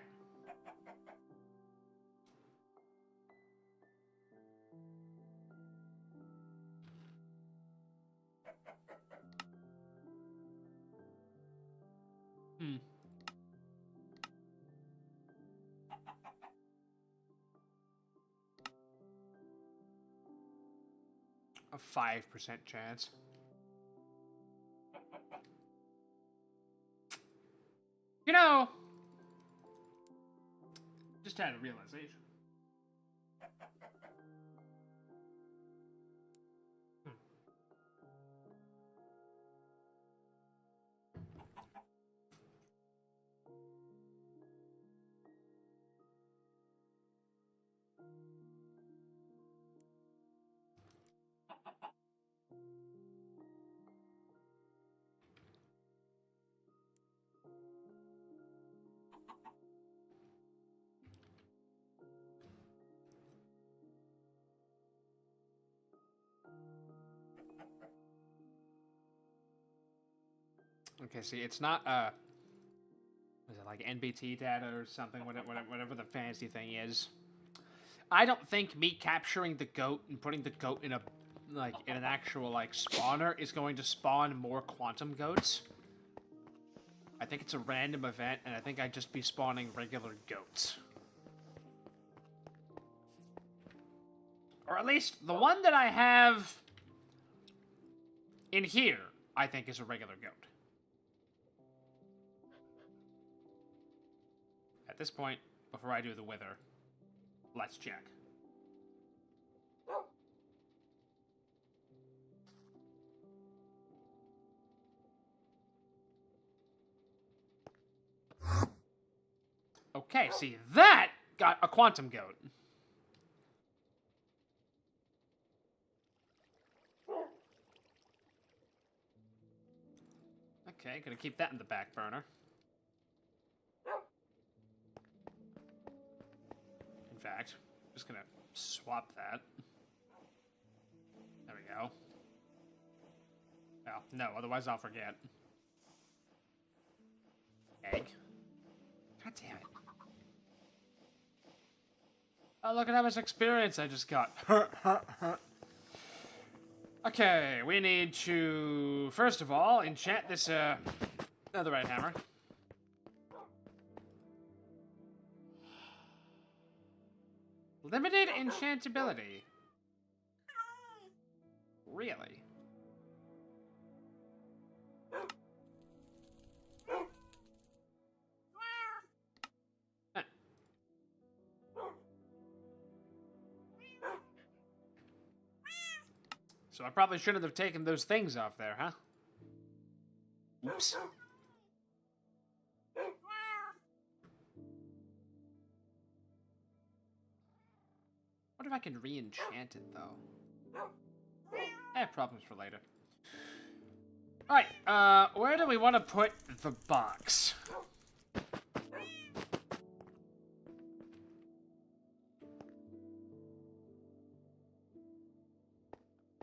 A 5% chance. You know, just had a realization. Okay, see, it's not, is it like NBT data or something, whatever the fancy thing is. I don't think me capturing the goat and putting the goat in a, like, in an actual, like, spawner is going to spawn more quantum goats. I think it's a random event, and I think I'd just be spawning regular goats. Or at least, the one that I have in here, I think is a regular goat. At this point, before I do the wither, let's check. Okay, see, that got a quantum goat. Okay, gonna keep that in the back burner. In fact, just gonna swap that. There we go. Well, no, otherwise I'll forget. Egg. God damn it. Oh, look at how much experience I just got. Okay, we need to, first of all, enchant this, netherite hammer. Limited enchantability. Really? Huh. So I probably shouldn't have taken those things off there, huh? Oops. What if I can re-enchant it, though? Problems for later. Alright, where do we want to put the box?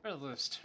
Where's the list?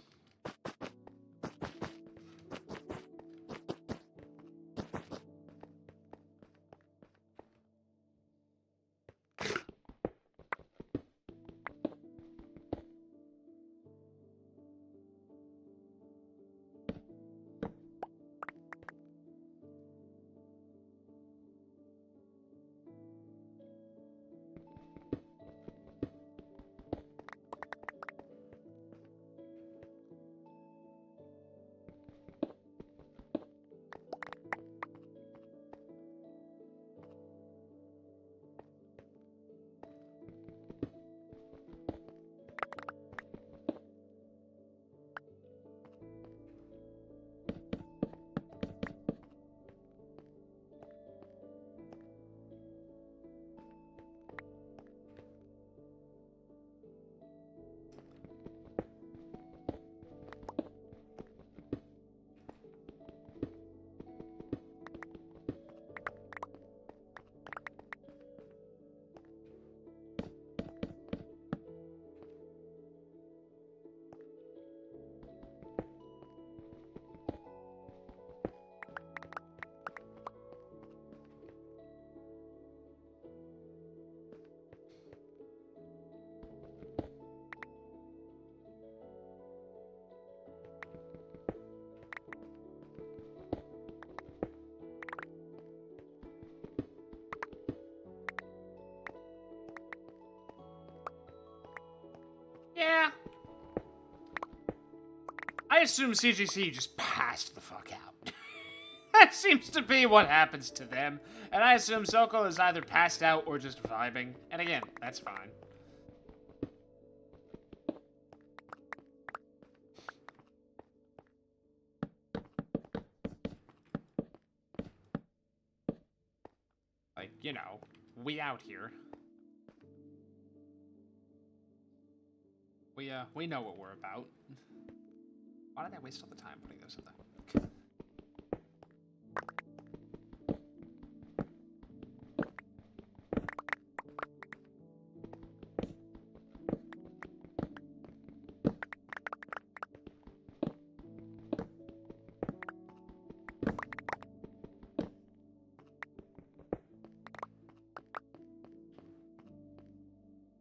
assume CGC just passed the fuck out. That seems to be what happens to them. And I assume Soko is either passed out or just vibing. And again, that's fine. Like, you know, we out here. We know what we're about. Why did I waste all the time putting this in there?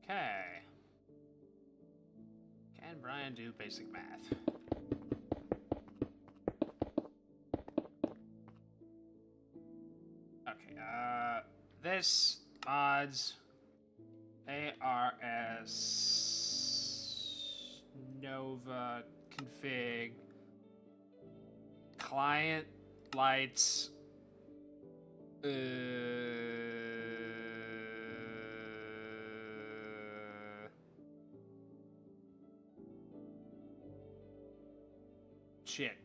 Okay. Can Brian do basic math? Okay, this odds ARS Nova config client lights shit.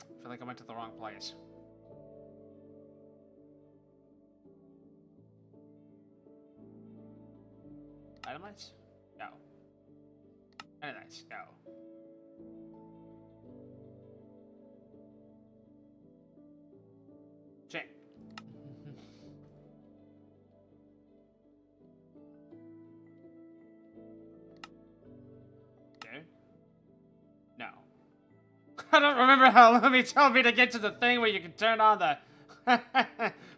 I feel like I went to the wrong place. Item lights? No. Item lights? No. Shit. Okay. No. I don't remember how Lumi told me to get to the thing where you can turn on the...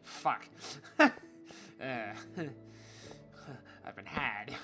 Fuck. I've been had.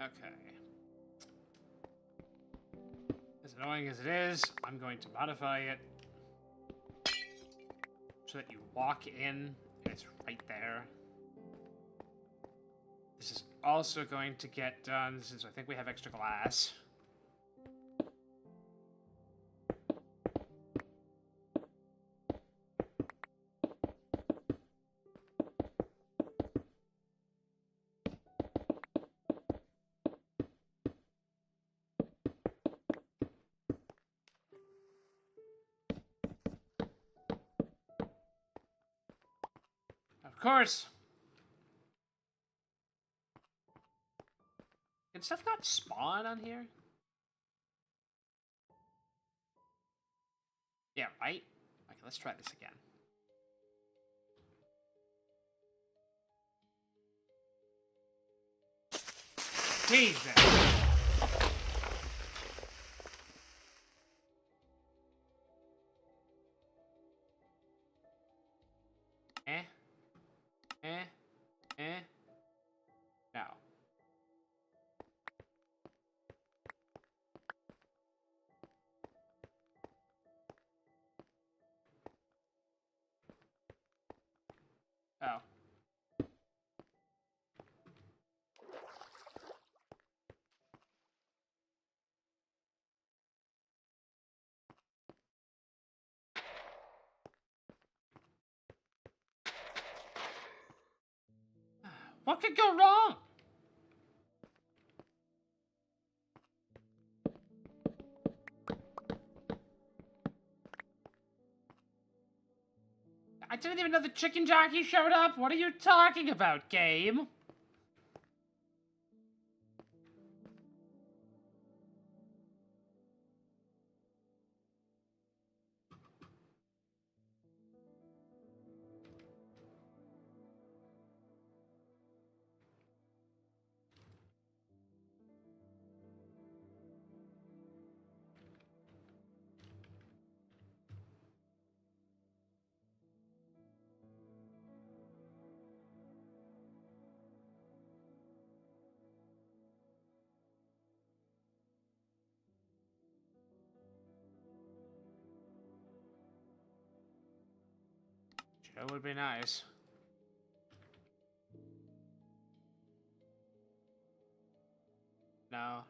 Okay. As annoying as it is, I'm going to modify it so that you walk in and it's right there. This is also going to get done since I think we have extra glass. Of course. Did stuff not spawn on here? Yeah, right? Okay, let's try this again. Jesus! No. Oh. What could go wrong? I didn't even know the chicken jockey showed up. What are you talking about, game? That would be nice. No.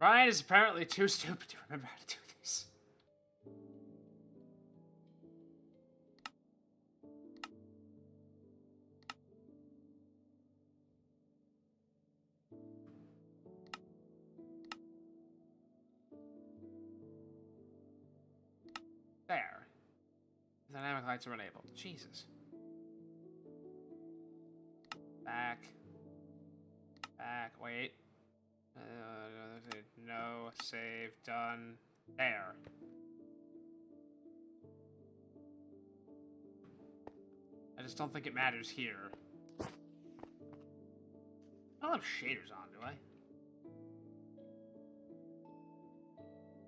Ryan is apparently too stupid to remember how to do this. There. Dynamic lights are enabled. Jesus. Back. Wait. No. Save. Done. There. I just don't think it matters here. I don't have shaders on, do I?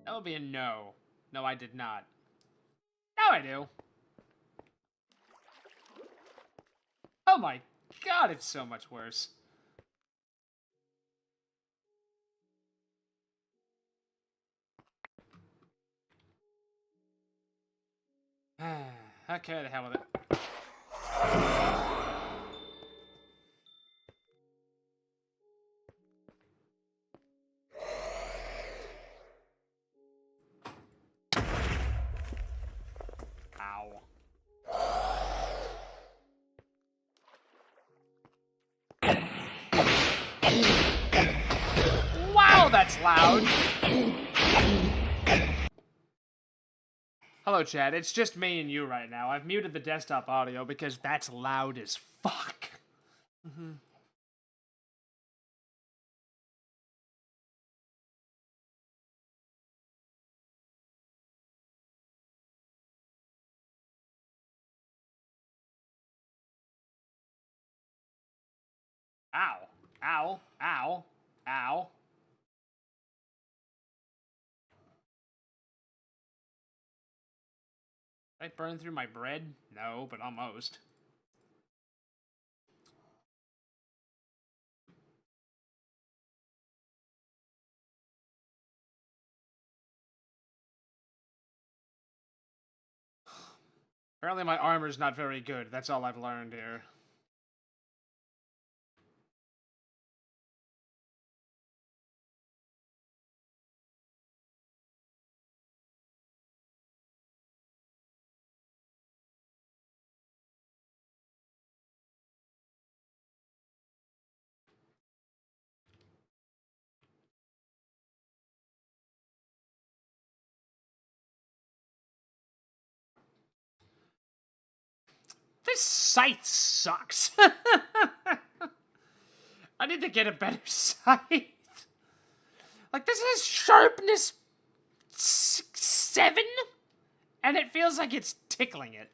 That would be a no. No, I did not. Now I do. Oh my god, it's so much worse. Okay, the hell with it. Ow. Wow, that's loud. Hello, Chad. It's just me and you right now. I've muted the desktop audio because that's loud as fuck. Ow. Ow. Ow. Ow. Did I burn through my bread? No, but almost. Apparently my armor's not very good. That's all I've learned here. This site sucks. I need to get a better sight. Like, this is sharpness 7? And it feels like it's tickling it.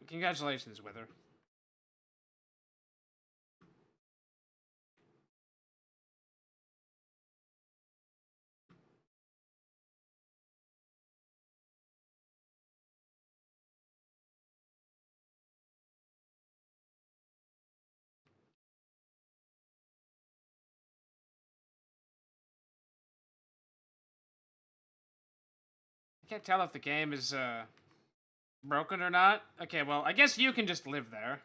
Congratulations, Wither. I can't tell if the game is, broken or not. Okay, well, I guess you can just live there.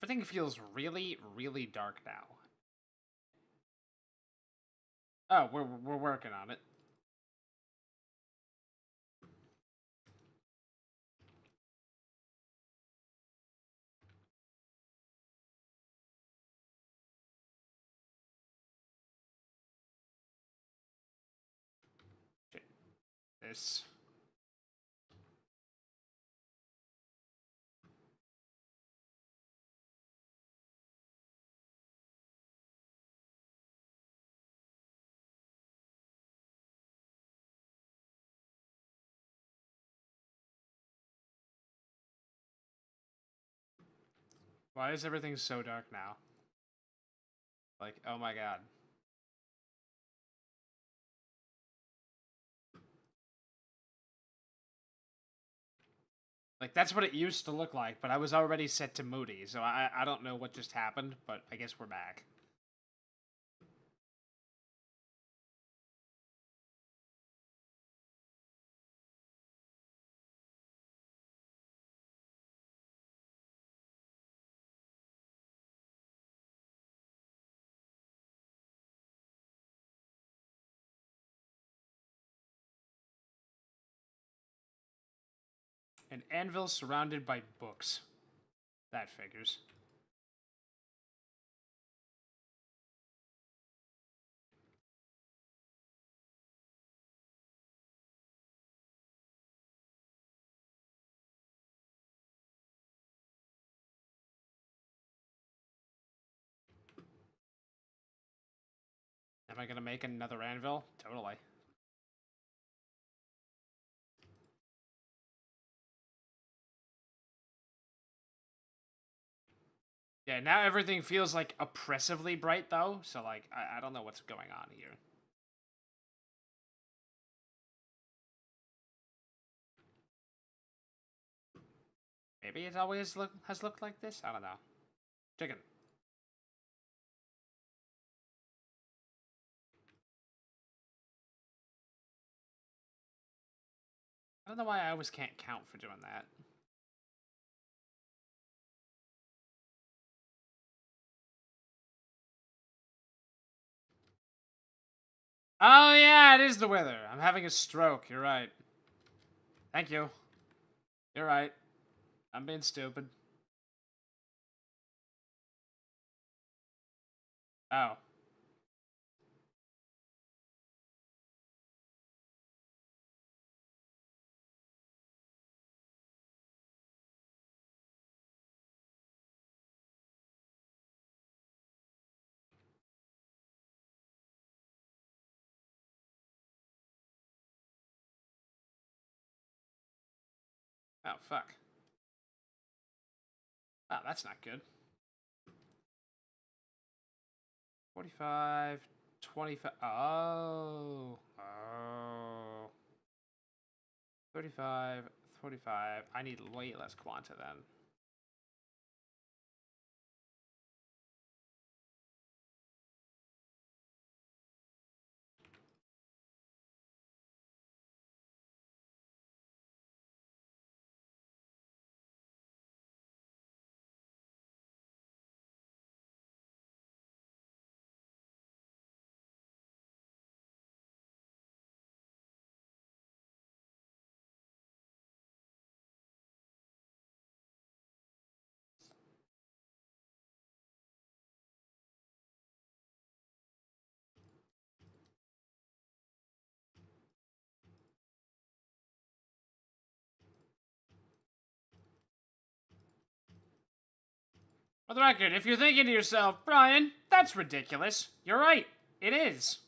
Everything feels really, really dark now. Oh, we're working on it. Okay. This. Why is everything so dark now? Like, oh my god. Like, that's what it used to look like, but I was already set to moody, so I don't know what just happened, but I guess we're back. An anvil surrounded by books. That figures. Am I gonna make another anvil? Totally. Yeah, now everything feels, like, oppressively bright, though, so, like, I don't know what's going on here. Maybe it always has looked like this? I don't know. Chicken. I don't know why I always can't count for doing that. Oh, yeah, it is the weather. I'm having a stroke. You're right. Thank you. You're right. I'm being stupid. Oh. Oh, fuck. Oh, that's not good. 45, 25. Oh. Oh. 35, 45. I need way less quanta then. For the record, if you're thinking to yourself, Brian, that's ridiculous, you're right. It is.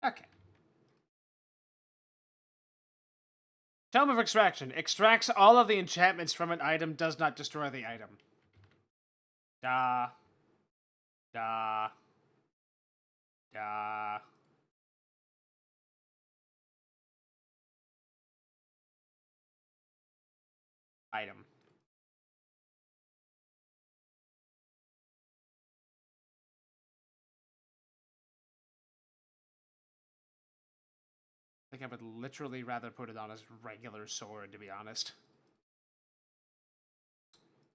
Okay. Tome of Extraction. Extracts all of the enchantments from an item, does not destroy the item. Da. Da. Da. Item. I think I would literally rather put it on as regular sword, to be honest.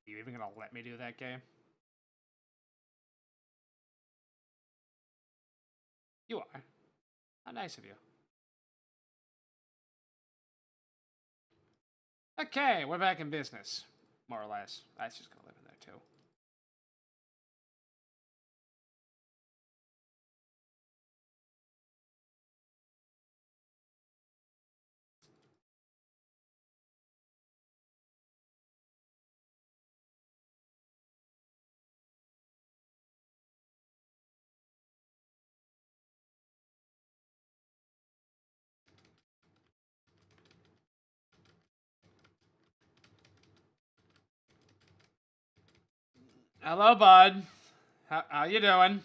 Are you even gonna let me do that game? You are. How nice of you. Okay, we're back in business. More or less. That's just gonna live in there, too. Hello, bud. How you doing?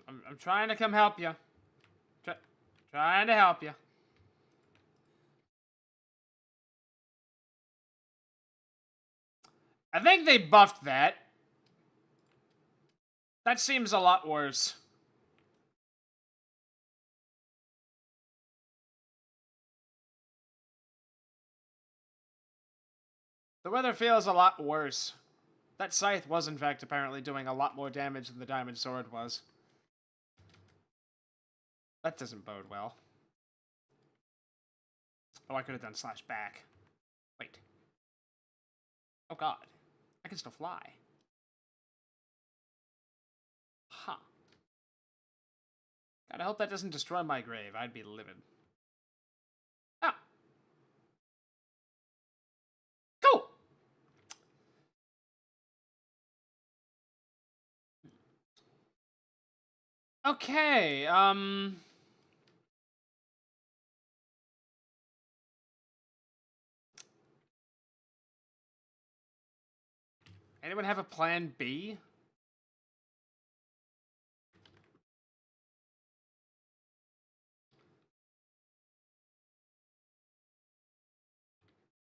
I'm trying to come help you. Trying to help you. I think they buffed that. That seems a lot worse. The weather feels a lot worse. That scythe was, in fact, apparently doing a lot more damage than the diamond sword was. That doesn't bode well. Oh, I could have done slash back. Wait. Oh god. I can still fly. Huh. God, I hope that doesn't destroy my grave. I'd be livid. Ah. Cool! Okay, anyone have a plan B?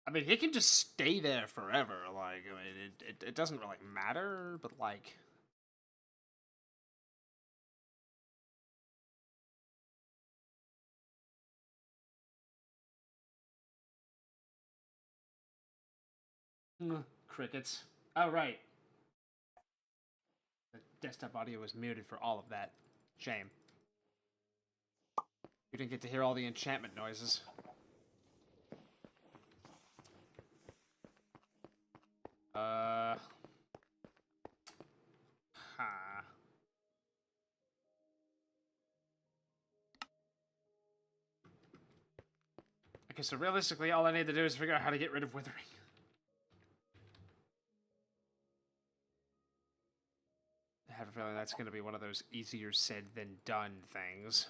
I mean, he can just stay there forever. Like, I mean, it doesn't really matter, but like... Crickets. Oh, right. The desktop audio was muted for all of that. Shame. You didn't get to hear all the enchantment noises. Huh. Okay, so realistically, all I need to do is figure out how to get rid of withering. I have a feeling that's going to be one of those easier said than done things.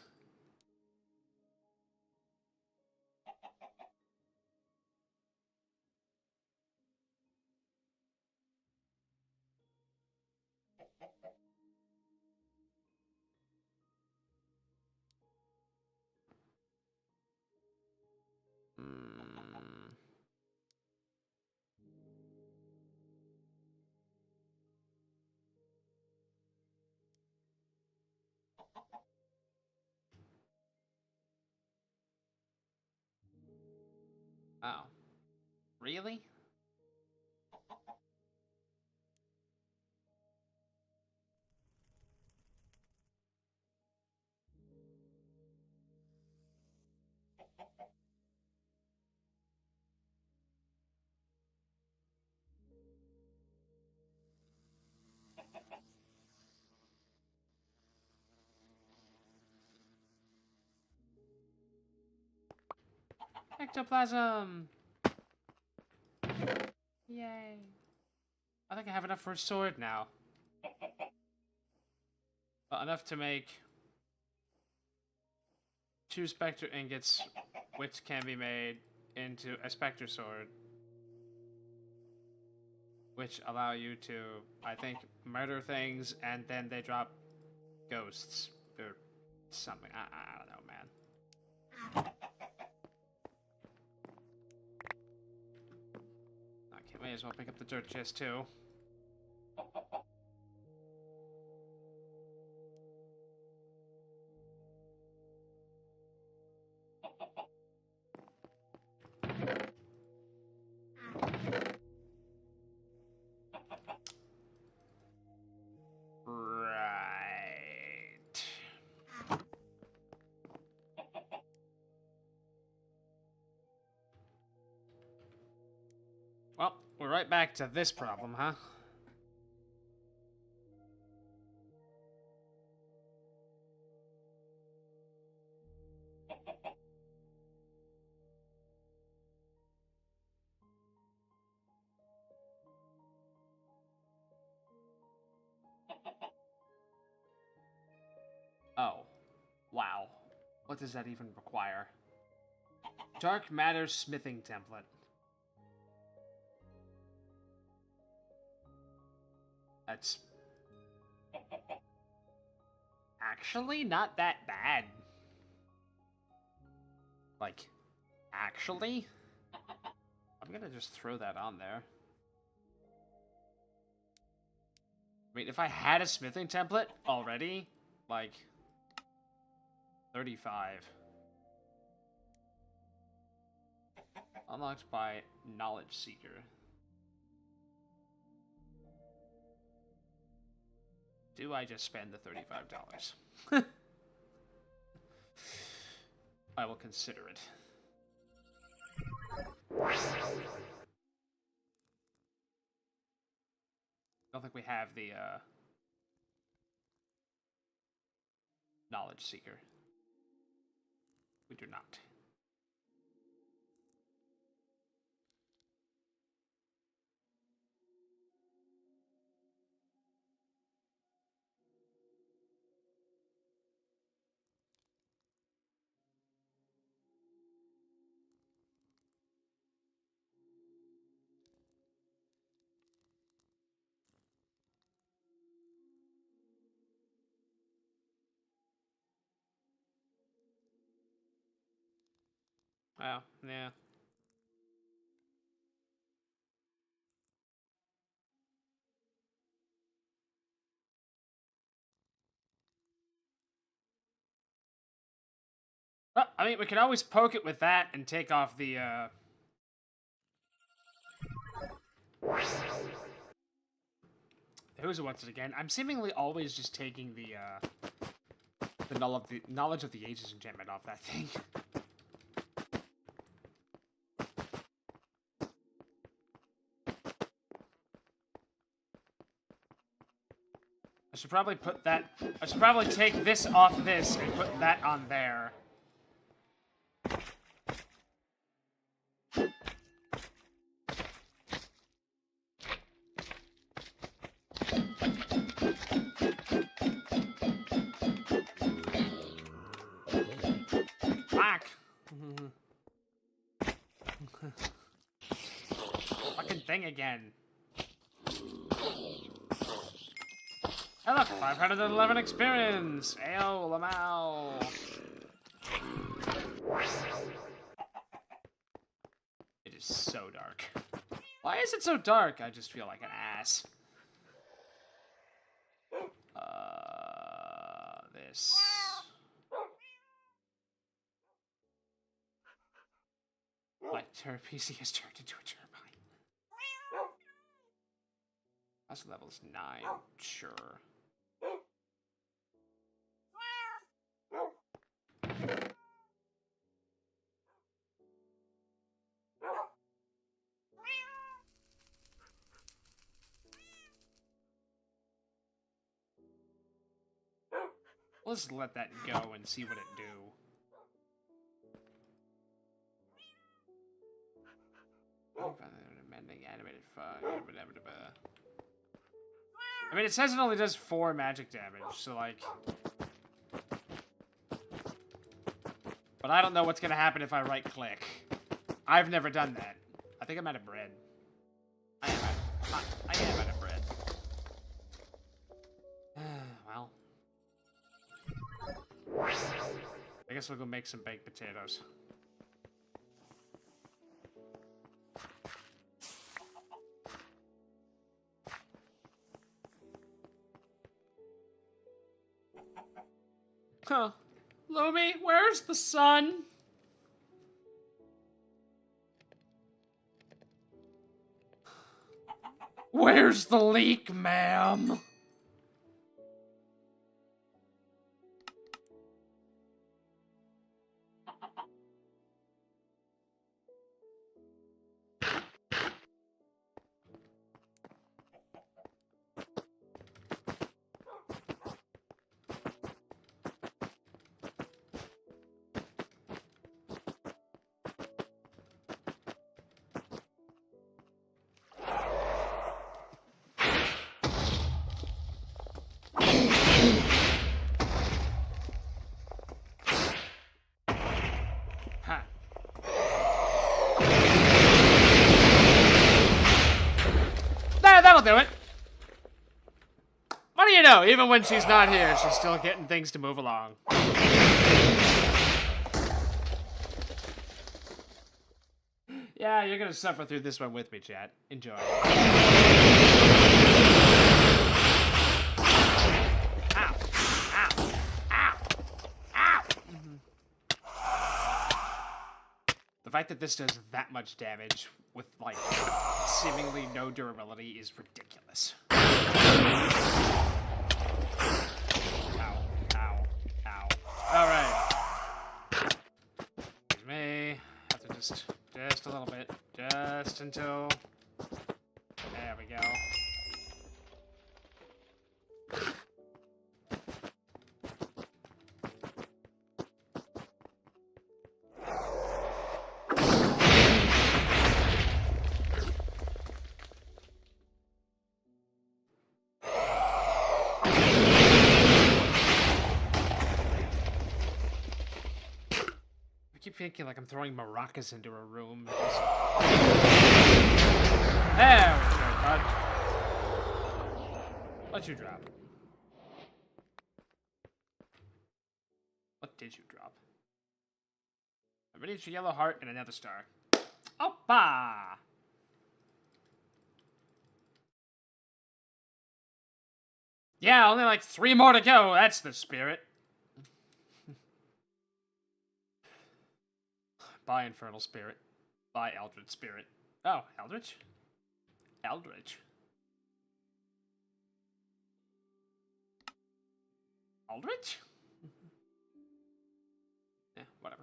Oh. Really? Ectoplasm! Yay. I think I have enough for a sword now. Well, enough to make 2 Spectre ingots, which can be made into a Spectre sword. Which allow you to, I think, murder things and then they drop ghosts or something. I don't know, man. Okay, may as well pick up the dirt chest too. Right. Well, we're right back to this problem, huh? Oh. Wow. What does that even require? Dark matter smithing template. That's actually not that bad. Like, actually? I'm gonna just throw that on there. I mean, if I had a smithing template already, like, 35. Unlocked by Knowledge Seeker. Do I just spend the $35? I will consider it. Don't think we have the Knowledge Seeker. We do not. Oh, yeah. Well, I mean, we could always poke it with that and take off the, Who's what's it again? I'm seemingly always just taking the Knowledge of the Ages enchantment off that thing. I should probably put that... I should probably take this off this and put that on there. Fuck! Fucking thing again. Hey look, 511 experience! Ayo, Lamau! It is so dark. Why is it so dark? I just feel like an ass. This. My PC has turned into a turbine. Muscle level's 9. Sure. Let's let that go and see what it do. Amending animated fire. I mean, it says it only does 4 magic damage, so like... But I don't know what's gonna happen if I right-click. I've never done that. I think I'm out of bread. I am out of bread. Well... I guess we'll go make some baked potatoes. Huh. Lumi, where's the sun? Where's the leak, ma'am? That'll do it. What do you know? Even when she's not here, she's still getting things to move along. Yeah, you're gonna suffer through this one with me, chat. Enjoy. Ow. Ow. Ow. Ow. The fact that this does that much damage with, like, seemingly no durability is ridiculous. Ow. Ow. Ow. Alright. Excuse me. Have to just a little bit. Just until... There we go. Thinking like I'm throwing maracas into a room. There we go, bud. What you drop? What did you drop? A miniature yellow heart and another star. Oppa! Yeah, only like 3 more to go. That's the spirit. Bye, Infernal Spirit. Bye, Eldritch Spirit. Oh, Eldritch? Eldritch. Eldritch? Yeah, whatever.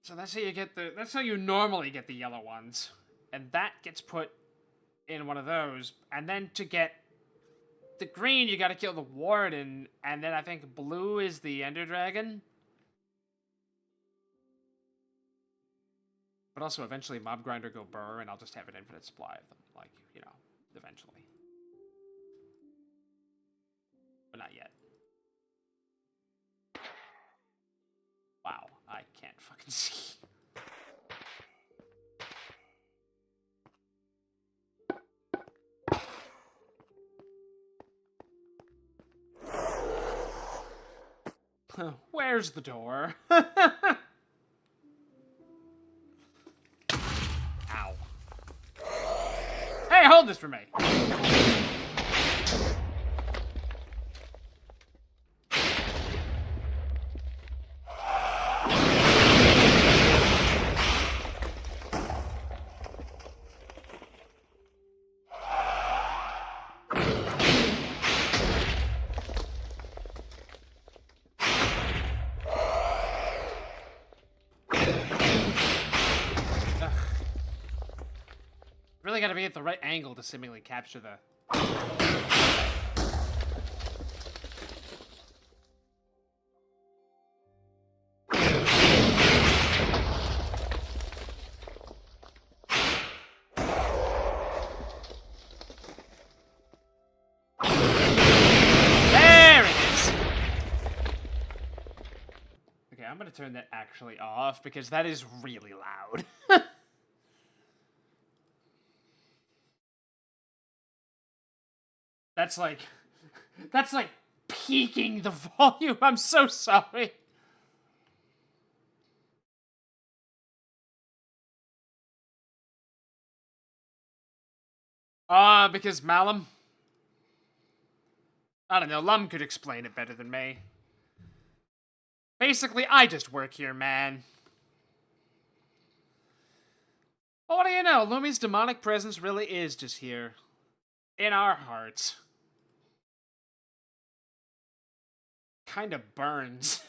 So that's how you get the... That's how you normally get the yellow ones. And that gets put in one of those. And then to get... the green, you gotta kill the warden, and then I think blue is the Ender Dragon. But also, eventually, Mob Grinder go burr, and I'll just have an infinite supply of them. Like, you know, eventually. But not yet. Wow, I can't fucking see. Where's the door? Ow. Hey, hold this for me. really gotta be at the right angle to seemingly capture the... I'm gonna turn that actually off because that is really loud. That's like peaking the volume. I'm so sorry. Because Malum? I don't know, Lum could explain it better than me. Basically, I just work here, man. Well, what do you know? Lumi's demonic presence really is just here. In our hearts. Kinda burns.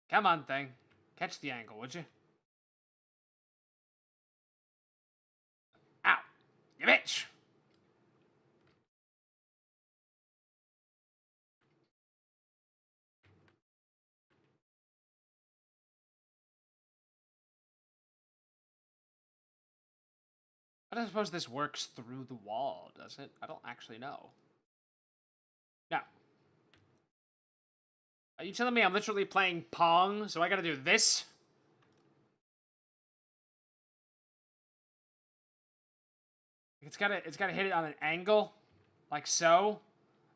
Come on, thing. Catch the angle, would you? Ow! You bitch! I don't suppose this works through the wall, does it? I don't actually know. No. Are you telling me I'm literally playing Pong, so I gotta do this? It's gotta hit it on an angle? Like so?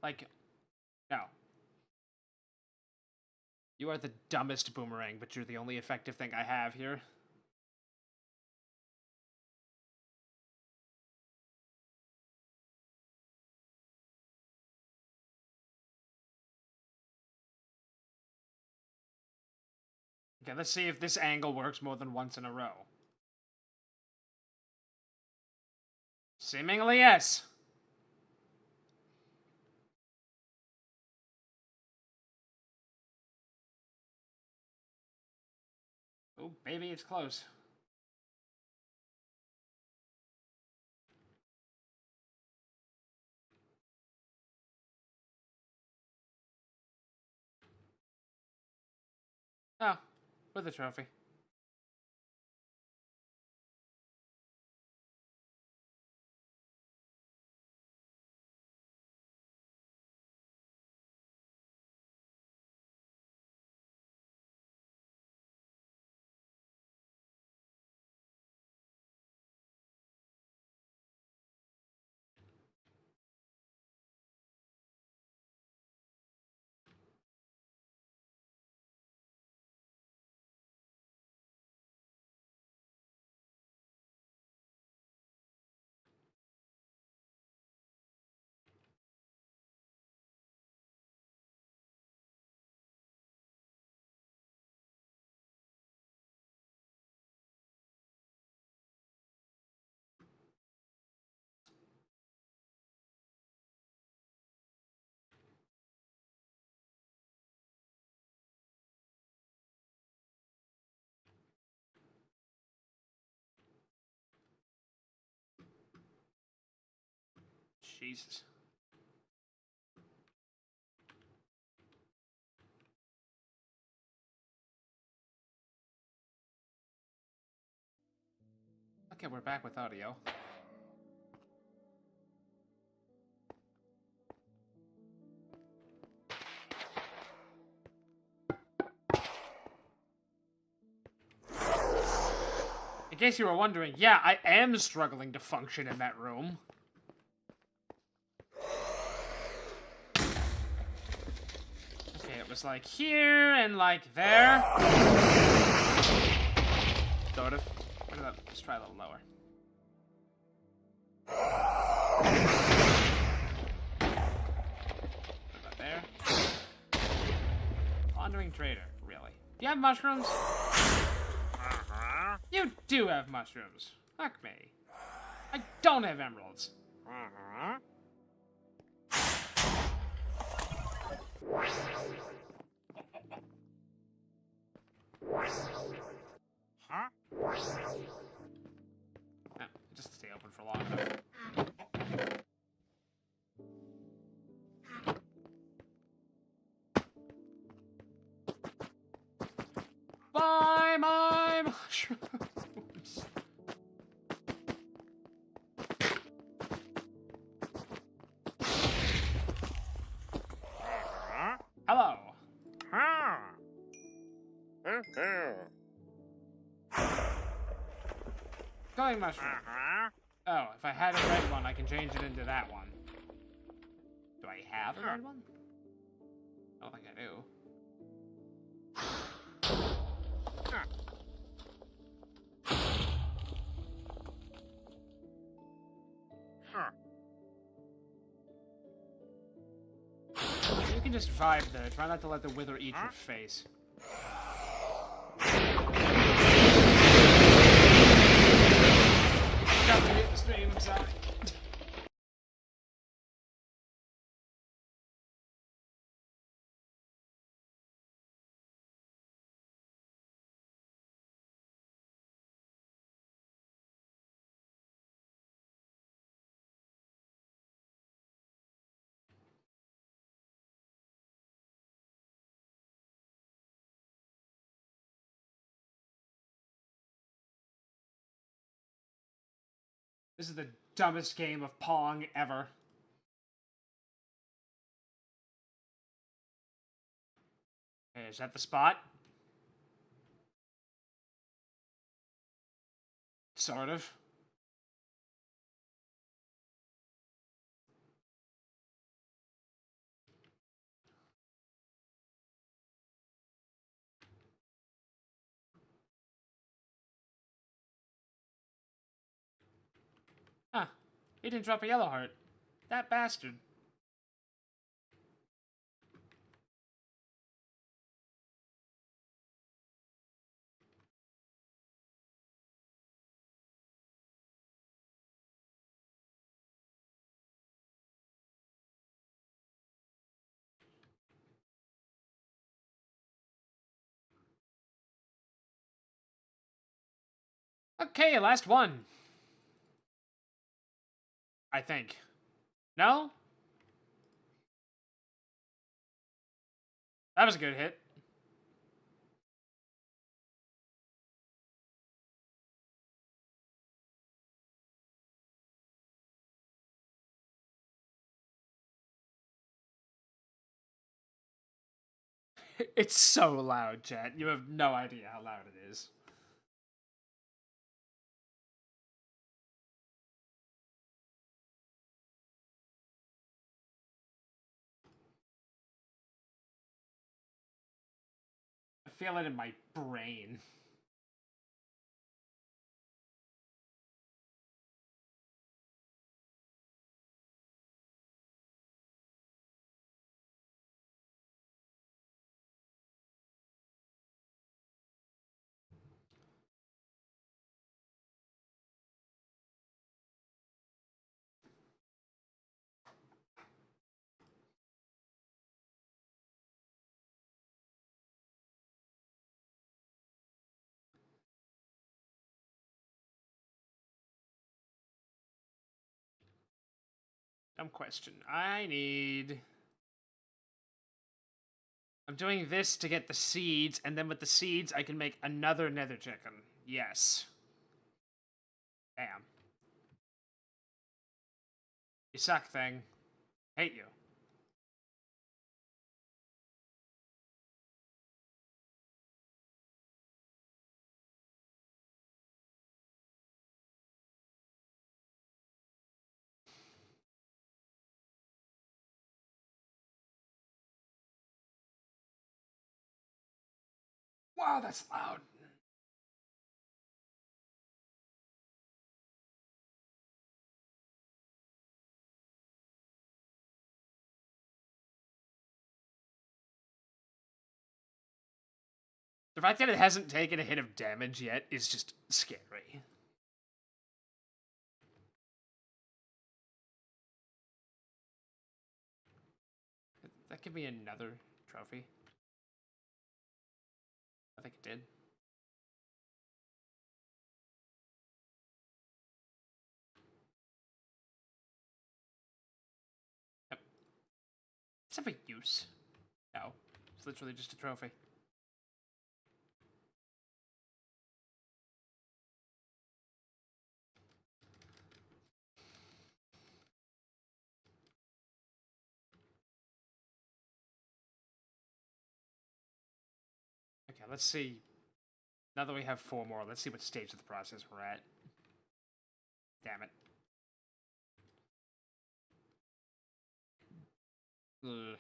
Like, no. You are the dumbest boomerang, but you're the only effective thing I have here. Okay, let's see if this angle works more than once in a row. Seemingly, yes. Oh, baby, it's close. Oh, with a trophy. Jesus. Okay, we're back with audio. In case you were wondering, yeah, I am struggling to function in that room. Okay, it was like here and like there. Sort of. Let's try a little lower. What about there? Wandering trader, really? Do you have mushrooms? You do have mushrooms. Fuck me. I don't have emeralds. Huh? No, just stay open for long enough. Bye, my mushrooms. Hello. Going mushroom. Oh, if I had a red one, I can change it into that one. Do I have a red one? I don't think I do. You can just vibe there. Try not to let the wither eat your face. Got to hit the stream, I'm sorry. This is the dumbest game of Pong ever. Hey, is that the spot? Sort of. Huh. He didn't drop a yellow heart. That bastard. Okay, last one. I think. No? That was a good hit. It's so loud, chat. You have no idea how loud it is. I feel it in my brain. Dumb question. I'm doing this to get the seeds, and then with the seeds, I can make another nether chicken. Yes. Damn. You suck, thing. Hate you. Wow, that's loud. The fact that it hasn't taken a hit of damage yet is just scary. That give me another trophy? I think it did. Yep. Does it have a use? No. It's literally just a trophy. Okay, let's see. Now that we have 4 more, let's see what stage of the process we're at. Damn it. Ugh.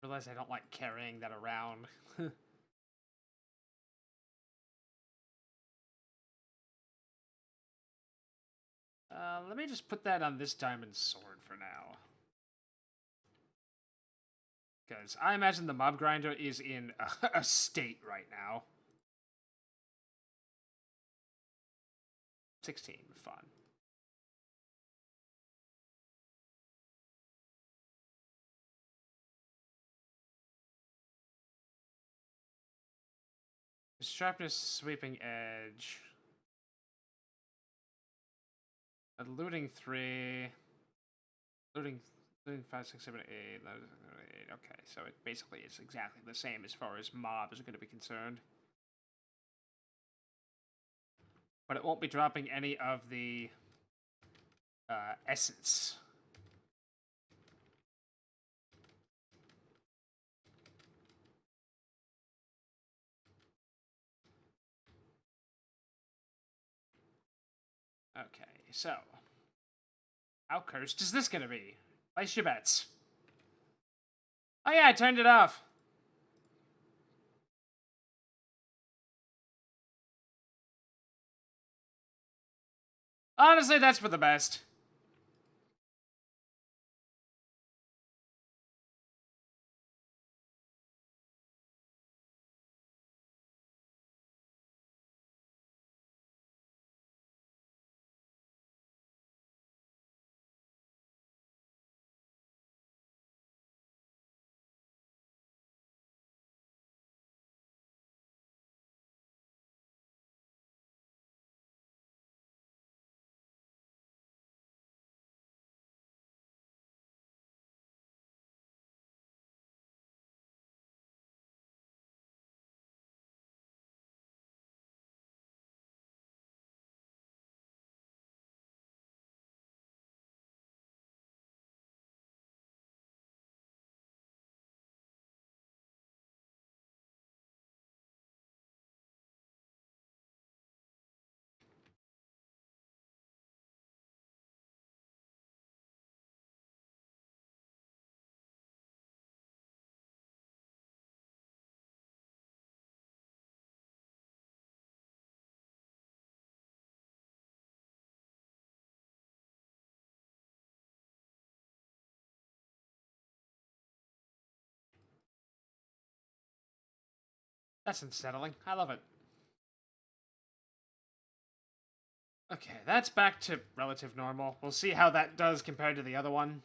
Realize I don't like carrying that around. Let me just put that on this diamond sword for now. Because I imagine the mob grinder is in a state right now. 16, fun. Sharpness, sweeping edge. Looting 3. Looting 5, 6, 7, 8. Okay, so it basically is exactly the same as far as mobs are going to be concerned. But it won't be dropping any of the essence. Okay, so how cursed is this gonna be? Place your bets. Oh yeah, I turned it off. Honestly, that's for the best. That's unsettling. I love it. Okay, that's back to relative normal. We'll see how that does compared to the other one.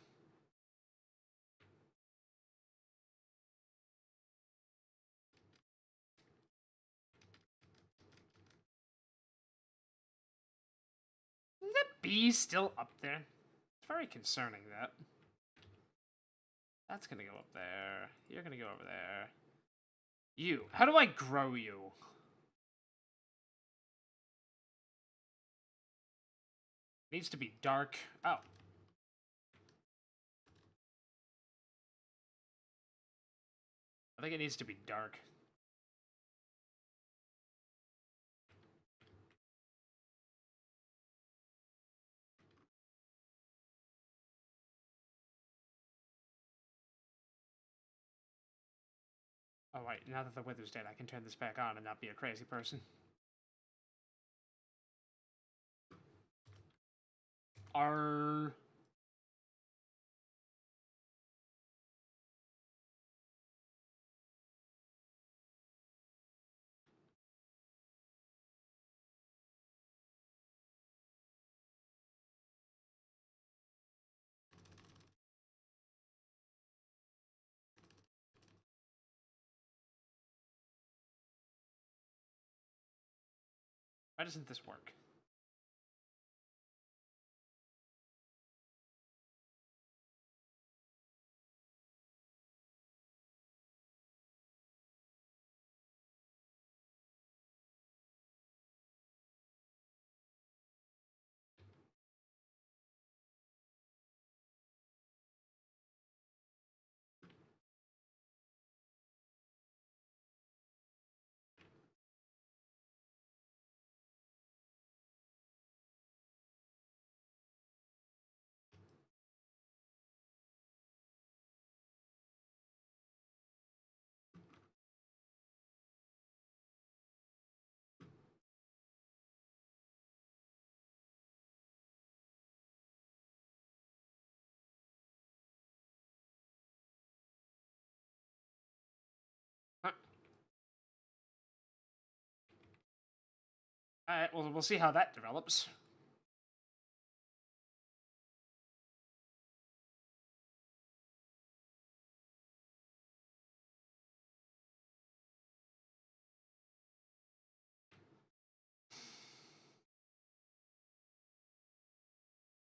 Is that bee still up there? It's very concerning, that. That's gonna go up there. You're gonna go over there. You. How do I grow you? Needs to be dark. Oh. I think it needs to be dark. Oh, wait. Now that the wither's dead, I can turn this back on and not be a crazy person. are... Why doesn't this work? Alright, well, we'll see how that develops.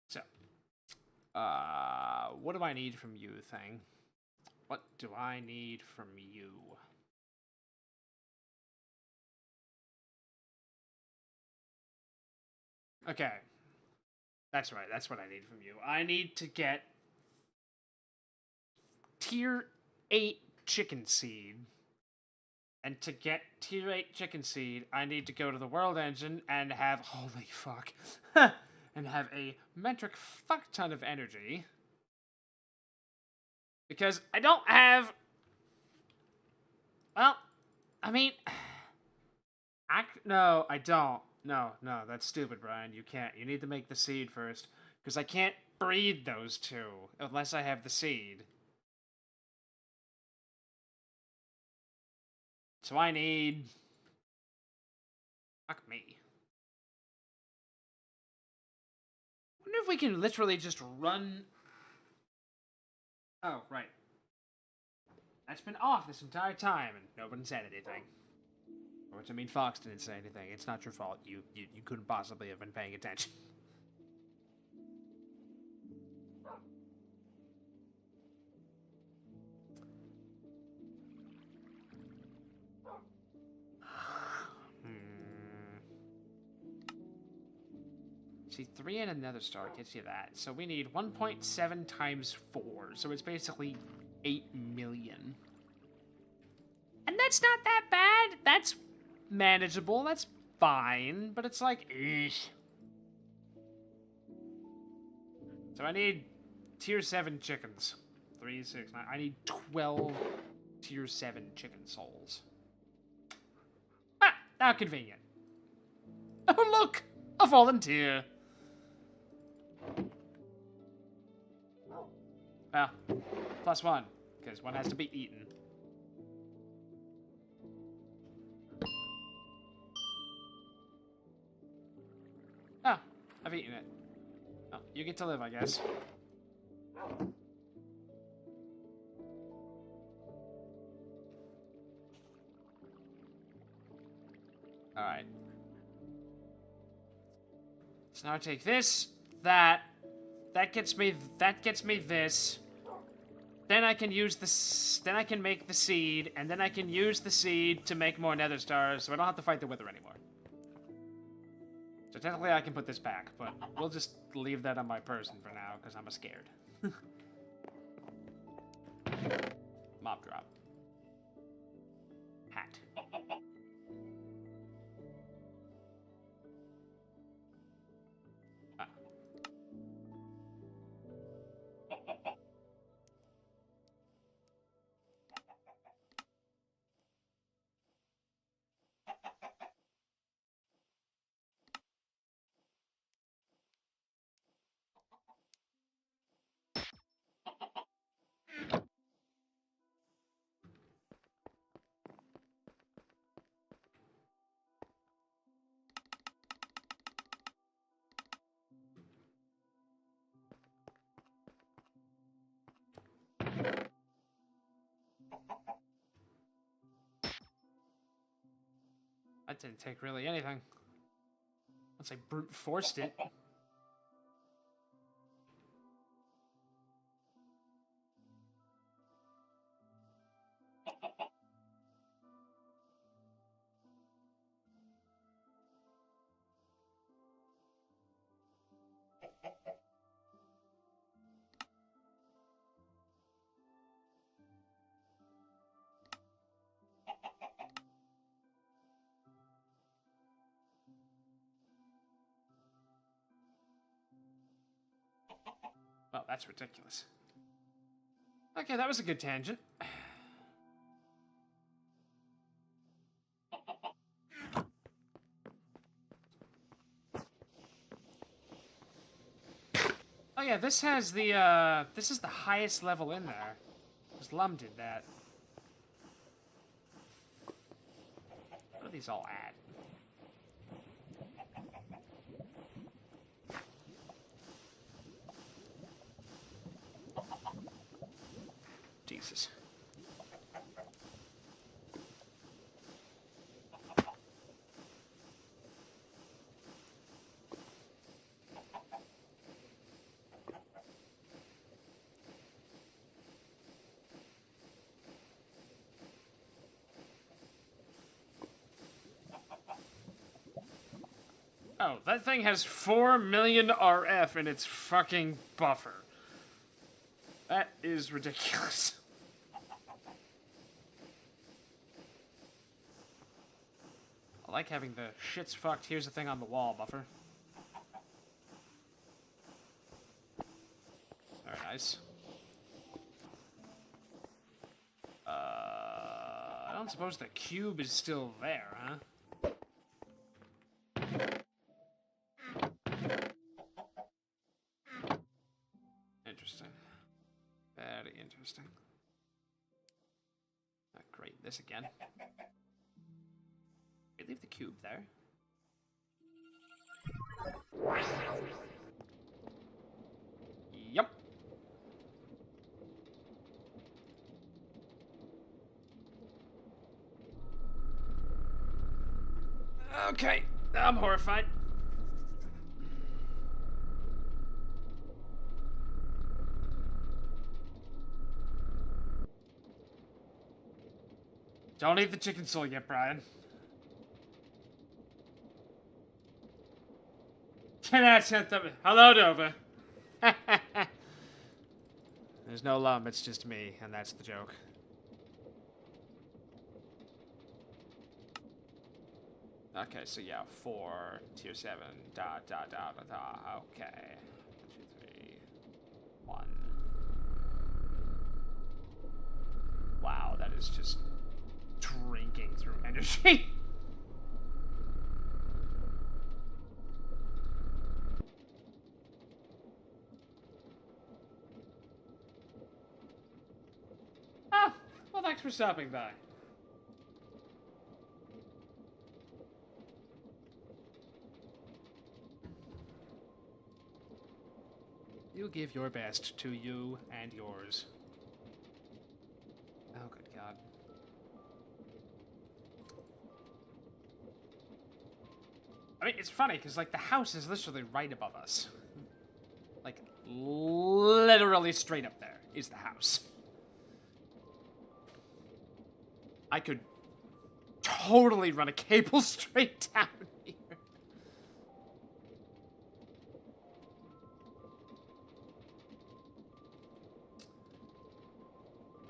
So, what do I need from you, thing? What do I need from you? Okay. That's right, that's what I need from you. I need to get tier 8 chicken seed. And to get tier 8 chicken seed, I need to go to the world engine and have, holy fuck, and have a metric fuck ton of energy. Because I don't have, well, I mean, no, I don't. No, that's stupid, Brian. You can't. You need to make the seed first. Because I can't breed those two unless I have the seed. So I need... Fuck me. I wonder if we can literally just run... Oh, right. That's been off this entire time, and no one said anything. Which, I mean, Fox didn't say anything. It's not your fault. You couldn't possibly have been paying attention. See, 3 and another star gets you that. So we need 1.7 times 4. So it's basically 8 million. And that's not that bad. That's manageable. That's fine. But it's like, eesh. So I need tier 7 chickens. 3, 6, 9. I need 12 tier 7 chicken souls. Ah, how convenient. Oh, look! A volunteer. Well, +1, because one has to be eaten. Oh, I've eaten it. Oh, you get to live, I guess. Alright. So now I take this, that gets me this. Then I can use this, then I can make the seed, and then I can use the seed to make more nether stars, so I don't have to fight the wither anymore. So technically I can put this back, but we'll just leave that on my person for now, because I'm scared. Mob drop. Hat. That didn't take really anything. Once I brute forced it. Well, that's ridiculous. Okay, that was a good tangent. Oh yeah, this has the, this is the highest level in there. Because Lum did that. What do these all add? Jesus. Oh, that thing has 4 million RF in its fucking buffer. That is ridiculous. I like having the shit's fucked, here's the thing on the wall buffer. Very nice. I don't suppose the cube is still there, huh? Interesting. Very interesting. Great, this again. Okay, leave the cube there. Yep. Okay, I'm horrified. Don't eat the chicken soul yet, Brian. Hello, Nova. There's no Lum, it's just me, and that's the joke. Okay, so yeah, 4, tier 7, okay. 1, 2, 3, 1. Wow, that is just drinking through energy. Oh, well, thanks for stopping by. You give your best to you and yours. Oh, good God. I mean, it's funny, because, like, the house is literally right above us. Like, literally straight up there is the house. I could totally run a cable straight down here.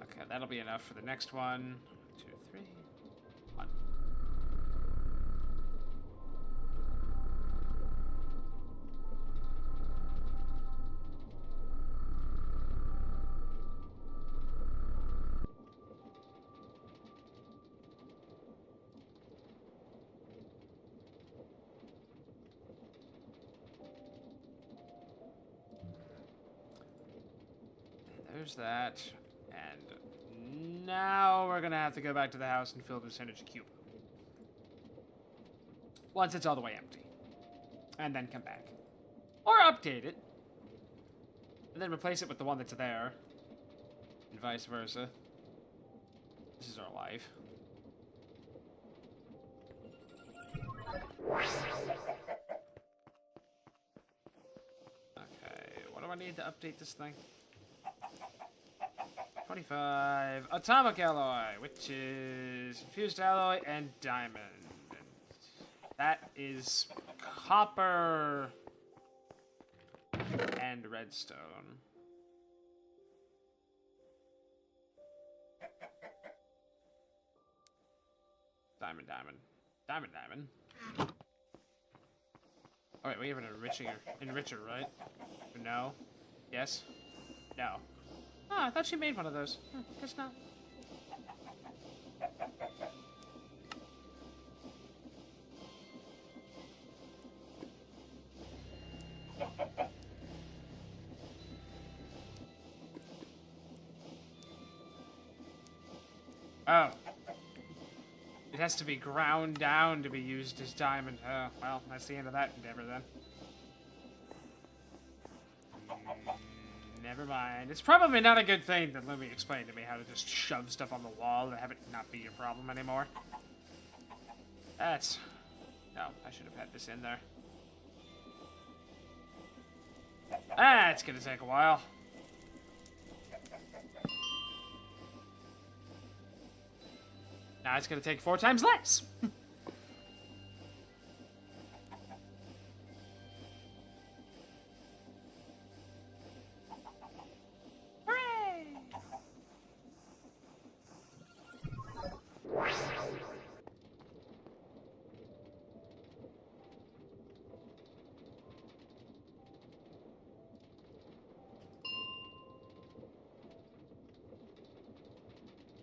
Okay, that'll be enough for the next one. 2, 3, 1. There's that, and now we're gonna have to go back to the house and fill this energy cube. Once it's all the way empty. And then come back. Or update it. And then replace it with the one that's there. And vice versa. This is our life. I need to update this thing? 25. Atomic alloy, which is fused alloy and diamond. That is copper and redstone. Diamond. Oh wait, we have an enricher, right? No? Yes? No. Oh, I thought she made one of those. Guess not. Oh. It has to be ground down to be used as diamond. Oh, well, that's the end of that endeavor then. Never mind. It's probably not a good thing that Libby explained to me how to just shove stuff on the wall and have it not be a problem anymore. That's... No, I should have had this in there. That's gonna take a while. Now it's gonna take 4 times less. Hooray!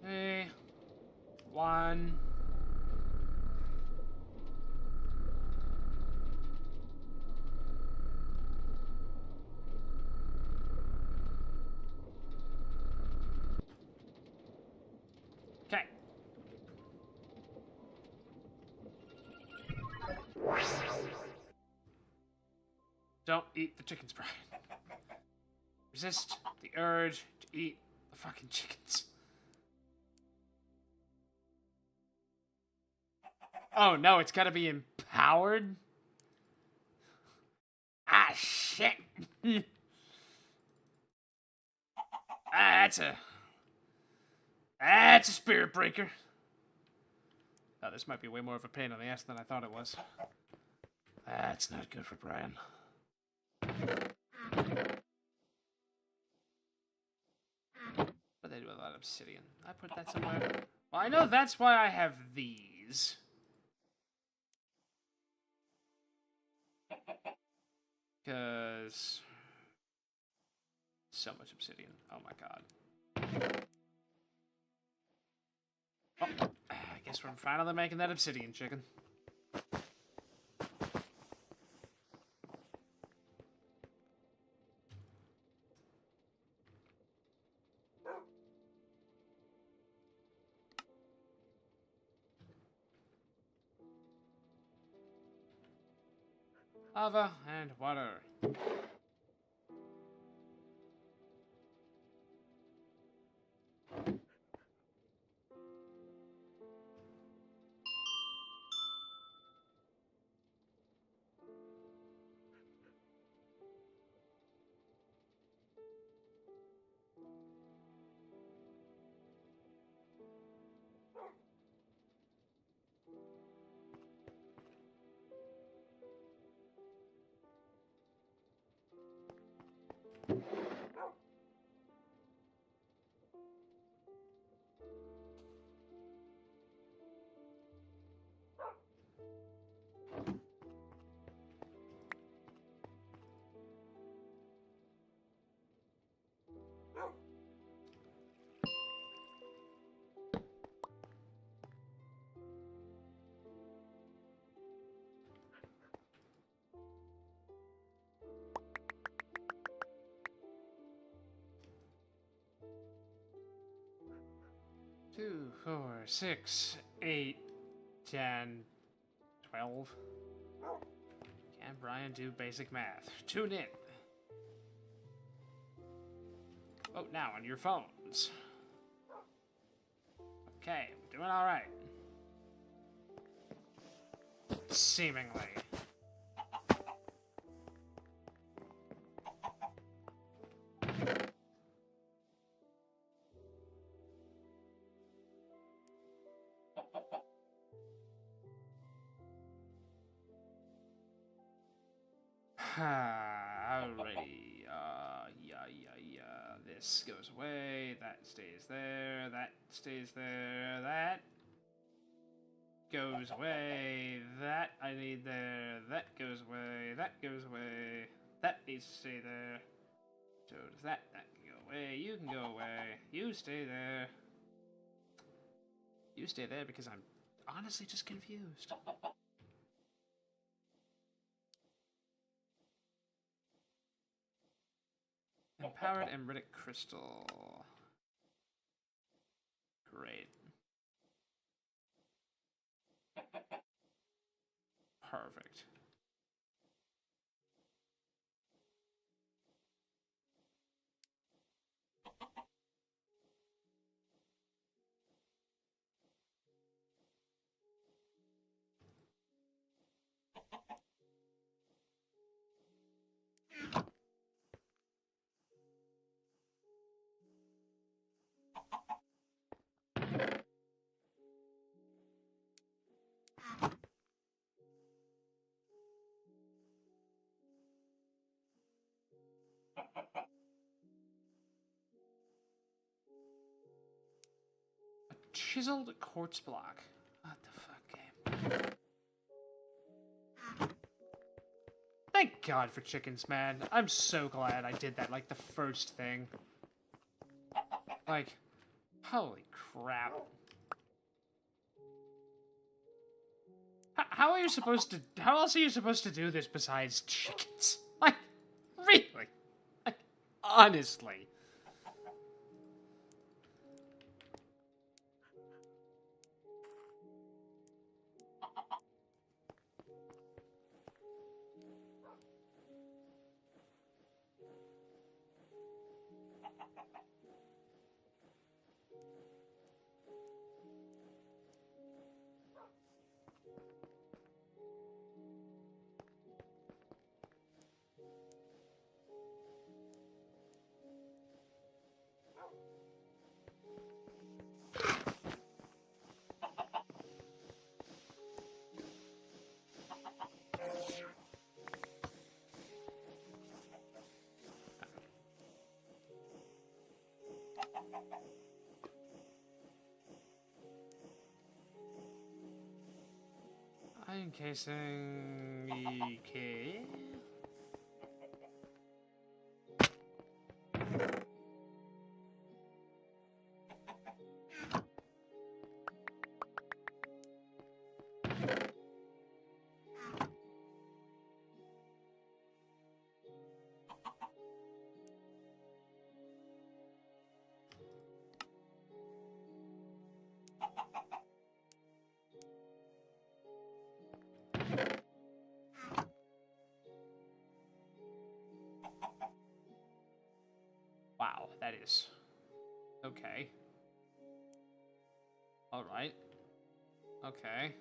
Hey, 1. Okay. Don't eat the chickens, Brian. Resist the urge to eat the fucking chickens. Oh no, it's gotta be empowered? Ah, shit. That's a spirit breaker. Oh, this might be way more of a pain in the ass than I thought it was. That's not good for Brian. What do they do with a lot of obsidian? I put that somewhere. Well, I know that's why I have these. Because... so much obsidian. Oh my god. Oh, I guess we're finally making that obsidian chicken. Lava and water. Two, 4, 6, 8, 10, 12. Can Brian do basic math? Tune in. Vote now on your phones. Okay, we're doing alright. Seemingly. Alrighty. Yeah. This goes away. That stays there. That stays there. That goes away. That I need there. That goes away. That goes away. That needs to stay there. So does that. That can go away. You can go away. You stay there. You stay there because I'm honestly just confused. Empowered Emeritic Crystal. Great. Perfect. Chiseled quartz block. What the fuck, game? Thank God for chickens, man. I'm so glad I did that, like, the first thing. Like, holy crap. How are you supposed to... How else are you supposed to do this besides chickens? Like, really? Like, honestly. Iron casing... Okay... Wow, that is... Okay. Alright. Okay.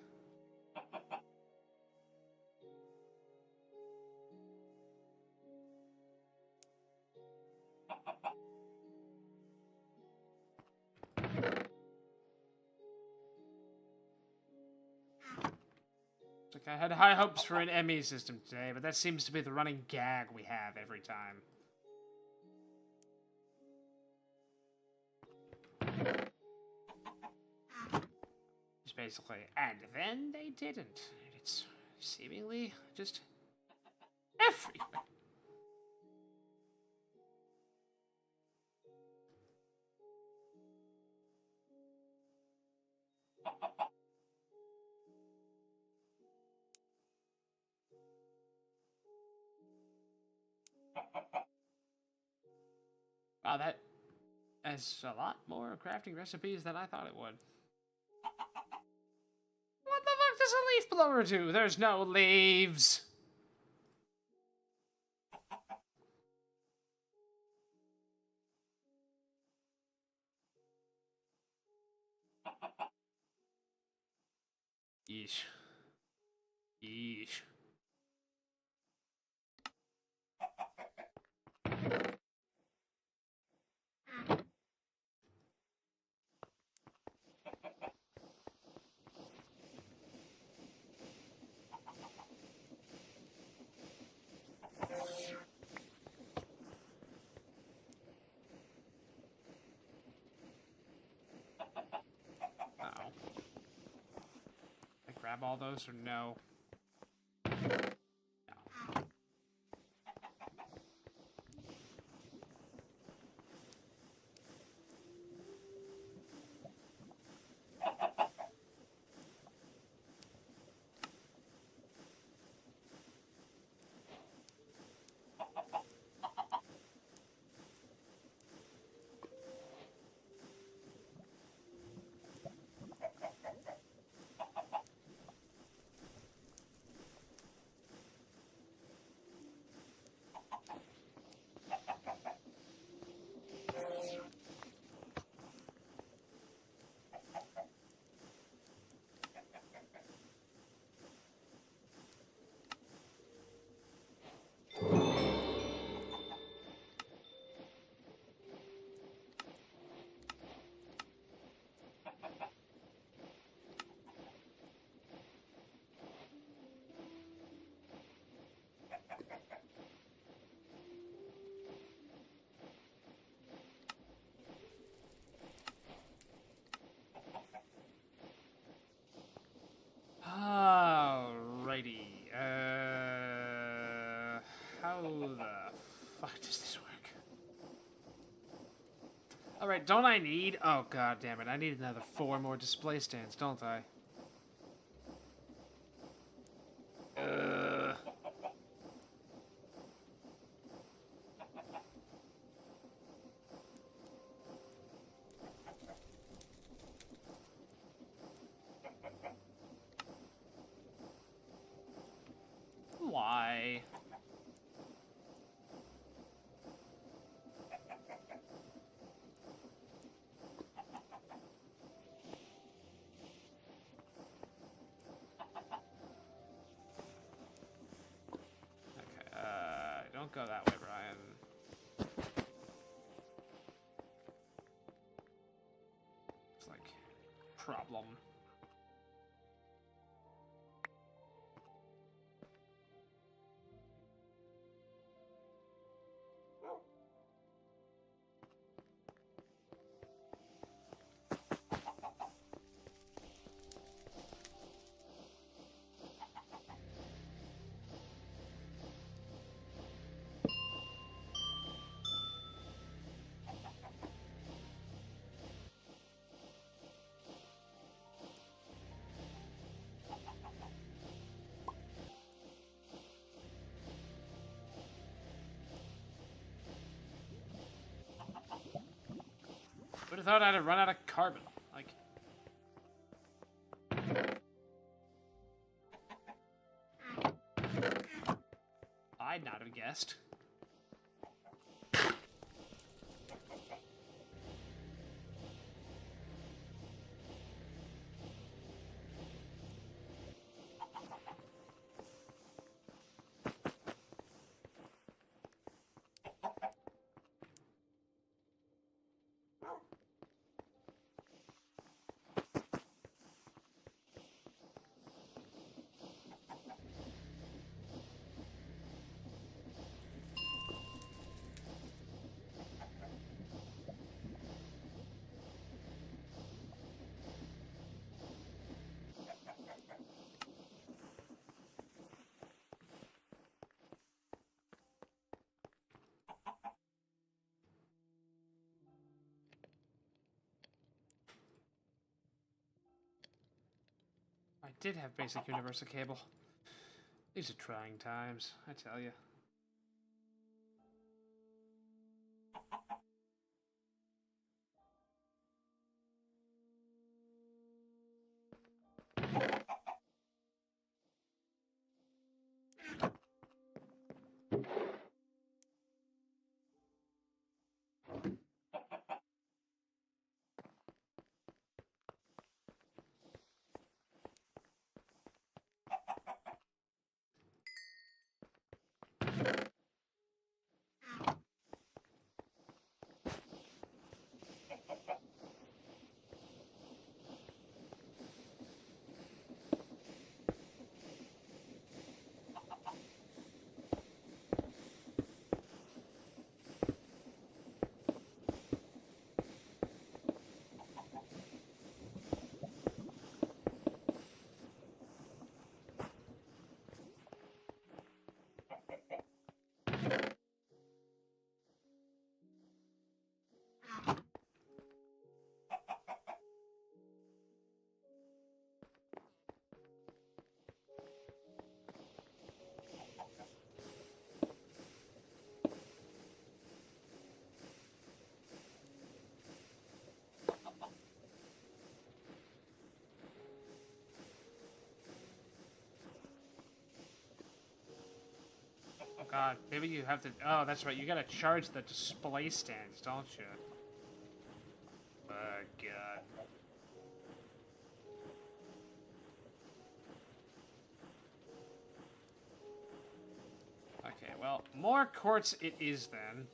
Like, I had high hopes for an ME system today, but that seems to be the running gag we have every time. Just basically, and then they didn't. It's seemingly just everywhere. Wow, that has a lot more crafting recipes than I thought it would. What the fuck does a leaf blower do? There's no leaves. Yeesh. Yeesh. grab all those or no? Alrighty. How the fuck does this work? Alright, don't I need... Oh, god damn it. I need another 4 more display stands, don't I? Why? Don't go that way, Brian. It's like problem. Would have thought I'd have run out of carbon. Like, I'd not have guessed. I did have basic universal cable. These are trying times, I tell you. God, maybe you have to... Oh, that's right. You gotta charge the display stands, don't you? Oh, God. Okay, well, more quartz it is then.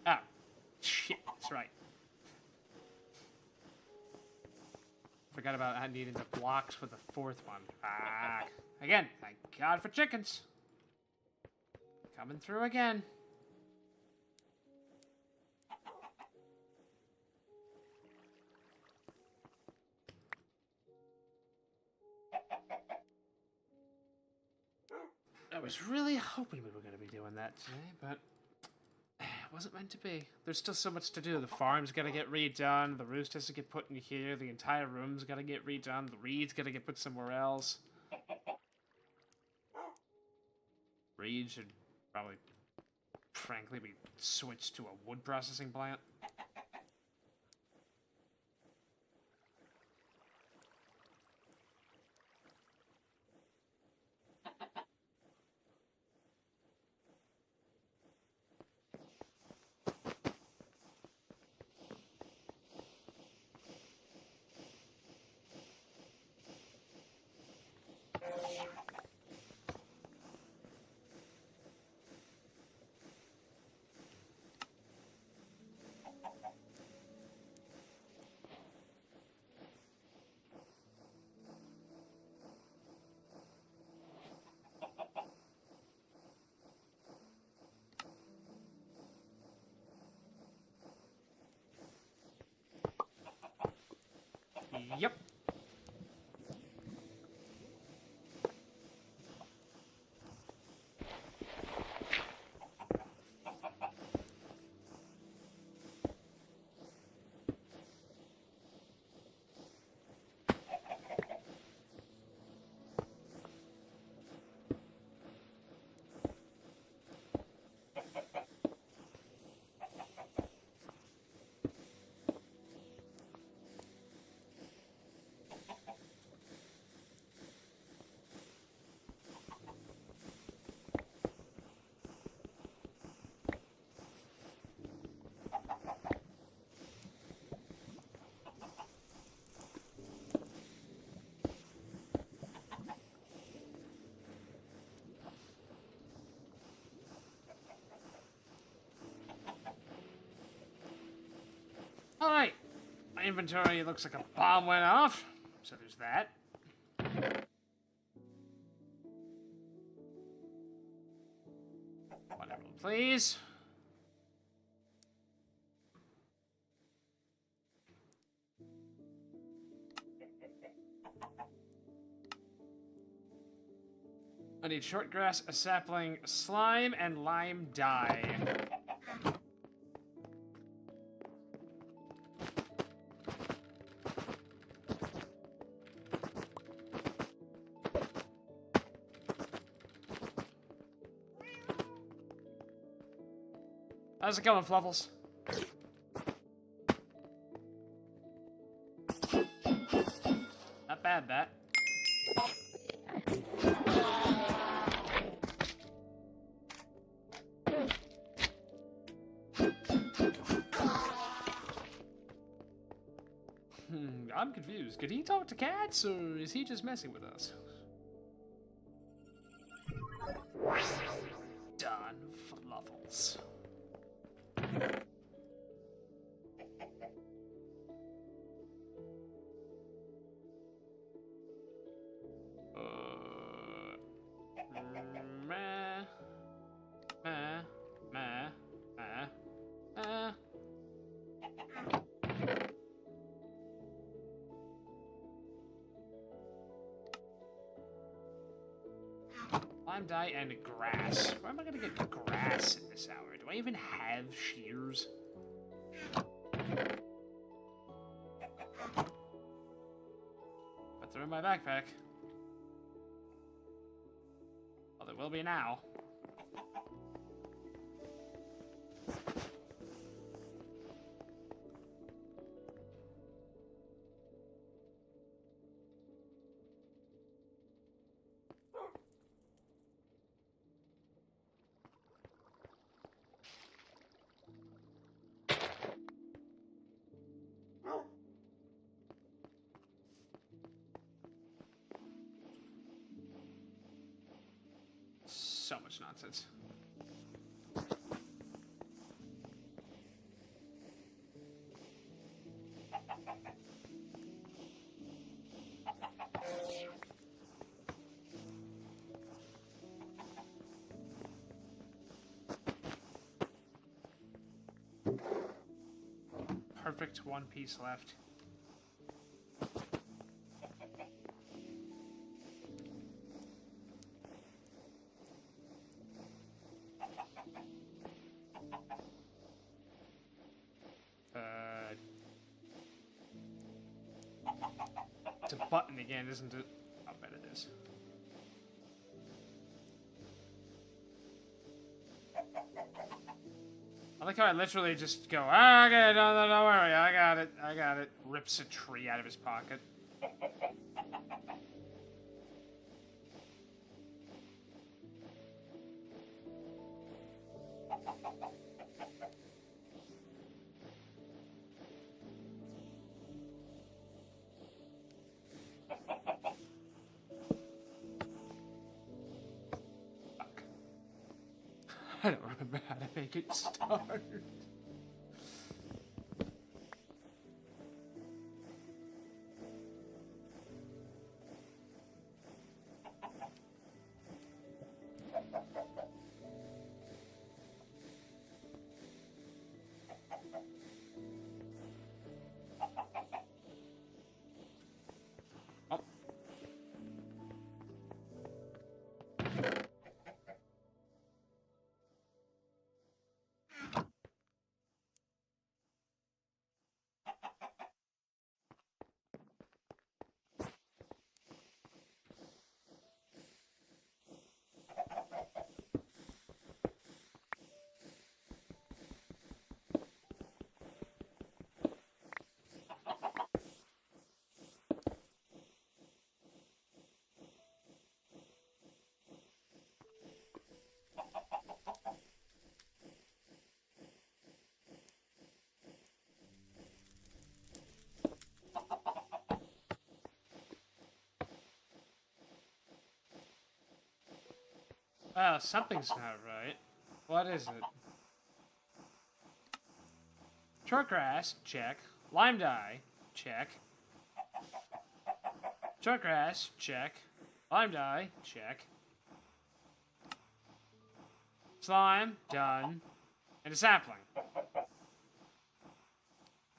Ah, shit, that's right. Forgot about needing the blocks for the fourth one. Ah, again, thank God for chickens. Coming through again. I was really hoping we were going to be doing that today, but it wasn't meant to be. There's still so much to do. The farm's got to get redone. The roost has to get put in here. The entire room's got to get redone. The reed's got to get put somewhere else. Reed should probably, frankly, be switched to a wood processing plant. Yep. Alright. My inventory looks like a bomb went off, so there's that. Whatever, please. I need short grass, a sapling, slime, and lime dye. How's it going, Fluffles? Not bad, that. I'm confused. Could he talk to cats, or is he just messing with us? Done, Fluffles. Lime dye and grass. Where am I gonna get grass in this hour? Do I even have shears? Put them in my backpack. Well, there will be now. So much nonsense. Perfect one piece left. It's a button again, isn't it? I'll bet it is. I like how I literally just go, ah, okay, no, don't worry, I got it. Rips a tree out of his pocket. I don't remember how to make it start. Well, something's not right. What is it? Short grass, check. Lime dye, check. Short grass, check. Lime dye, check. Slime, done. And a sapling.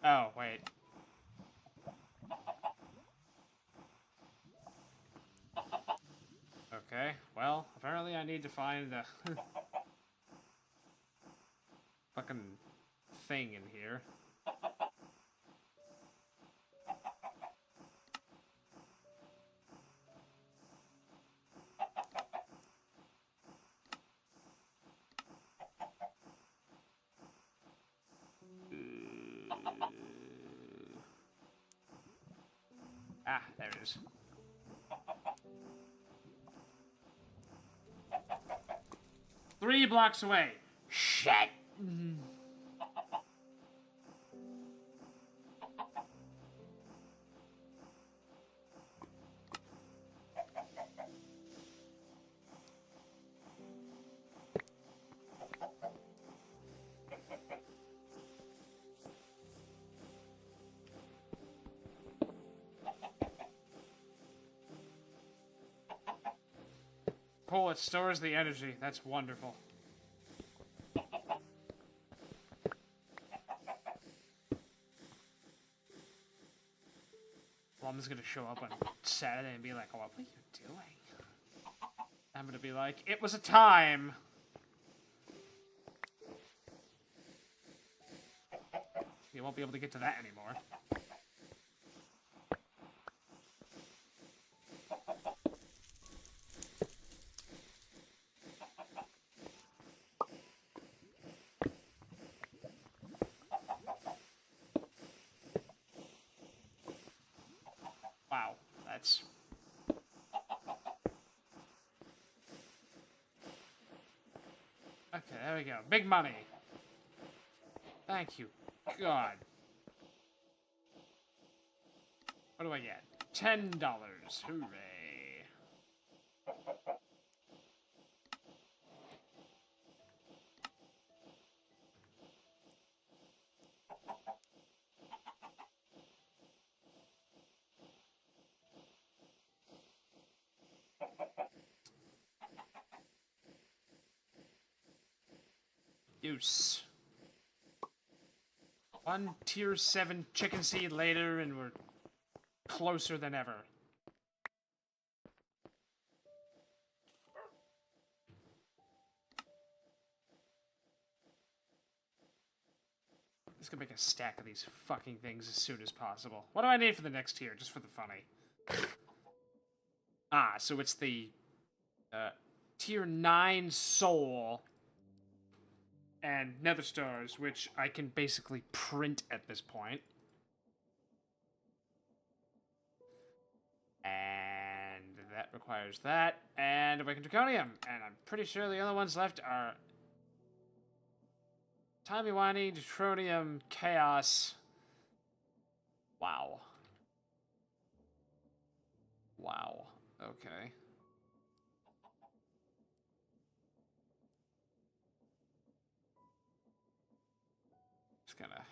Oh, wait. Okay, well, apparently I need to find the fucking thing in here. Ah, there it is. Three blocks away. Shit! Cool, it stores the energy. That's wonderful. Mom's gonna show up on Saturday and be like, oh, what were you doing? I'm gonna be like, it was a time. You won't be able to get to that anymore. Wow, that's... Okay, there we go. Big money. Thank you, God. What do I get? $10. Hooray. Use. One tier 7 chicken seed later, and we're closer than ever. Just gonna make a stack of these fucking things as soon as possible. What do I need for the next tier, just for the funny? Ah, so it's the tier 9 soul and nether stars, which I can basically print at this point. And that requires that, and awakened draconium. And I'm pretty sure the other ones left are timey-wimey, draconium, chaos. Wow. Wow. Okay. Just gonna...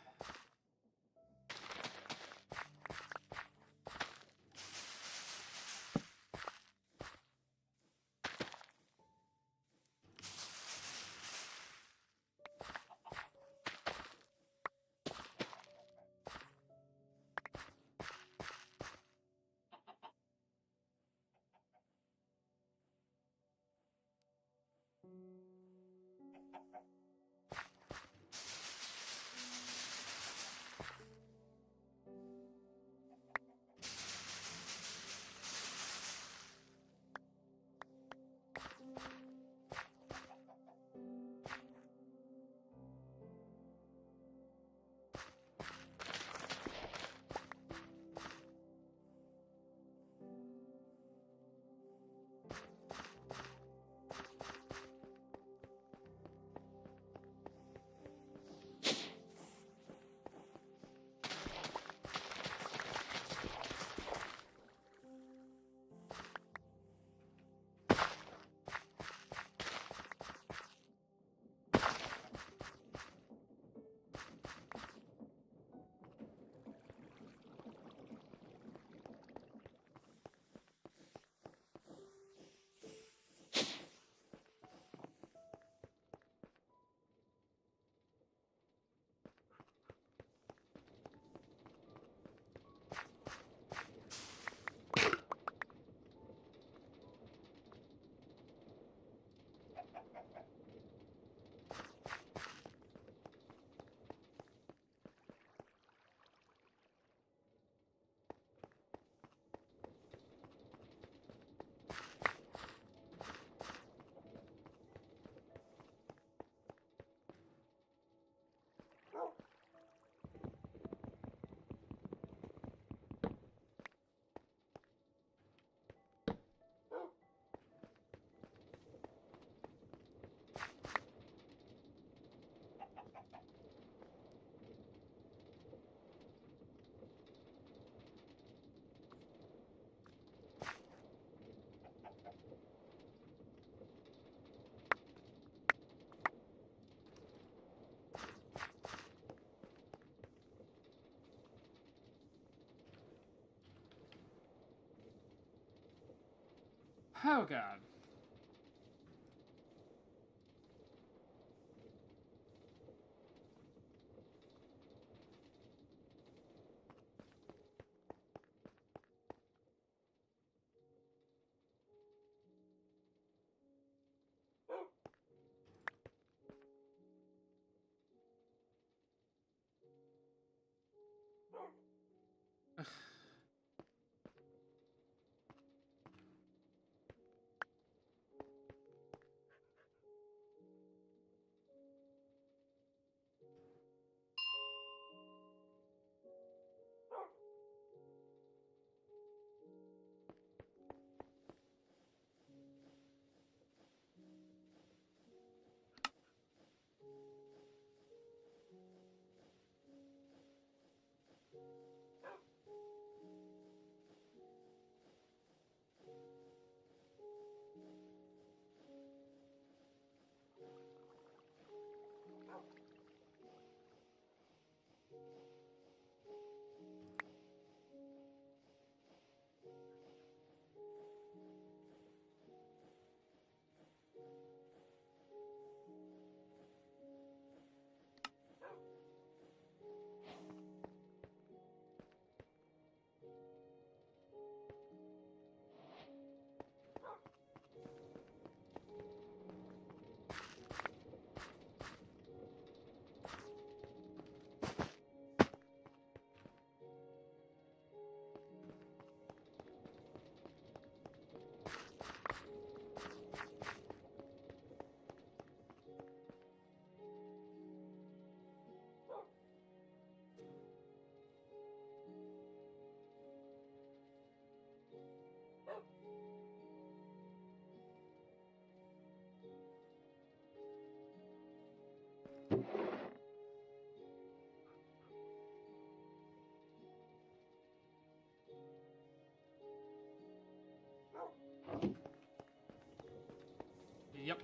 Oh god. Yep.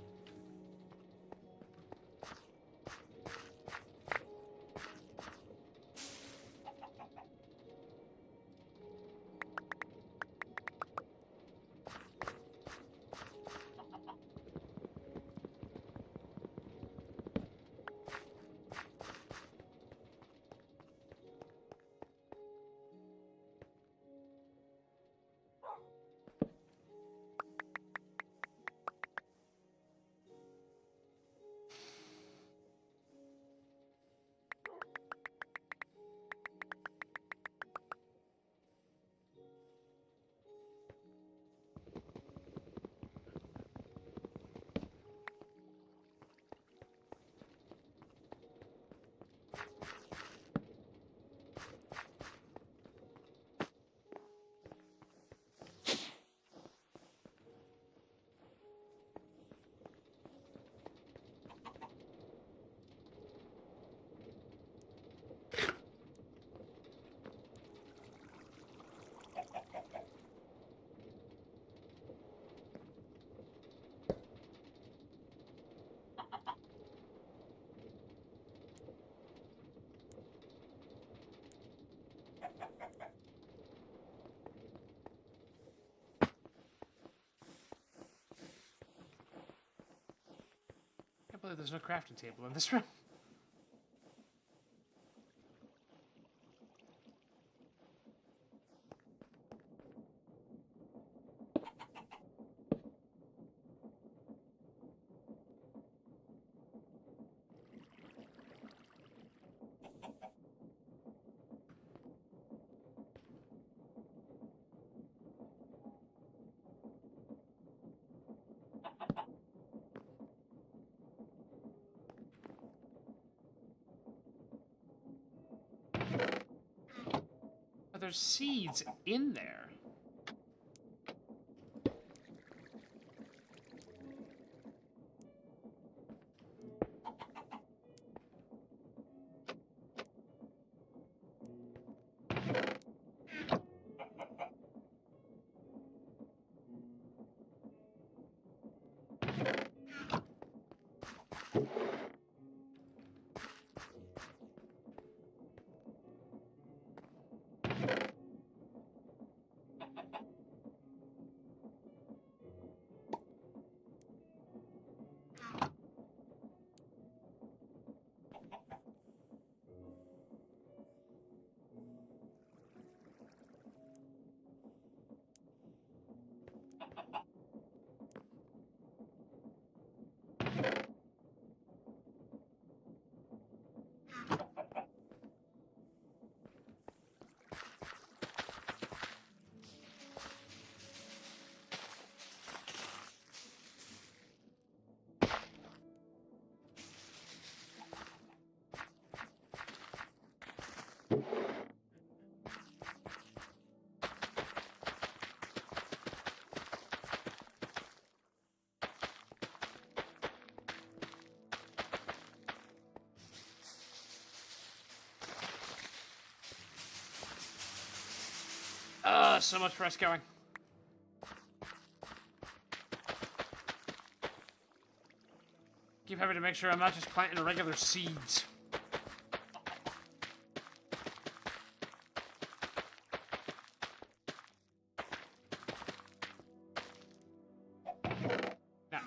I can't believe there's no crafting table in this room. But there's seeds in there. So much for us going. Keep having to make sure I'm not just planting regular seeds. Now,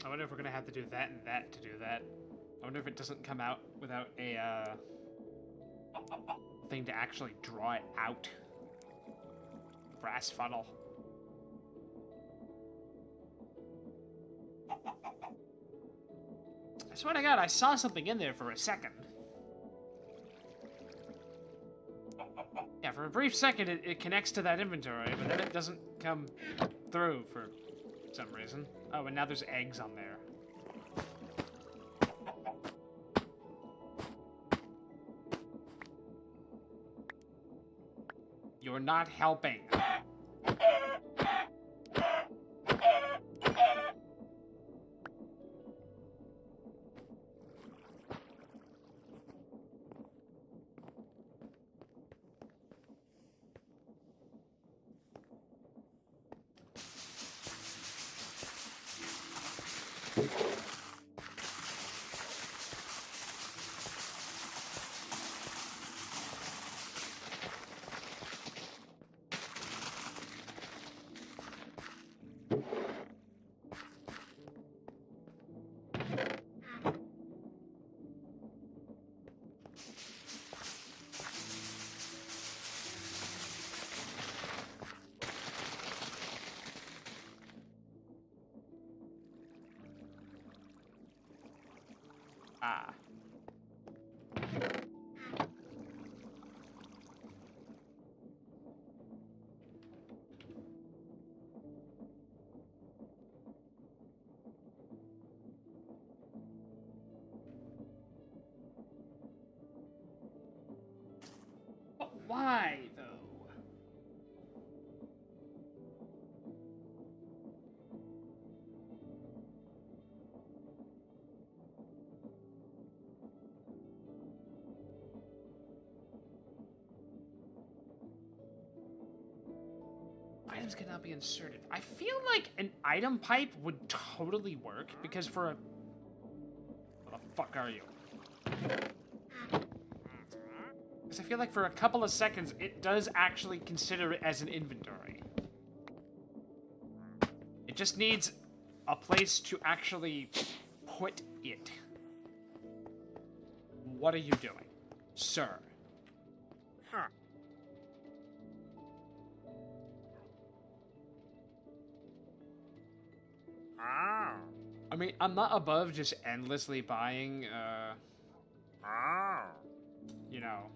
I wonder if we're gonna have to do that and that to do that. I wonder if it doesn't come out without a thing to actually draw it out. Brass funnel. I swear to God, I saw something in there for a second. Yeah, for a brief second, it connects to that inventory, but then it doesn't come through for some reason. Oh, and now there's eggs on there. You're not helping. Ah. But why, though? Items cannot be inserted. I feel like an item pipe would totally work, because for a... What the fuck are you? Because I feel like for a couple of seconds, it does actually consider it as an inventory. It just needs a place to actually put it. What are you doing, sir? Huh. I mean, I'm not above just endlessly buying, you know,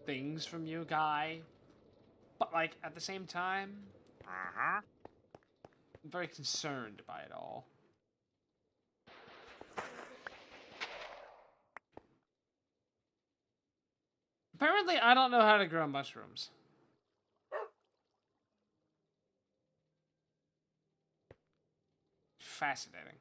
things from you, guy. But, like, at the same time, very concerned by it all. Apparently, I don't know how to grow mushrooms. Fascinating.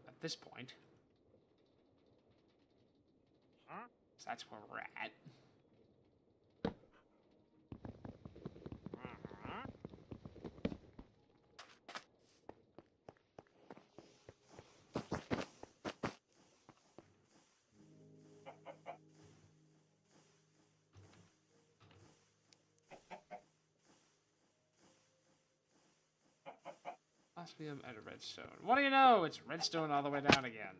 At this point, so that's where we're at. Osmium and a redstone. What do you know? It's redstone all the way down again.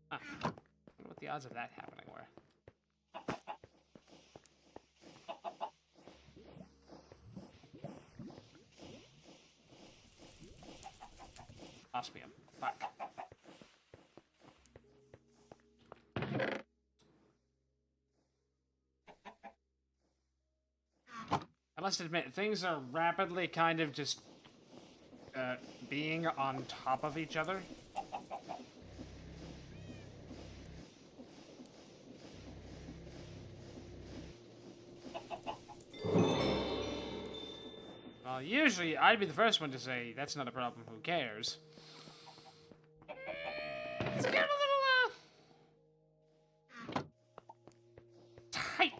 Huh. I wonder what the odds of that happening were. Osmium. Fuck. I must admit, things are rapidly kind of just being on top of each other. Well, usually I'd be the first one to say, that's not a problem, who cares? It's getting a little, tight.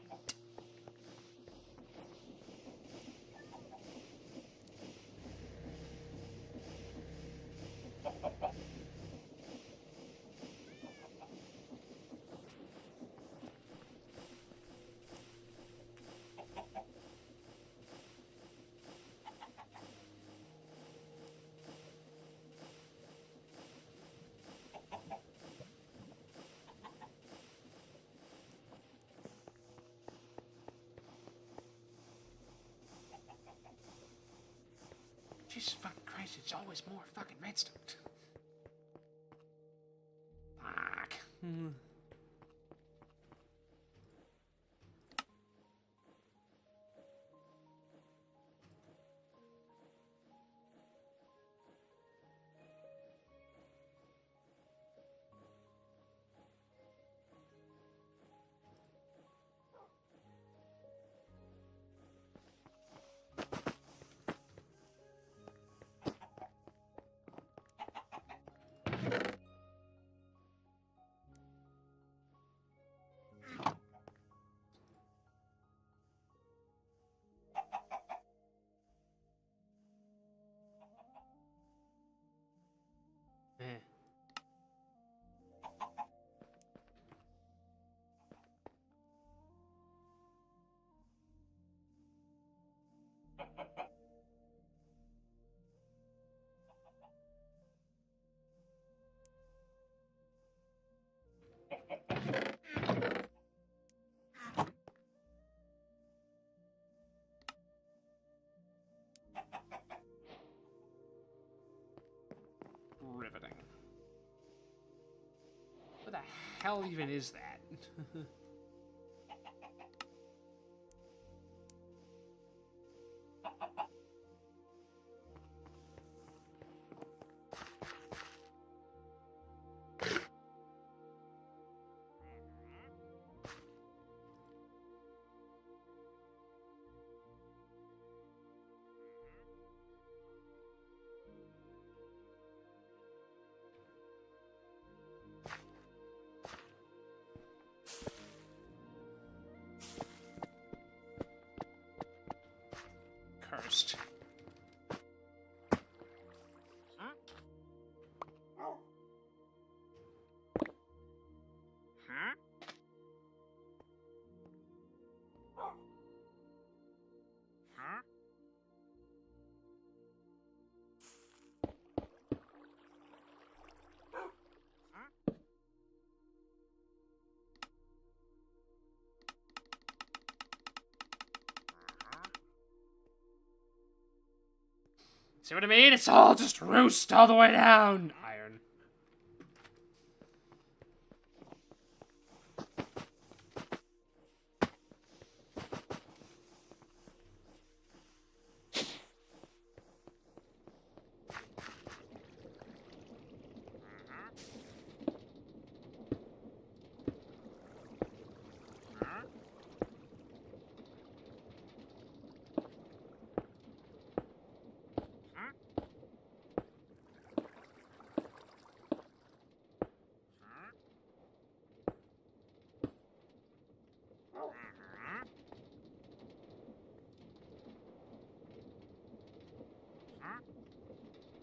Jesus fucking Christ, it's always more fucking redstone. Fuck. Eh. Riveting. What the hell even is that? See what I mean? It's all just roost all the way down. Iron.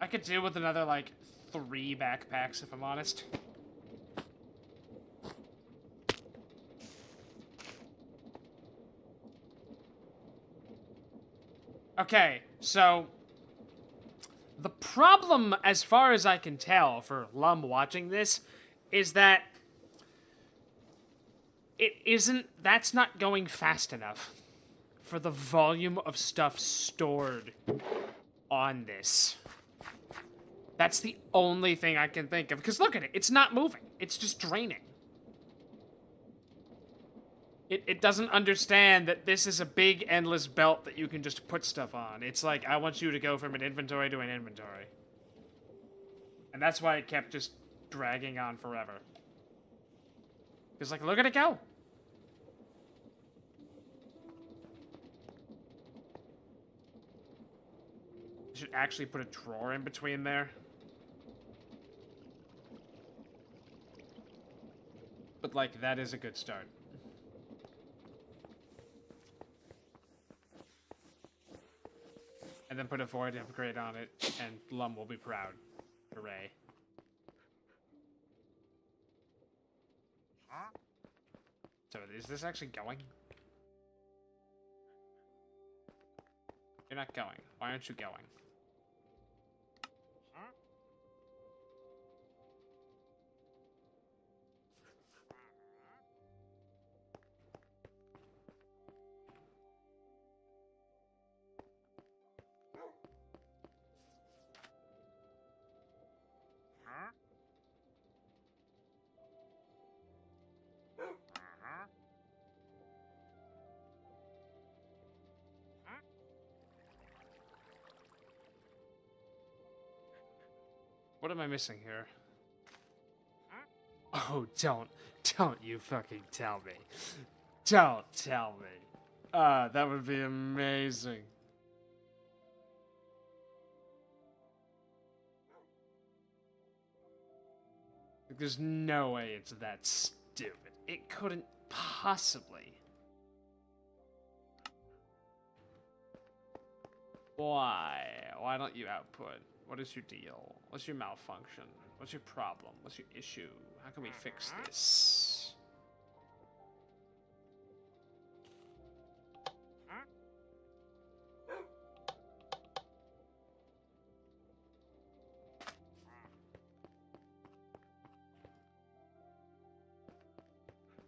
I could do with another, like, 3 backpacks, if I'm honest. Okay, so... the problem, as far as I can tell, for Lum watching this, is that... that's not going fast enough for the volume of stuff stored on this. That's the only thing I can think of. Because look at it. It's not moving. It's just draining. It doesn't understand that this is a big, endless belt that you can just put stuff on. It's like, I want you to go from an inventory to an inventory. And that's why it kept just dragging on forever. Because, like, look at it go. I should actually put a drawer in between there. But, like, that is a good start. And then put a void upgrade on it, and Lum will be proud. Hooray. So, is this actually going? You're not going. Why aren't you going? What am I missing here? Oh, don't you fucking tell me. Don't tell me. That would be amazing. There's no way it's that stupid. It couldn't possibly. Why? Why don't you output? What is your deal? What's your malfunction? What's your problem? What's your issue? How can we fix this?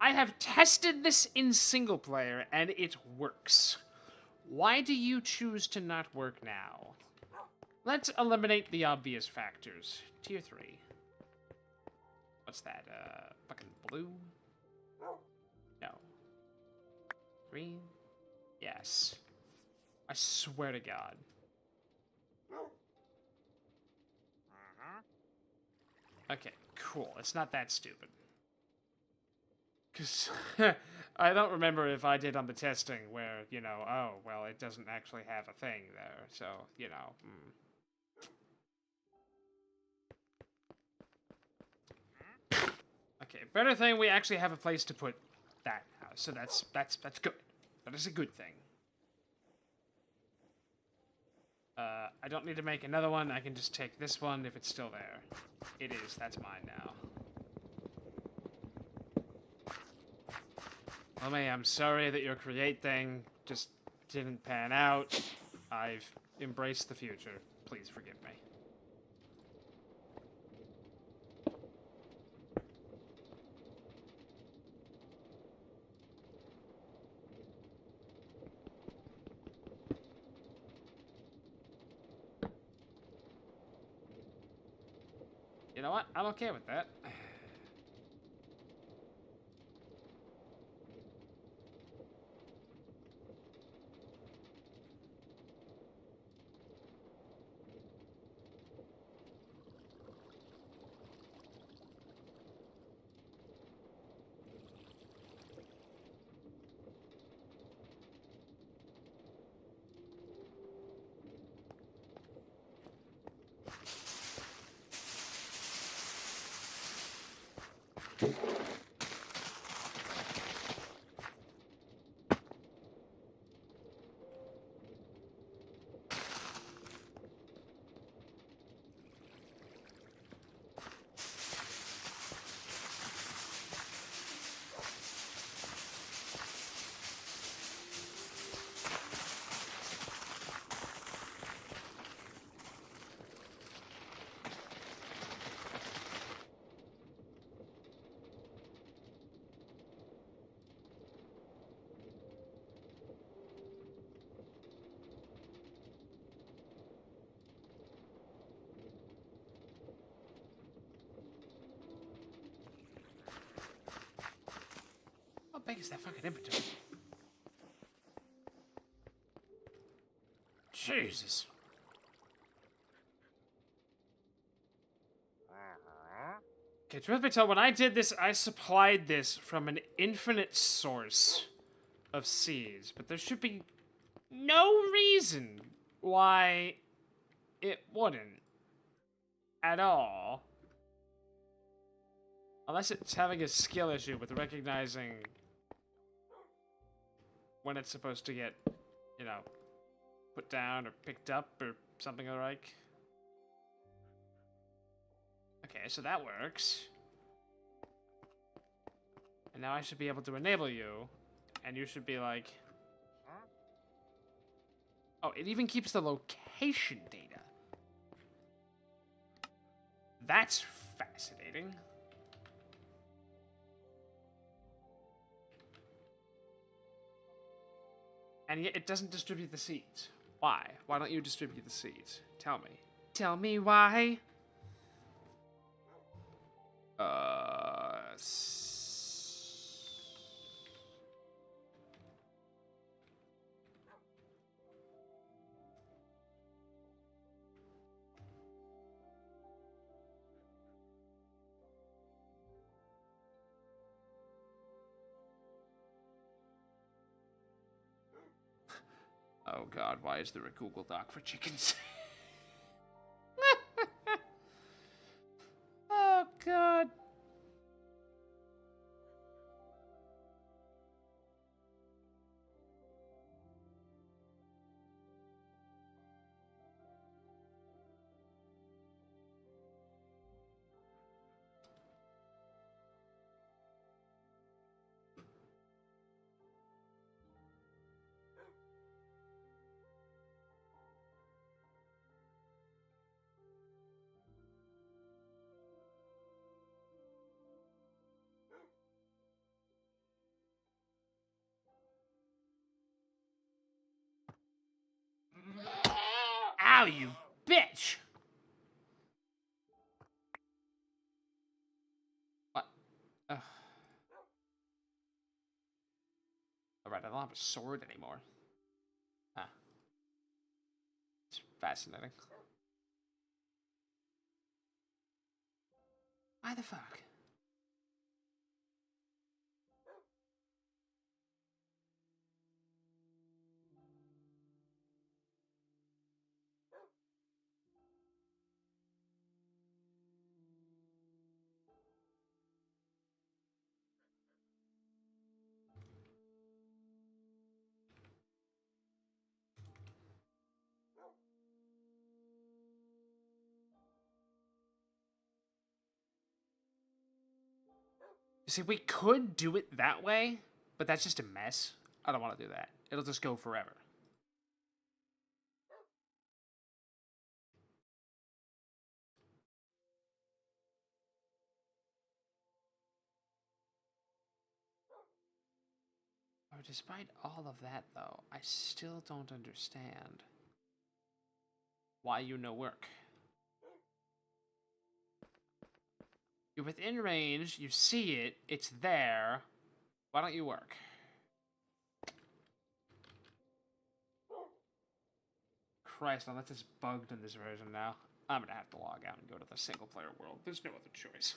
I have tested this in single player, and it works. Why do you choose to not work now? Let's eliminate the obvious factors. Tier 3. What's that, fucking blue? No. Green? Yes. I swear to God. Okay, cool. It's not that stupid. Because I don't remember if I did on the testing where, you know, oh, well, it doesn't actually have a thing there. So, you know. Okay, better thing we actually have a place to put that now. So that's good. That is a good thing. I don't need to make another one. I can just take this one if it's still there. It is. That's mine now. Lummy, I'm sorry that your create thing just didn't pan out. I've embraced the future. Please forgive me. know what? I'm okay with that. How big is that fucking inventory? Jesus. Okay, truth be told, when I did this, I supplied this from an infinite source of seeds, but there should be no reason why it wouldn't at all. Unless it's having a skill issue with recognizing when it's supposed to get, you know, put down or picked up or something of the like. Okay, so that works. And now I should be able to enable you, and you should be like... Oh, it even keeps the location data. That's fascinating. And yet it doesn't distribute the seeds. Why? Why don't you distribute the seeds? Tell me. Tell me why. Oh god, why is there a Google Doc for chickens? Oh god. Ow, you bitch! What? Alright, I don't have a sword anymore. Huh. It's fascinating. Why the fuck? You see, we could do it that way, but that's just a mess. I don't want to do that. It'll just go forever. Or despite all of that, though, I still don't understand why you no work. You're within range, you see it, it's there. Why don't you work? Christ, unless it's bugged in this version now. I'm gonna have to log out and go to the single player world. There's no other choice.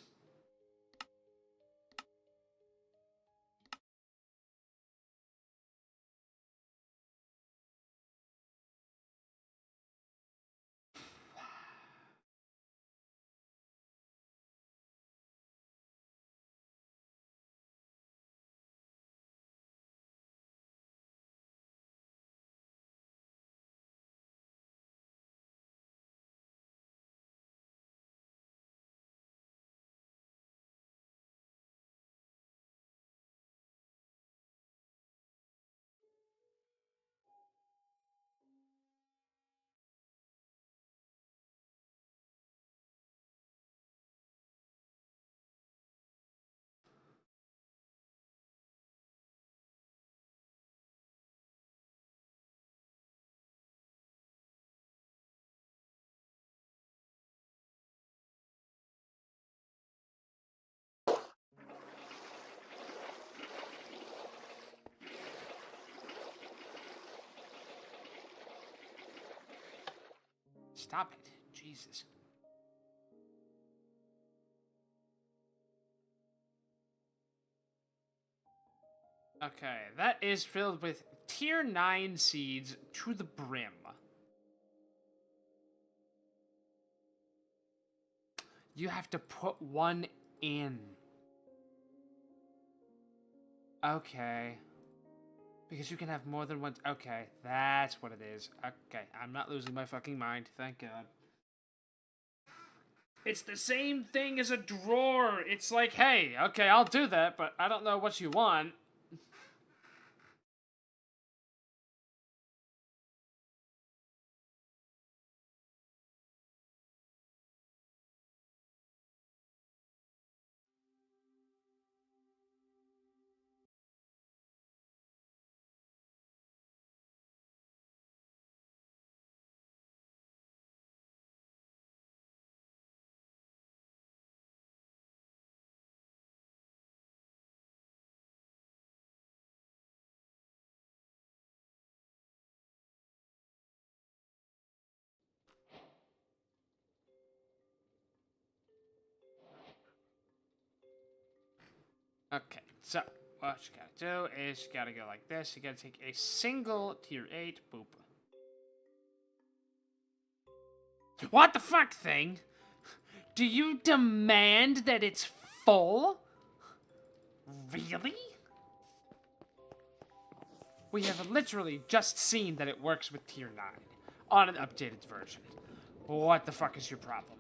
Stop it. Jesus. Okay, that is filled with tier 9 seeds to the brim. You have to put one in. Okay. Because you can have more than one. Okay, that's what it is. Okay, I'm not losing my fucking mind. Thank God. It's the same thing as a drawer. It's like, hey, okay, I'll do that, but I don't know what you want. Okay, so what you gotta do is you gotta go like this. You gotta take a single tier 8 boop. What the fuck thing? Do you demand that it's full? Really? We have literally just seen that it works with tier 9 on an updated version. What the fuck is your problem?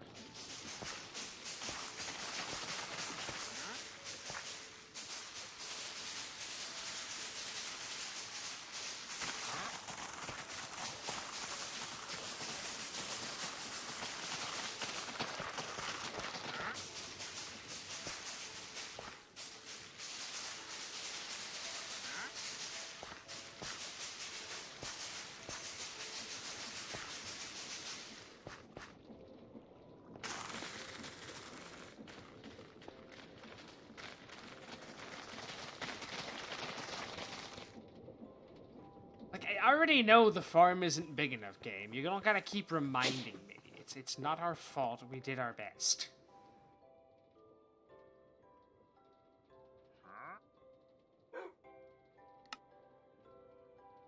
I already know the farm isn't big enough, game. You don't gotta keep reminding me. It's not our fault. We did our best.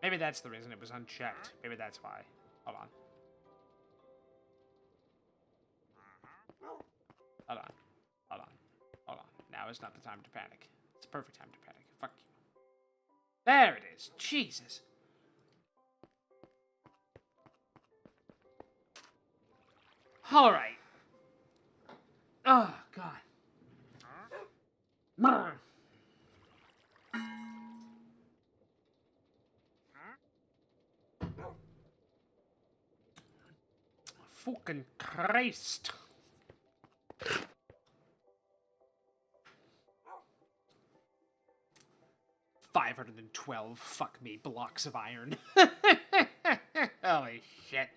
Maybe that's the reason it was unchecked. Maybe that's why. Hold on. Hold on. Hold on. Hold on. Now is not the time to panic. It's the perfect time to panic. Fuck you. There it is. Jesus. Alright. Oh, God. Fucking Christ. $512, fuck me, blocks of iron. Holy shit.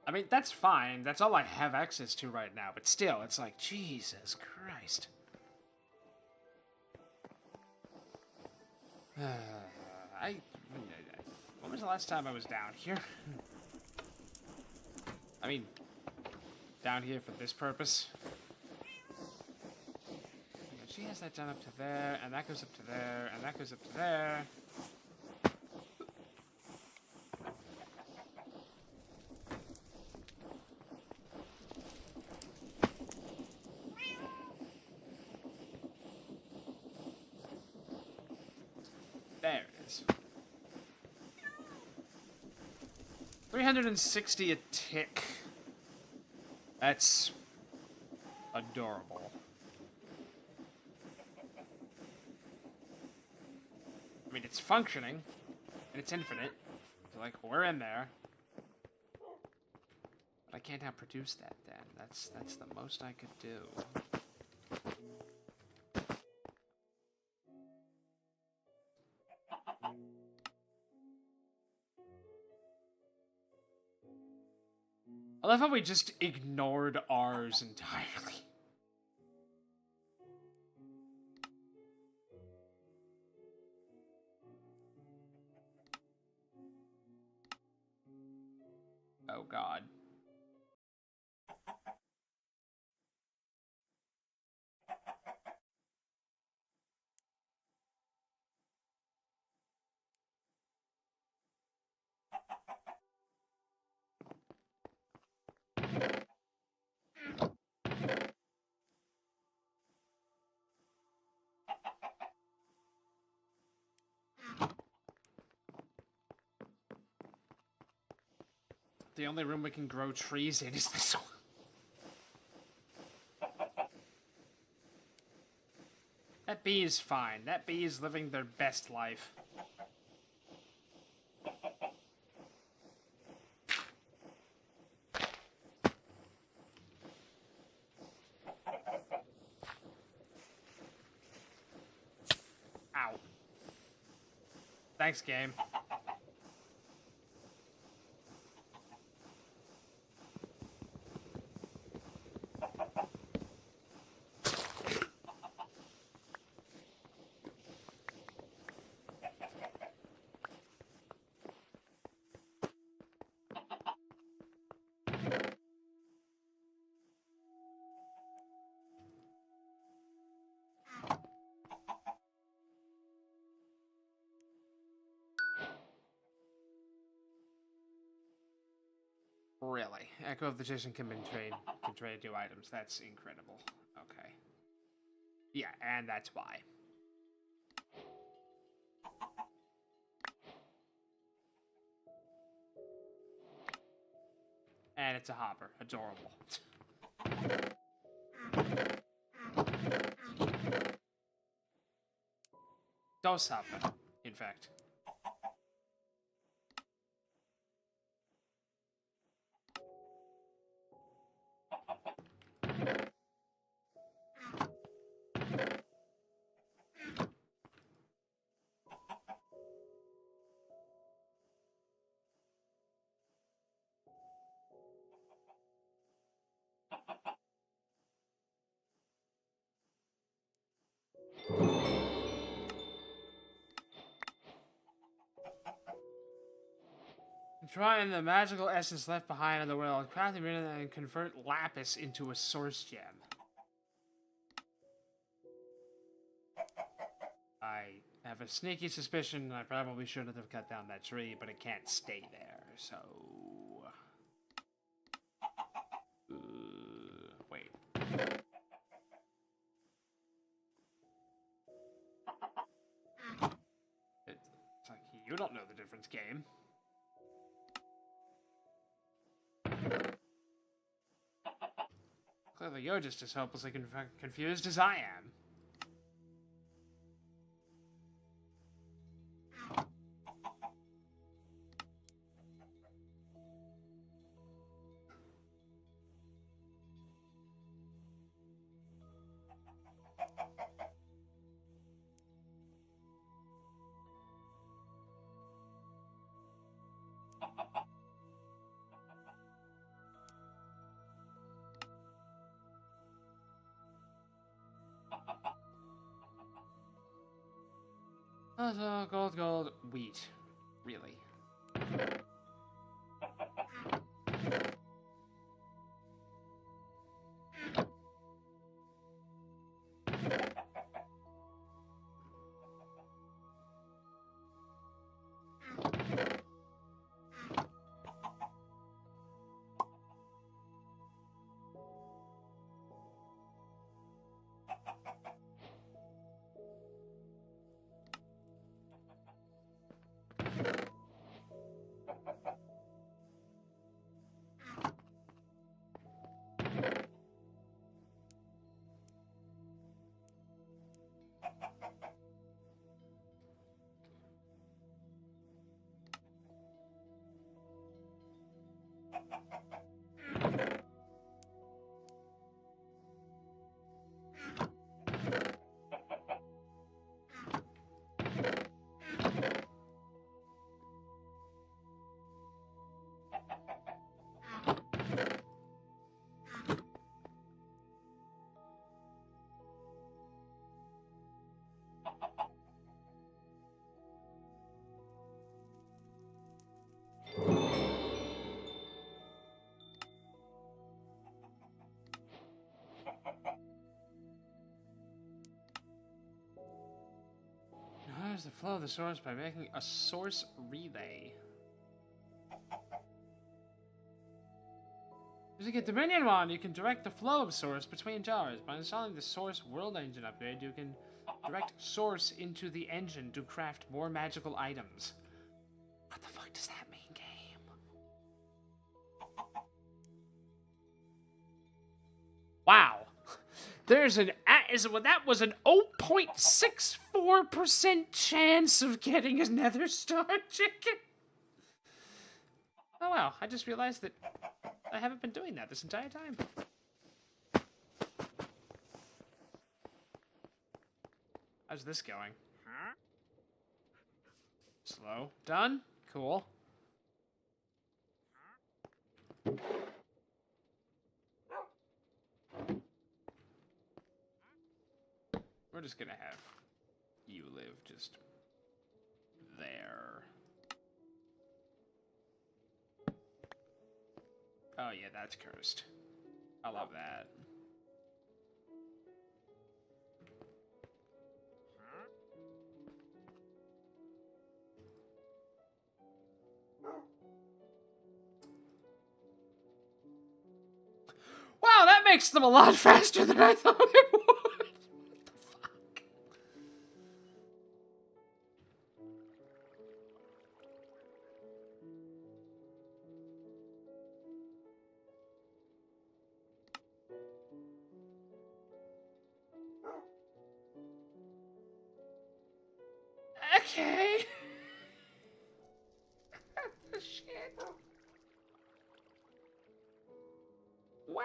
I mean, that's fine. That's all I have access to right now. But still, it's like, Jesus Christ. When was the last time I was down here? I mean, down here for this purpose. She has that done up to there, and that goes up to there, and that goes up to there. There it is. 360 a tick. That's adorable. I mean, it's functioning, and it's infinite. So, like, we're in there. But I can't outproduce that, then. That's the most I could do. I love how we just ignored ours entirely. Oh, God. The only room we can grow trees in is this one. That bee is fine. That bee is living their best life. Ow. Thanks, game. Really? Echo of the Magician can trade 2 items. That's incredible. Okay. Yeah, and that's why. And it's a hopper. Adorable. Dos hopper, in fact. Trying the magical essence left behind in the world, craft the minute and convert lapis into a source gem. I have a sneaky suspicion I probably shouldn't have cut down that tree, but it can't stay there, so... wait. It's like, you don't know the difference, game. Clearly you're just as hopelessly confused as I am. Gold, gold, wheat. Really? Harness the flow of the source by making a source relay. Using a Dominion wand, you can direct the flow of source between jars. By installing the source world engine upgrade, you can direct source into the engine to craft more magical items. What the fuck does that mean, game? Wow. There's an that was an 0.64% chance of getting a Nether Star chicken. Oh wow, I just realized that I haven't been doing that this entire time. How's this going? Slow. Done? Cool. We're just gonna have you live just there. Oh yeah, that's cursed. I love that. Wow, that makes them a lot faster than I thought it would. What the fuck? Okay. Shit. Wow.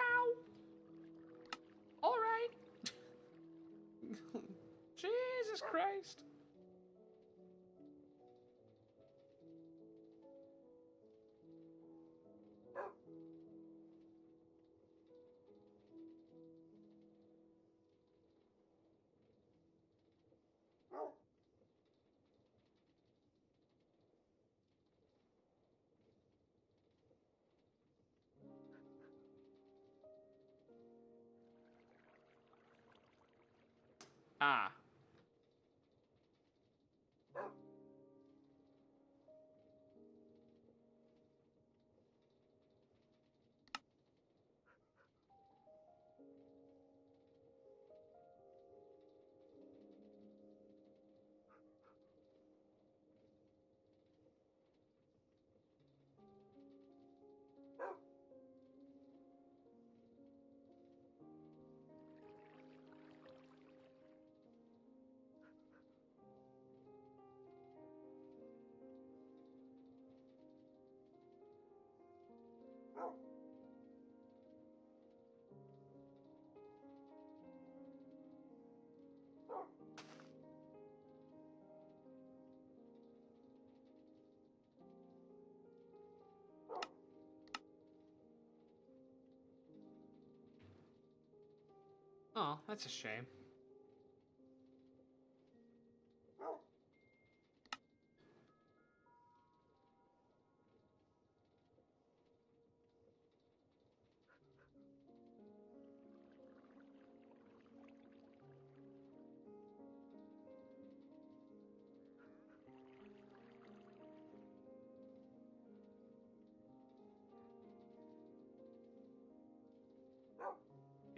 All right. Jesus Christ. Ah. Oh, that's a shame.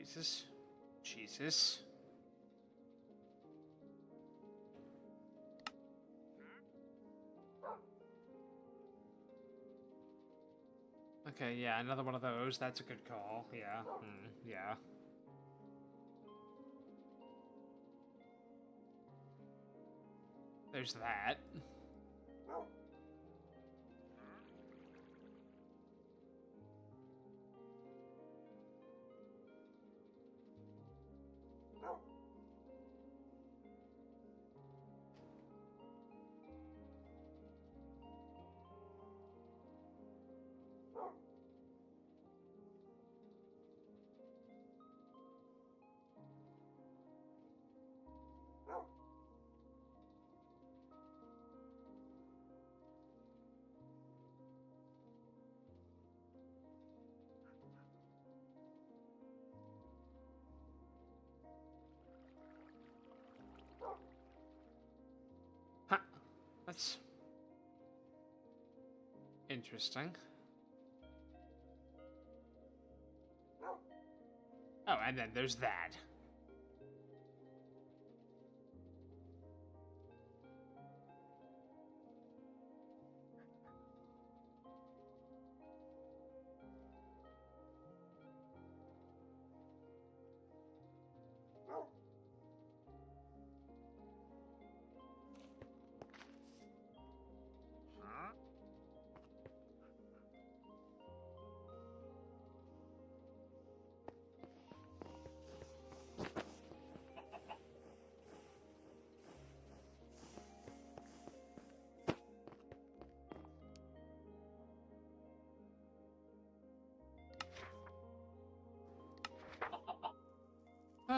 Jesus. Jesus. Okay, yeah, another one of those. That's a good call. Yeah. Yeah. There's that. Huh. That's interesting. Oh, and then there's that.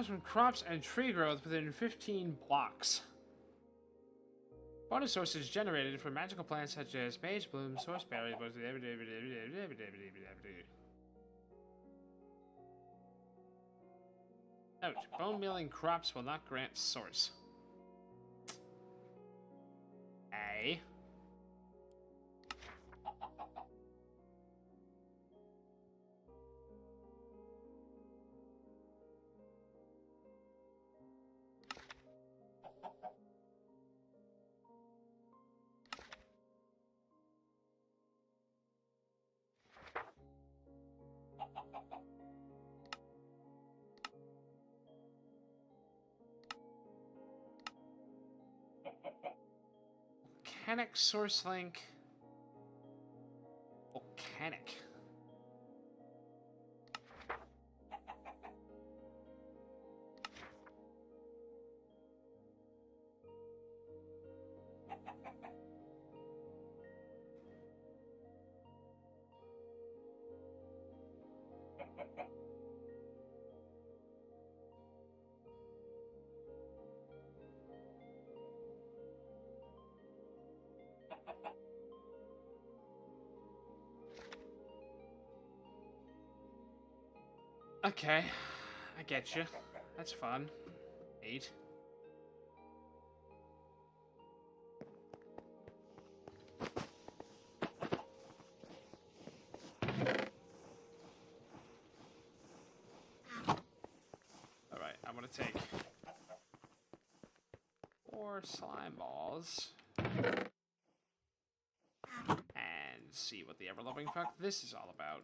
From crops and tree growth within 15 blocks. Bonus sources generated from magical plants such as mage bloom, source berry. Note: bone mealing crops will not grant source. A. Volcanic source link. Volcanic. Okay, I get you. That's fun. 8. Alright, I'm gonna take 4 slime balls and see what the ever-loving fuck this is all about.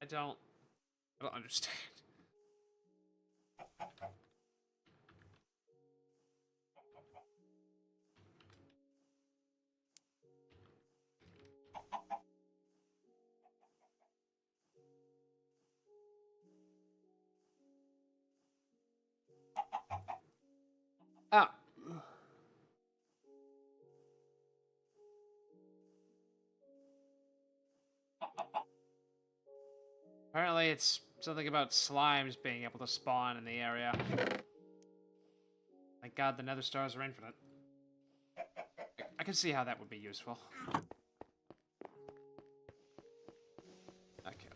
I don't understand. Ah. Apparently it's something about slimes being able to spawn in the area. Thank God the nether stars are infinite. I can see how that would be useful.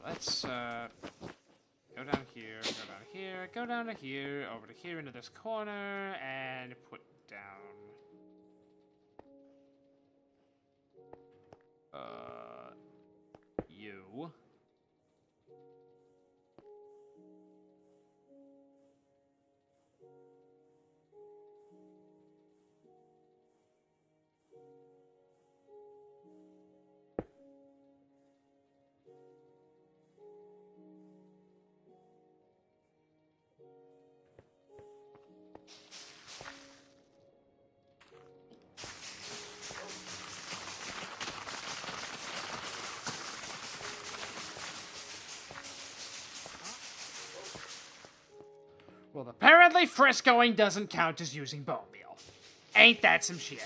let's go down here, go down here, go down to here, over to here into this corner, and put down you. Well, apparently friscoing doesn't count as using bone meal. Ain't that some shit?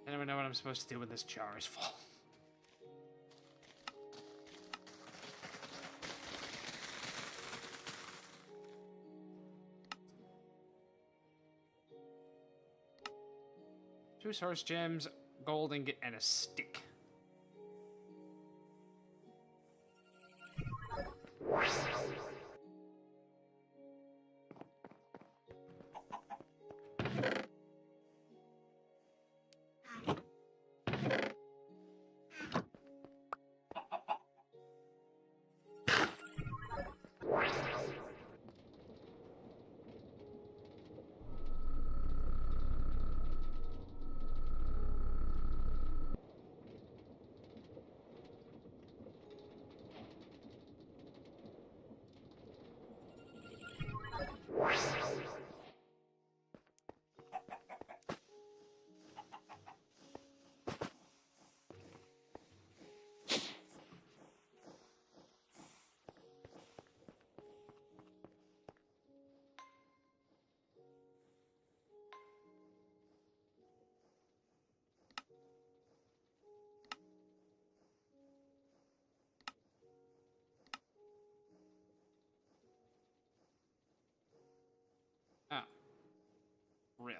Anyone know what I'm supposed to do when this jar is full? Two source gems, gold ingot, and a stick. Oh. Really?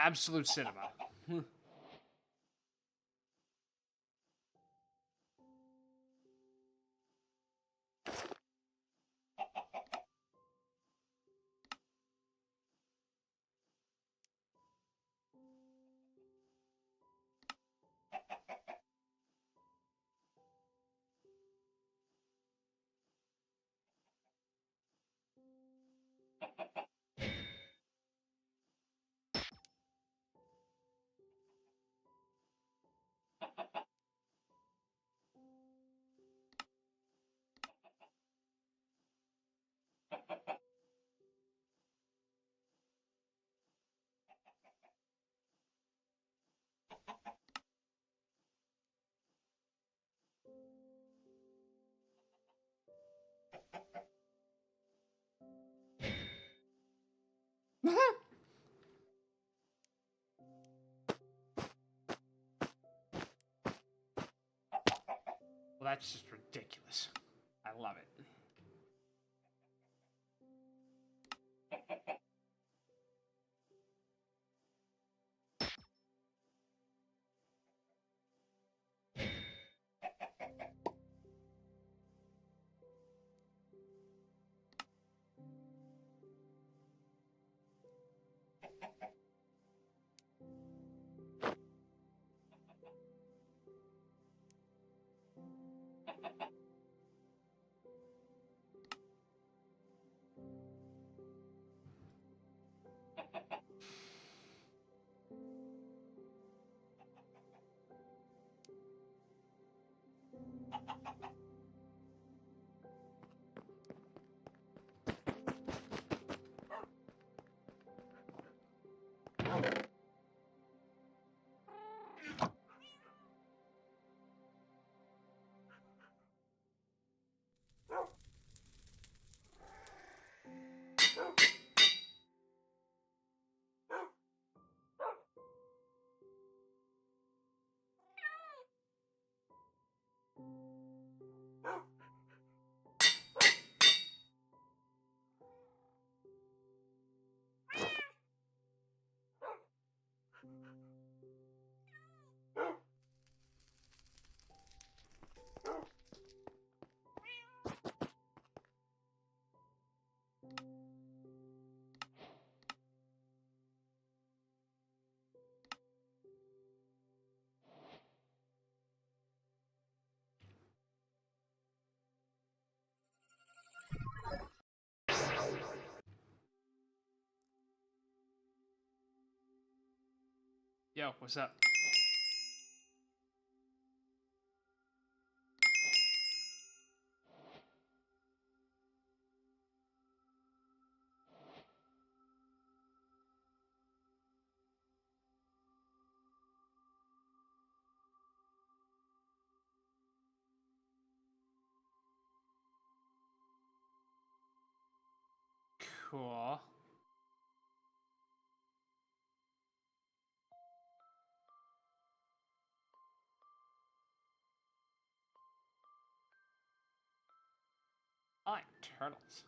Absolute cinema. Well, that's just ridiculous. I love it. Yo, what's up? Cool. I like turtles.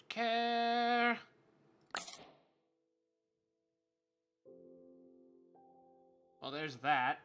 Care. Well, there's that.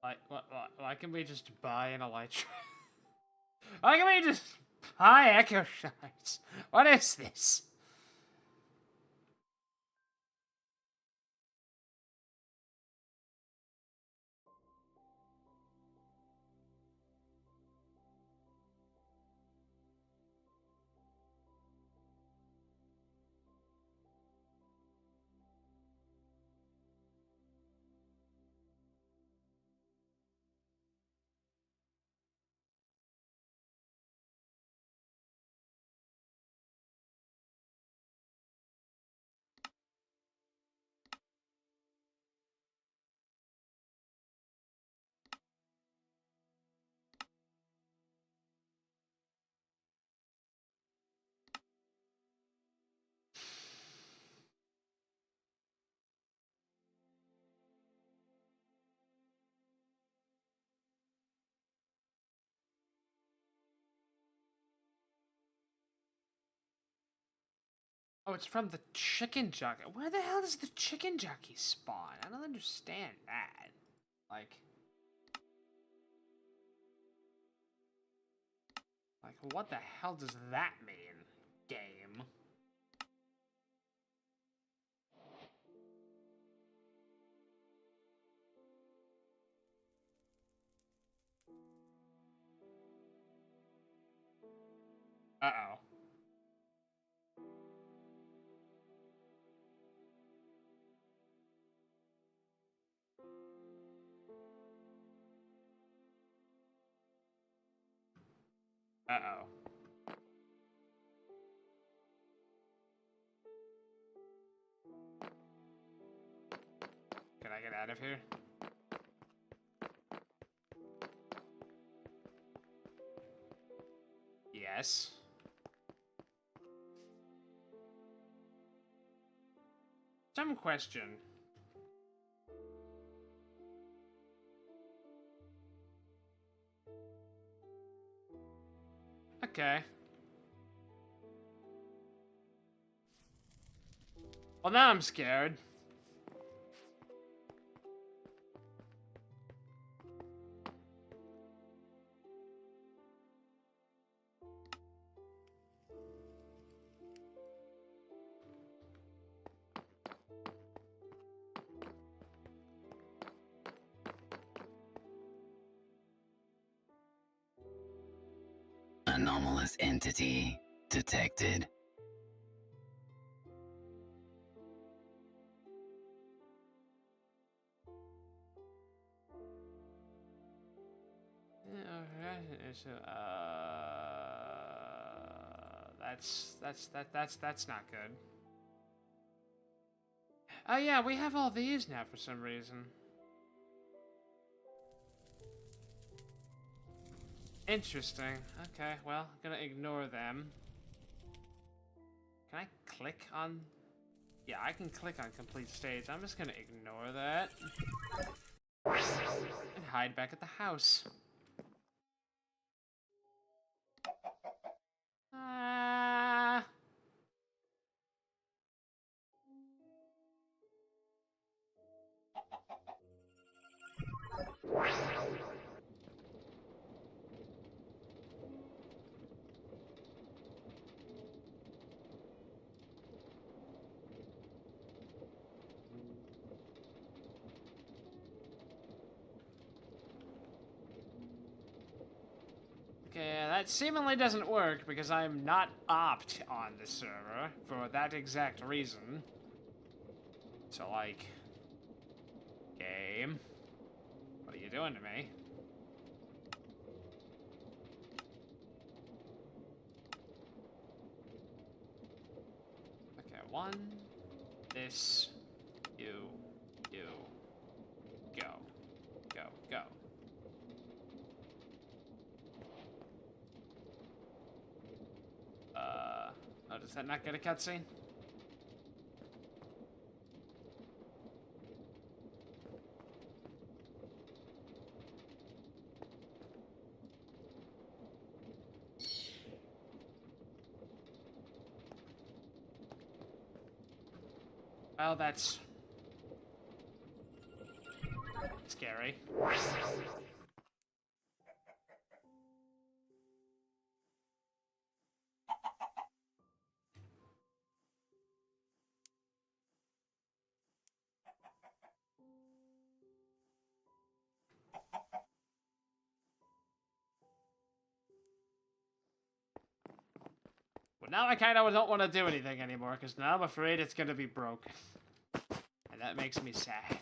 Like, why can we just buy an elytra? Why can we just buy echo shards? What is this? Oh, it's from the chicken jockey. Where the hell does the chicken jockey spawn? I don't understand that. Like, what the hell does that mean, game? Uh-oh. Uh-oh. Can I get out of here? Yes. Some question. Okay. Well, now I'm scared. Anomalous entity detected. That's not good. Oh yeah, we have all these now for some reason. Interesting. Okay, well, I'm gonna ignore them. Can I click on... Yeah, I can click on complete stage. I'm just gonna ignore that. And hide back at the house. Ah. Okay, that seemingly doesn't work because I'm not opt on the server for that exact reason. So, like, game, what are you doing to me? Okay, one, this, you, go, go, go. Oh, does that not get a cutscene? Well, that's scary. Well, now I kind of don't want to do anything anymore, because now I'm afraid it's going to be broken. And that makes me sad.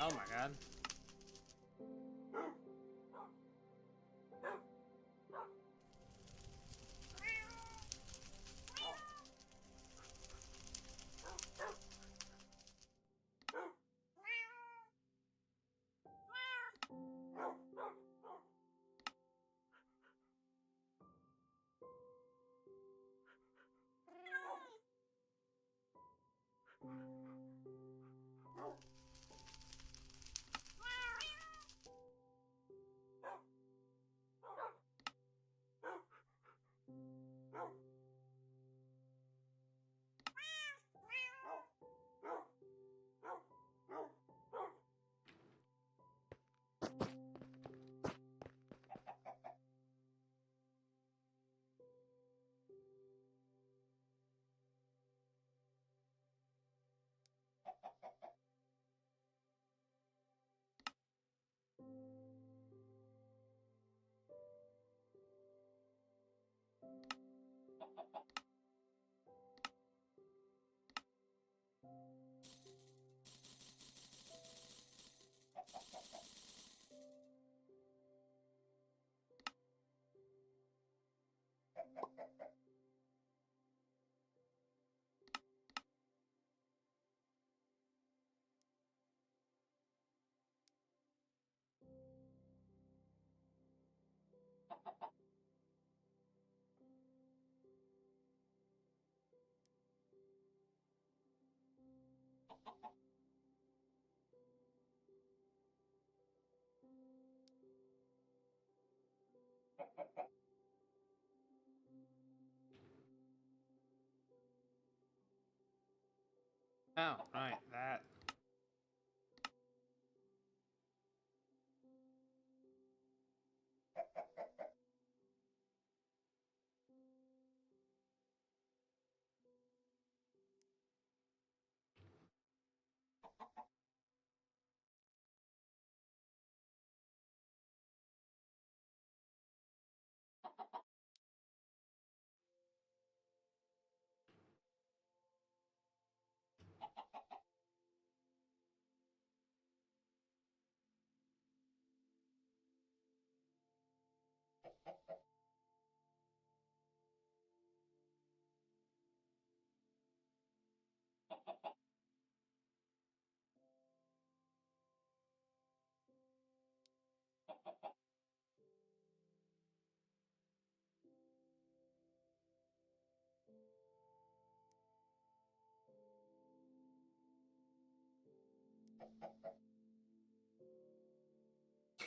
Oh my god. Oh, right, that.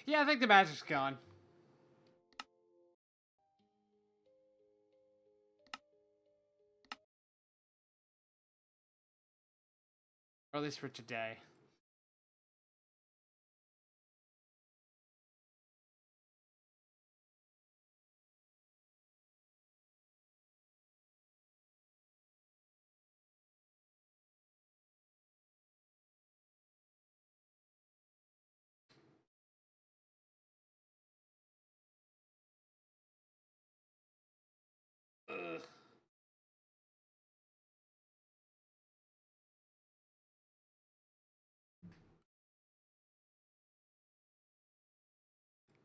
Yeah, I think the magic's gone. Or at least for today. Ugh.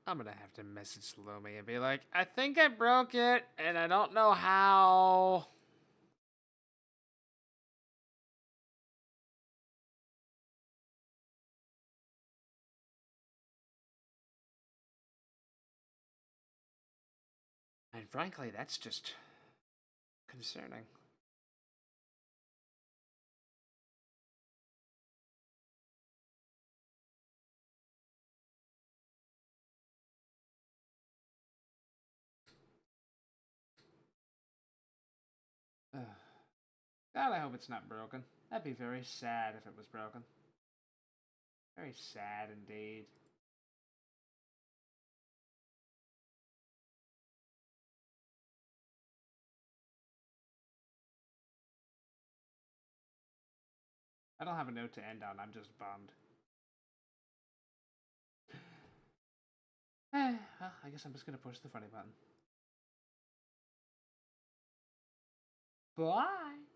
I'm gonna have to message Lomi and be like, I think I broke it, and I don't know how. And frankly, that's just concerning. Ugh. God, I hope it's not broken. That'd be very sad if it was broken. Very sad indeed. I don't have a note to end on, I'm just bummed. Well, I guess I'm just gonna push the funny button. Bye!